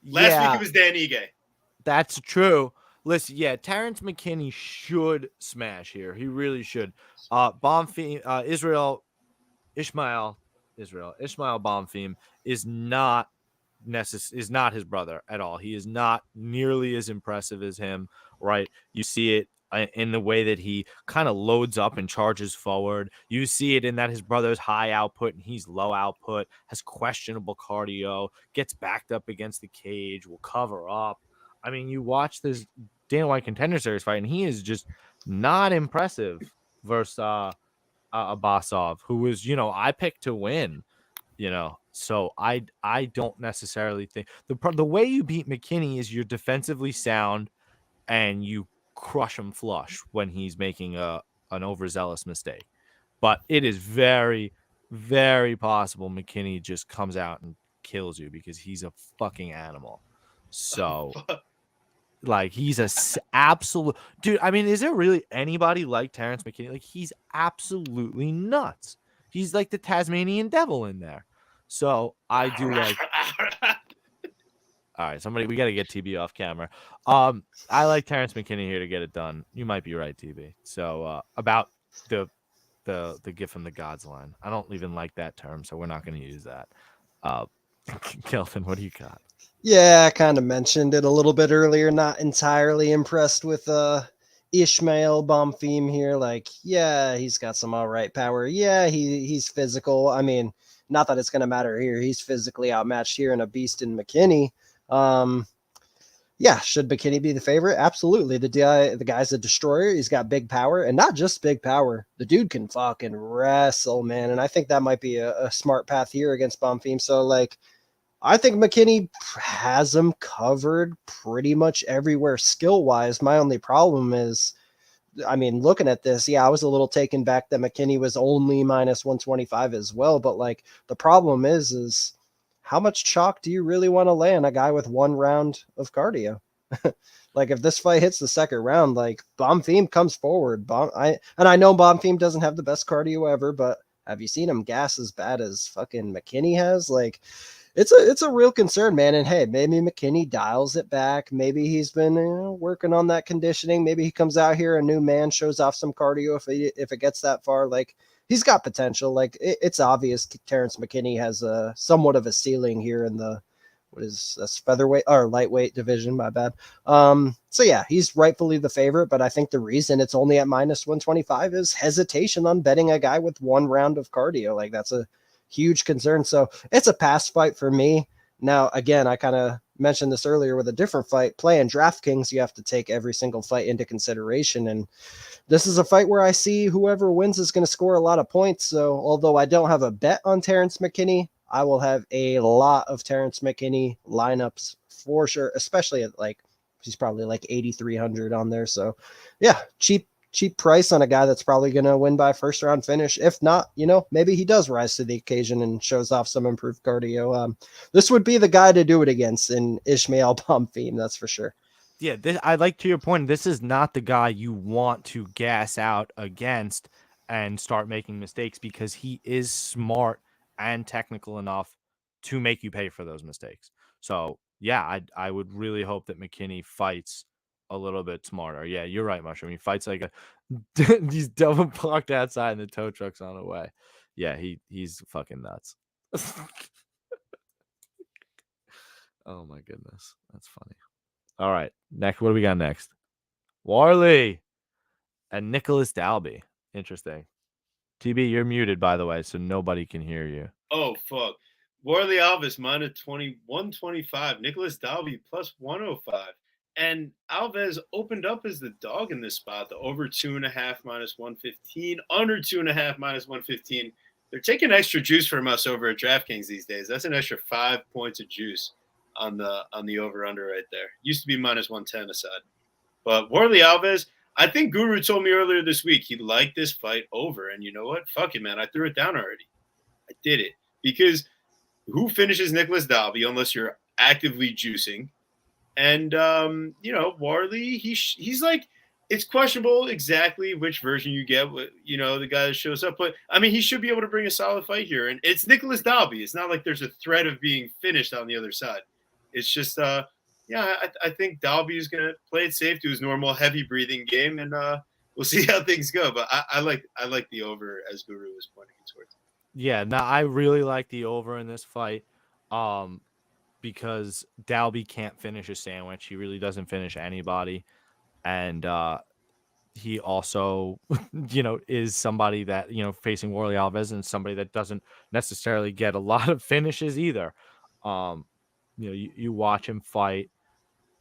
Speaker 1: Last week it was Dan Ige.
Speaker 2: That's true. Listen, yeah, Terrence McKinney should smash here. He really should. Ismail Bonfim is not his brother at all. He is not nearly as impressive as him, right? You see it in the way that he kind of loads up and charges forward. You see it in that his brother's high output and he's low output, has questionable cardio, gets backed up against the cage, will cover up. I mean, you watch this Dana White Contender Series fight and he is just not impressive versus Abbasov, who was, I picked to win. So I don't necessarily think the way you beat McKinney is you're defensively sound and you crush him flush when he's making an overzealous mistake. But it is very, very possible McKinney just comes out and kills you because he's a fucking animal. So like he's a absolute dude. I mean, is there really anybody like Terrence McKinney? Like he's absolutely nuts. He's like the Tasmanian devil in there. So I do like. All right, we got to get TB off camera. I like Terrence McKinney here to get it done. You might be right, TB. So about the gift from the gods line. I don't even like that term, so we're not going to use that. Kelvin, what do you got?
Speaker 3: Yeah, I kind of mentioned it a little bit earlier. Not entirely impressed with Ismail Bonfim here. Like, yeah, he's got some all right power. Yeah, he's physical. I mean, not that it's going to matter here. He's physically outmatched here and a beast in McKinney. Yeah, should McKinney be the favorite? Absolutely. The guy's a destroyer. He's got big power, and not just big power. The dude can fucking wrestle, man. And I think that might be a smart path here against Bonfim. So, like, I think McKinney has him covered pretty much everywhere skill-wise. My only problem is, I mean, looking at this, yeah, I was a little taken back that McKinney was only minus 125 as well. But, like, the problem is how much chalk do you really want to lay on a guy with 1 round of cardio? Like if this fight hits the second round, like Bonfim comes forward. I know Bonfim doesn't have the best cardio ever, but have you seen him gas as bad as fucking McKinney has? Like it's a real concern, man. And hey, maybe McKinney dials it back. Maybe he's been working on that conditioning. Maybe he comes out here a new man, shows off some cardio if it gets that far. Like he's got potential. Like it's obvious Terrence McKinney has a somewhat of a ceiling here in the what is this featherweight or lightweight division, my bad. So yeah, he's rightfully the favorite, but I think the reason it's only at minus 125 is hesitation on betting a guy with one round of cardio. Like that's a huge concern. So it's a pass fight for me. Now, again, I kind of mentioned this earlier with a different fight. Playing DraftKings, you have to take every single fight into consideration. And this is a fight where I see whoever wins is going to score a lot of points. So although I don't have a bet on Terrence McKinney, I will have a lot of Terrence McKinney lineups for sure, especially at like, he's probably like 8,300 on there. So yeah, cheap price on a guy that's probably going to win by first round finish. If not, maybe he does rise to the occasion and shows off some improved cardio. This would be the guy to do it against in Ishmael Bonfim, that's for sure.
Speaker 2: Yeah, I like to your point. This is not the guy you want to gas out against and start making mistakes because he is smart and technical enough to make you pay for those mistakes. So yeah, I would really hope that McKinney fights a little bit smarter. Yeah, you're right, Mushroom. He fights like he's double parked outside and the tow truck's on the way. Yeah, he's fucking nuts. Oh my goodness, that's funny. All right, next, what do we got next? Warley and Nicholas Dalby. Interesting. TB, you're muted, by the way, so nobody can hear you.
Speaker 1: Oh, fuck. Warley Alves minus 125. Nicholas Dalby plus 105. And Alves opened up as the dog in this spot. The over 2.5 minus 115. Under 2.5 minus 115. They're taking extra juice from us over at DraftKings these days. That's an extra 5 points of juice on the over-under right there. Used to be minus 110 aside. But Warley Alves, I think Guru told me earlier this week he liked this fight over. And you know what? Fuck it, man. I threw it down already. I did it. Because who finishes Nicholas Dalby unless you're actively juicing? And, Warley, he's like, it's questionable exactly which version you get, the guy that shows up. But, I mean, he should be able to bring a solid fight here. And it's Nicholas Dalby. It's not like there's a threat of being finished on the other side. It's just, I think Dalby is going to play it safe, do his normal heavy breathing game, and we'll see how things go. But I like the over as Guru was pointing towards.
Speaker 2: Yeah, now I really like the over in this fight because Dalby can't finish a sandwich. He really doesn't finish anybody. And he also, is somebody that, facing Warley Alves and somebody that doesn't necessarily get a lot of finishes either. You watch him fight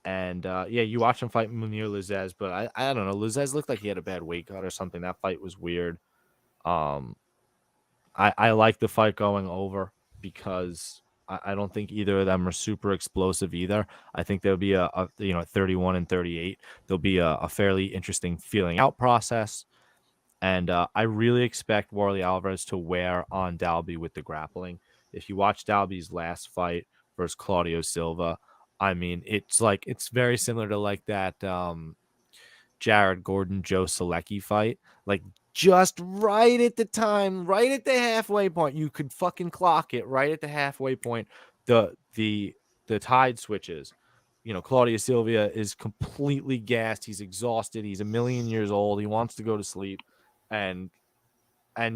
Speaker 2: and you watch him fight Munir Lizez, but I don't know. Lizez looked like he had a bad weight cut or something. That fight was weird. I like the fight going over because I don't think either of them are super explosive either. I think there'll be a 31 and 38. There'll be a fairly interesting feeling out process. And I really expect Warley Alvarez to wear on Dalby with the grappling. If you watch Dalby's last fight versus Claudio Silva, I mean, it's very similar to like that Jared Gordon, Joe Selecki fight. Like just right at the time, right at the halfway point, you could fucking clock it right at the halfway point. The tide switches. Claudio Silva is completely gassed. He's exhausted. He's 1,000,000 years old. He wants to go to sleep. And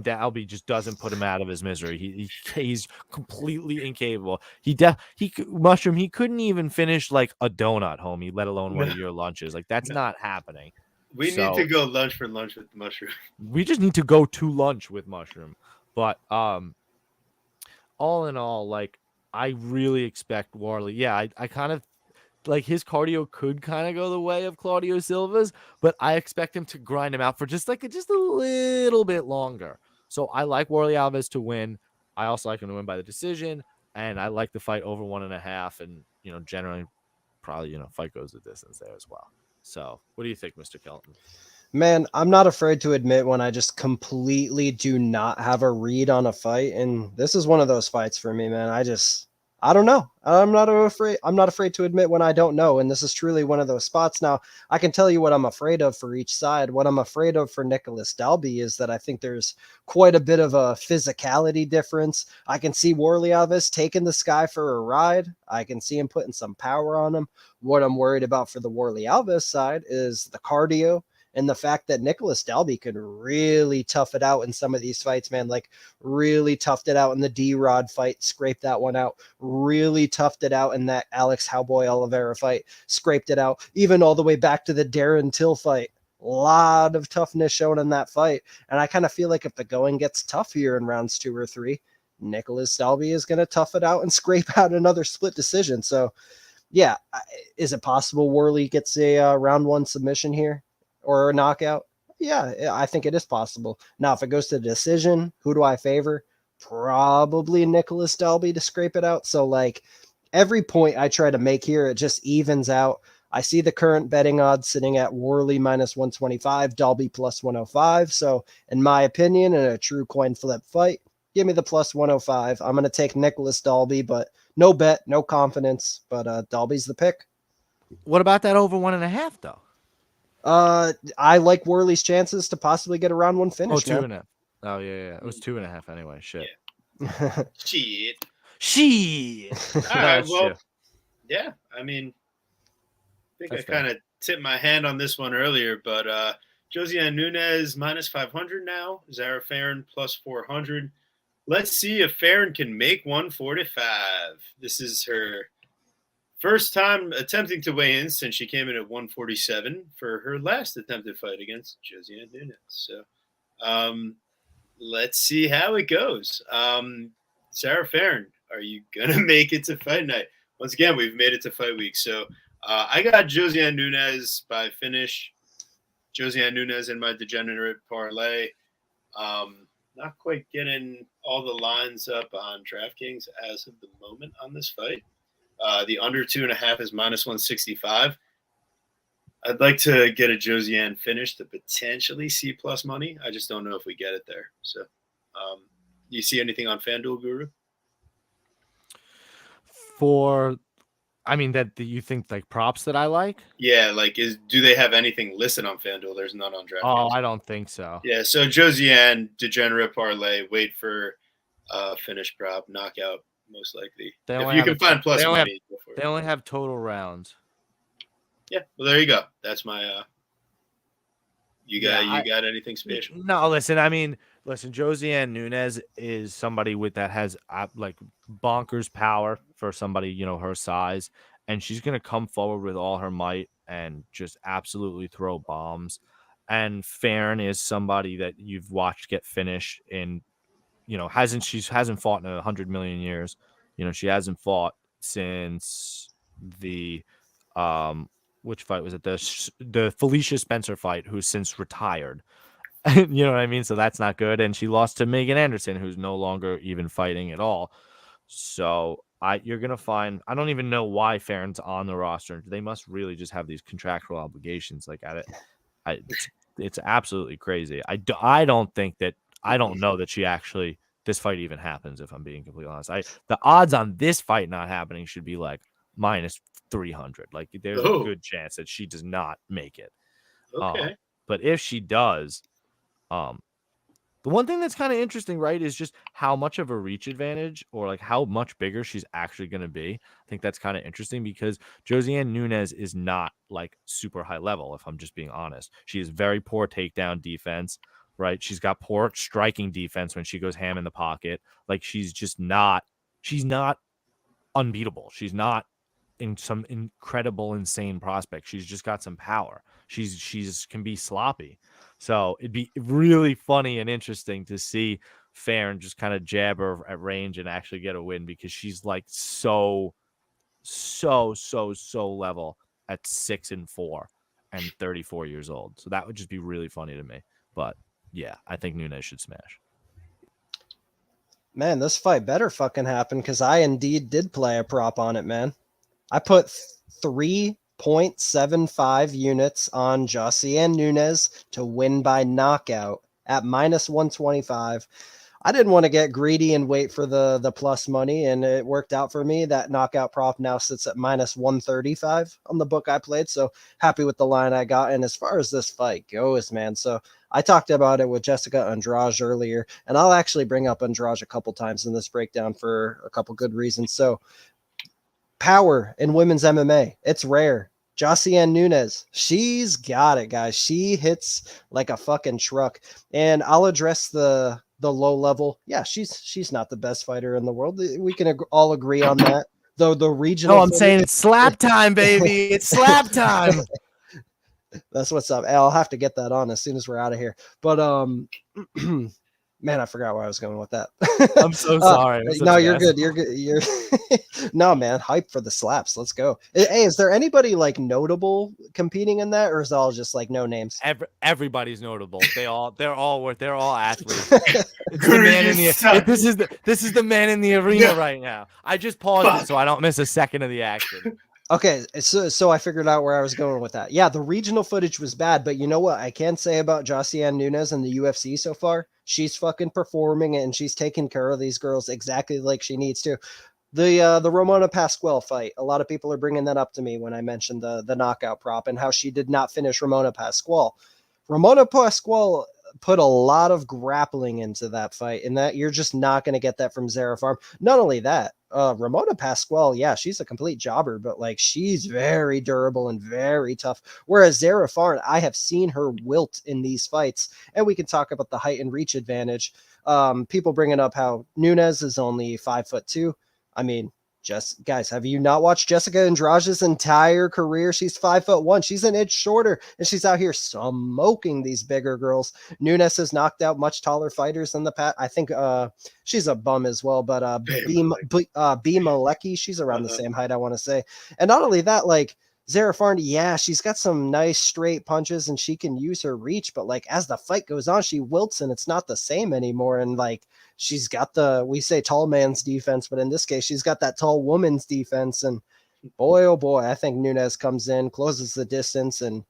Speaker 2: Dalby just doesn't put him out of his misery. He's completely incapable. He couldn't even finish like a donut, homie, let alone one of your lunches. Like that's not happening.
Speaker 1: We need to go lunch for lunch with Mushroom.
Speaker 2: We just need to go to lunch with Mushroom. But all in all, like I really expect Warley. Yeah, I kind of like his cardio could kind of go the way of Claudio Silva's, but I expect him to grind him out for just a little bit longer. So I like Warley Alves to win. I also like him to win by the decision, and I like the fight over 1.5. And generally, probably fight goes the distance there as well. So what do you think, Mr. Kelton?
Speaker 3: Man, I'm not afraid to admit when I just completely do not have a read on a fight, and this is one of those fights for me, man. I don't know. I'm not afraid to admit when I don't know. And this is truly one of those spots. Now, I can tell you what I'm afraid of for each side. What I'm afraid of for Nicholas Dalby is that I think there's quite a bit of a physicality difference. I can see Warley Alves taking this guy for a ride. I can see him putting some power on him. What I'm worried about for the Warley Alves side is the cardio and the fact that Nicholas Dalby could really tough it out in some of these fights, man. Like really toughed it out in the D-Rod fight, scraped that one out. Really toughed it out in that Alex Cowboy Oliveira fight, scraped it out. Even all the way back to the Darren Till fight. A lot of toughness shown in that fight. And I kind of feel like if the going gets tough here in rounds 2 or 3, Nicholas Dalby is going to tough it out and scrape out another split decision. So, yeah, is it possible Worley gets a round 1 submission here or a knockout? Yeah, I think it is possible. Now, if it goes to decision, who do I favor? Probably Nicholas Dalby to scrape it out. So, like, every point I try to make here, it just evens out. I see the current betting odds sitting at Worley minus 125, Dalby plus 105. So, in my opinion, in a true coin flip fight, give me the plus 105. I'm going to take Nicholas Dalby, but no bet, no confidence. But Dalby's the pick.
Speaker 2: What about that over 1.5 though?
Speaker 3: I like Worley's chances to possibly get a round 1 finish.
Speaker 2: Oh, 2.5. Oh yeah. It was 2.5 anyway. Shit.
Speaker 1: Yeah. Shit.
Speaker 2: All
Speaker 1: right. Well, yeah. I mean, I think
Speaker 2: That's
Speaker 1: I kind of tipped my hand on this one earlier, but Josiane Nunes minus 500 now. Zara Farron plus 400. Let's see if Farron can make 145. This is her first time attempting to weigh in since she came in at 147 for her last attempted fight against Josiane Nunes. So let's see how it goes. Sarah Farron, are you going to make it to fight night? Once again, we've made it to fight week. So I got Josiane Nunes by finish. Josiane Nunes in my degenerate parlay. Not quite getting all the lines up on DraftKings as of the moment on this fight. The under 2.5 is minus 165. I'd like to get a Josiane finish to potentially see plus money. I just don't know if we get it there. So, you see anything on FanDuel, Guru?
Speaker 2: That you think like props that I like?
Speaker 1: Yeah, like do they have anything listed on FanDuel? There's none on DraftKings.
Speaker 2: Oh, I don't think so.
Speaker 1: Yeah, so Josiane, degenerate parlay, wait for finish prop, knockout, most likely. If you can find plus money, go for it.
Speaker 2: They only have total rounds.
Speaker 1: Yeah, well, there you go. That's my you got anything special?
Speaker 2: No, listen, Josiane Nunes is somebody that has like bonkers power for somebody, her size, and she's going to come forward with all her might and just absolutely throw bombs. And Farron is somebody that you've watched get finished in, hasn't fought in 100 million years. She hasn't fought since the which fight was it? The Felicia Spencer fight, who's since retired. You know what I mean? So that's not good. And she lost to Megan Anderson, who's no longer even fighting at all. So you're going to find, I don't even know why Farron's on the roster. They must really just have these contractual obligations like at it. It's absolutely crazy. I don't know that she actually, this fight even happens, if I'm being completely honest. The odds on this fight not happening should be like minus 300. Like there's a good chance that she does not make it.
Speaker 1: Okay.
Speaker 2: But if she does, the one thing that's kind of interesting, right, is just how much of a reach advantage or like how much bigger she's actually going to be. I think that's kind of interesting because Josiane Nunes is not like super high level, if I'm just being honest. She has very poor takedown defense, right? She's got poor striking defense when she goes ham in the pocket. Like she's not unbeatable. She's not in some incredible, insane prospect. She's just got some power. She's can be sloppy. So it'd be really funny and interesting to see Farron just kind of jab her at range and actually get a win because she's like so level at 6-4 and 34 years old. So that would just be really funny to me. But yeah, I think Nunes should smash.
Speaker 3: Man, this fight better fucking happen because I indeed did play a prop on it, man. I put 3.75 units on Josiane Nunes to win by knockout at minus 125. I didn't want to get greedy and wait for the plus money, and it worked out for me. That knockout prop now sits at minus 135 on the book I played. So happy with the line I got. And as far as this fight goes, man, so I talked about it with Jessica Andrade earlier, and I'll actually bring up Andrade a couple times in this breakdown for a couple good reasons. So power in women's MMA, it's rare. Josiane Nunes, she's got it, guys. She hits like a fucking truck. And I'll address the low level. Yeah, she's not the best fighter in the world. We can all agree on that. Though the regional.
Speaker 2: No, I'm saying it's slap time, baby. It's slap time.
Speaker 3: That's what's up. I'll have to get that on as soon as we're out of here. But man, I forgot where I was going with that.
Speaker 2: I'm so sorry.
Speaker 3: No, you're good. You're good. You're no, man. Hype for the slaps. Let's go. Hey, is there anybody like notable competing in that, or is it all just like no names?
Speaker 2: Everybody's notable. They're all athletes. It's the man in the this is the man in the arena right now. I just paused it so I don't miss a second of the action.
Speaker 3: Okay, so I figured out where I was going with that. Yeah, the regional footage was bad, but you know what I can say about Josiane Nunes and the UFC so far? She's fucking performing, and she's taking care of these girls exactly like she needs to. The Ramona Pasquale fight, a lot of people are bringing that up to me when I mentioned the knockout prop and how she did not finish Ramona Pasquale. Ramona Pasquale put a lot of grappling into that fight, and that you're just not going to get that from Zara Farm. Not only that, Ramona Pasquale, yeah, she's a complete jobber, but like she's very durable and very tough. Whereas Zara Farm, I have seen her wilt in these fights, and we can talk about the height and reach advantage. People bringing up how Nunes is only 5'2". I mean, just guys, have you not watched Jessica Andrade's entire career? She's 5'1". She's an inch shorter, and she's out here smoking these bigger girls. Nunes has knocked out much taller fighters in the past. I think she's a bum as well, but B Malecki, she's around the same height, I want to say. And not only that, like Zara Farndy, yeah, she's got some nice straight punches and she can use her reach, but like as the fight goes on, she wilts and it's not the same anymore. And like she's got we say tall man's defense, but in this case, she's got that tall woman's defense. And boy, oh boy, I think Nunes comes in, closes the distance, and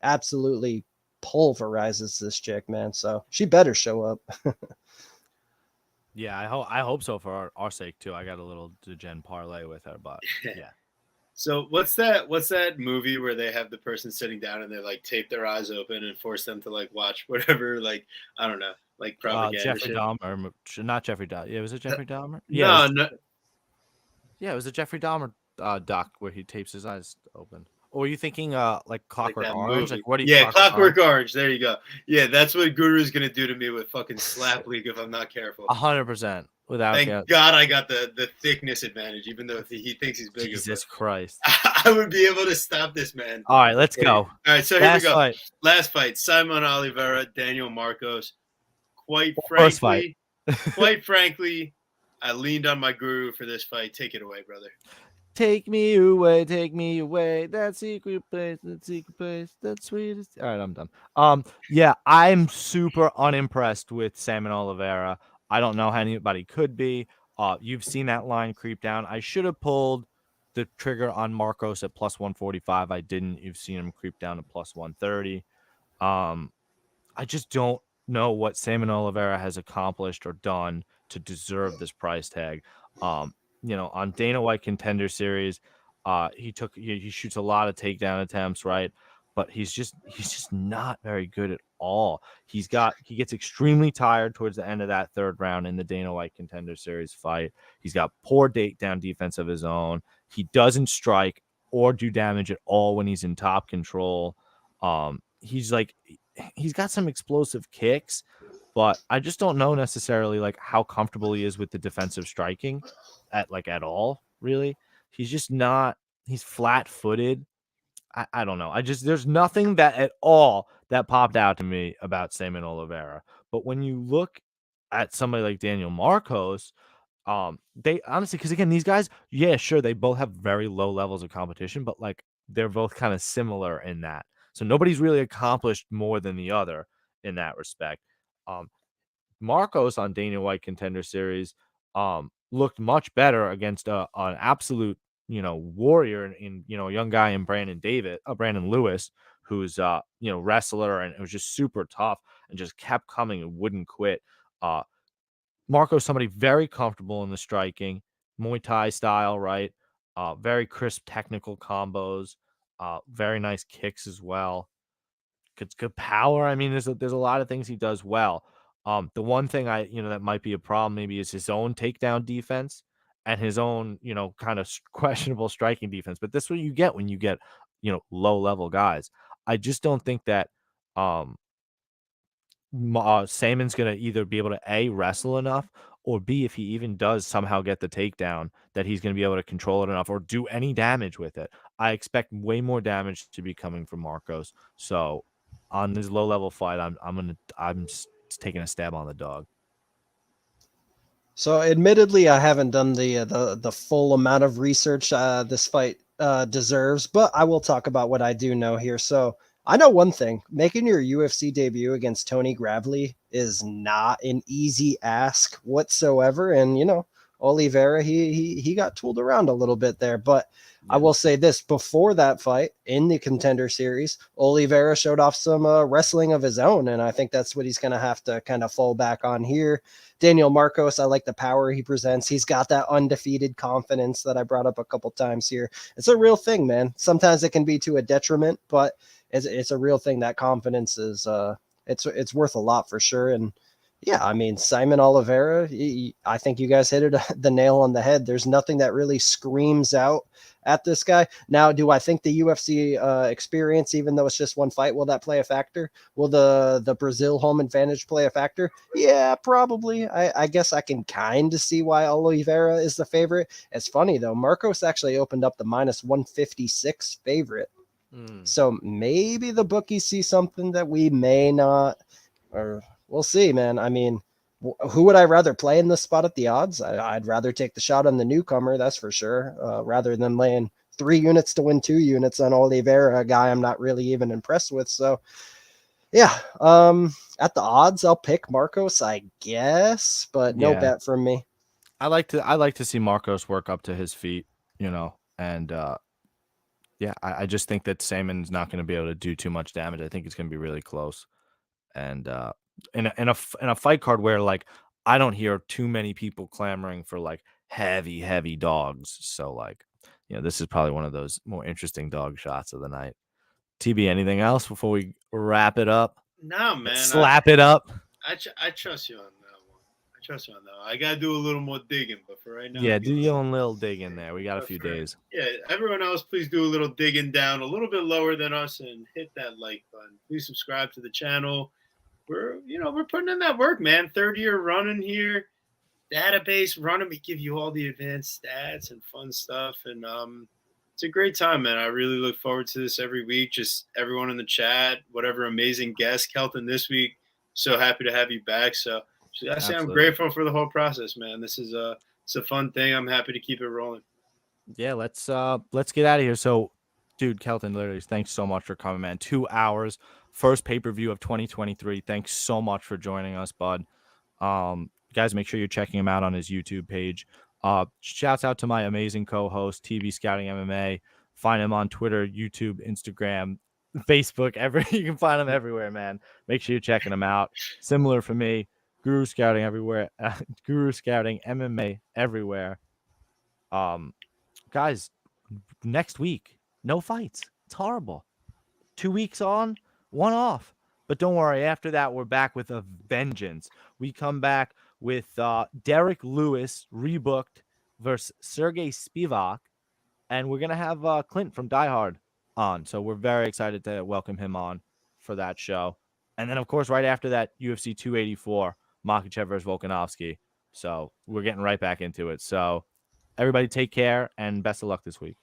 Speaker 3: absolutely pulverizes this chick, man. So she better show up.
Speaker 2: Yeah, I hope so for our sake too. I got a little Degen parlay with her, but yeah.
Speaker 1: So what's that movie where they have the person sitting down and they like tape their eyes open and force them to like watch whatever, like, I don't know, like propaganda
Speaker 2: Jeffrey
Speaker 1: shit?
Speaker 2: Dahmer, not Jeffrey Dahmer. Yeah, was it Jeffrey Dahmer?
Speaker 1: Yeah,
Speaker 2: Yeah, it was a Jeffrey Dahmer doc where he tapes his eyes open. Or were you thinking like Clockwork Orange?
Speaker 1: Movie.
Speaker 2: Like what do you?
Speaker 1: Yeah, Clockwork Orange. There you go. Yeah, that's what Guru's gonna do to me with fucking Slap League if I'm not careful.
Speaker 2: 100%. Without
Speaker 1: Thank God I got the thickness advantage, even though he thinks he's bigger.
Speaker 2: Jesus Christ.
Speaker 1: I would be able to stop this man.
Speaker 2: All right, let's go.
Speaker 1: All right, so here we go. Last fight, Simon Oliveira, Daniel Marcos. Quite frankly, I leaned on my Guru for this fight. Take it away, brother.
Speaker 2: Take me away, that secret place, that sweetest. All right, I'm done. Yeah, I'm super unimpressed with Simon Oliveira. I don't know how anybody could be. You've seen that line creep down. I should have pulled the trigger on Marcos at plus 145. I didn't. You've seen him creep down to plus 130. I just don't know what Simon Oliveira has accomplished or done to deserve this price tag. On Dana White Contender Series, he shoots a lot of takedown attempts, right? But he's just not very good at all. He gets extremely tired towards the end of that third round in the Dana White Contender Series fight. He's got poor takedown defense of his own. He doesn't strike or do damage at all when he's in top control. He's got some explosive kicks, but I just don't know necessarily like how comfortable he is with the defensive striking at all, really. He's just not, he's flat-footed. I don't know. There's nothing that at all that popped out to me about Simon Oliveira. But when you look at somebody like Daniel Marcos, they honestly, because again, these guys, yeah, sure, they both have very low levels of competition, but like they're both kind of similar in that. So nobody's really accomplished more than the other in that respect. Marcos on Dana White Contender Series looked much better against an absolute warrior in a young guy in Brandon Lewis, who's wrestler, and it was just super tough and just kept coming and wouldn't quit. Marco's somebody very comfortable in the striking, Muay Thai style, right? Very crisp technical combos, very nice kicks as well. Good power. I mean, there's a lot of things he does well. The one thing that might be a problem maybe is his own takedown defense and his own, kind of questionable striking defense. But this is what you get when you get, low level guys. I just don't think that um Saman's gonna either be able to A, wrestle enough, or B, if he even does somehow get the takedown, that he's gonna be able to control it enough or do any damage with it. I expect way more damage to be coming from Marcos. So on this low level fight, I'm taking a stab on the dog.
Speaker 3: So, admittedly, I haven't done the full amount of research this fight deserves, but I will talk about what I do know here. So, I know one thing: making your UFC debut against Tony Gravely is not an easy ask whatsoever. And Oliveira, he got tooled around a little bit there, but. I will say this: before that fight in the Contender Series, Oliveira showed off some wrestling of his own, and I think that's what he's going to have to kind of fall back on here. Daniel Marcos, I like the power he presents. He's got that undefeated confidence that I brought up a couple times here. It's a real thing, man. Sometimes it can be to a detriment, but it's a real thing. That confidence is it's worth a lot for sure. And yeah, I mean, Simon Oliveira, I think you guys hit the nail on the head. There's nothing that really screams out at this guy. Now, do I think the UFC experience, even though it's just one fight, will that play a factor? Will the Brazil home advantage play a factor? Yeah, probably. I guess I can kind of see why Oliveira is the favorite. It's funny, though. Marcos actually opened up the minus 156 favorite. So maybe the bookies see something that we may not, or we'll see, man. I mean, who would I rather play in this spot at the odds? I'd rather take the shot on the newcomer, that's for sure, rather than laying 3 units to win 2 units on Oliveira, a guy I'm not really even impressed with. So, yeah, at the odds, I'll pick Marcos, I guess, but no bet from me.
Speaker 2: I like to see Marcos work up to his feet, and I just think that Saman's not going to be able to do too much damage. I think it's going to be really close. And in a fight card where like I don't hear too many people clamoring for like heavy dogs, so like this is probably one of those more interesting dog shots of the night. TB, anything else before we wrap it up?
Speaker 1: No, man.
Speaker 2: Slap it up.
Speaker 1: I trust you on that one. I gotta do a little more digging, but for right now,
Speaker 2: yeah, do your own little digging there. We got a few days.
Speaker 1: Yeah, everyone else, please do a little digging down, a little bit lower than us, and hit that like button. Please subscribe to the channel. We're putting in that work, man. 3rd year running here, database running. We give you all the advanced stats and fun stuff, and it's a great time, man. I really look forward to this every week. Just everyone in the chat, whatever amazing guest, Kelton, this week. So happy to have you back. So I say I'm grateful for the whole process, man. It's a fun thing. I'm happy to keep it rolling.
Speaker 2: Yeah, let's get out of here. So, dude, Kelton, literally, thanks so much for coming, man. 2 hours, first pay-per-view of 2023. Thanks so much for joining us, bud. Guys, make sure you're checking him out on his YouTube page. Shouts out to my amazing co-host, TV Scouting MMA. Find him on Twitter, YouTube, Instagram, Facebook. You can find him everywhere, man. Make sure you're checking him out. Similar for me, Guru Scouting everywhere. Guru Scouting MMA everywhere. Guys, next week, no fights. It's horrible. 2 weeks on, 1 off. But don't worry, after that, we're back with a vengeance. We come back with Derek Lewis rebooked versus Sergey Spivak, and we're going to have Clint from Die Hard on. So we're very excited to welcome him on for that show. And then, of course, right after that, UFC 284, Makhachev versus Volkanovski. So we're getting right back into it. So everybody take care and best of luck this week.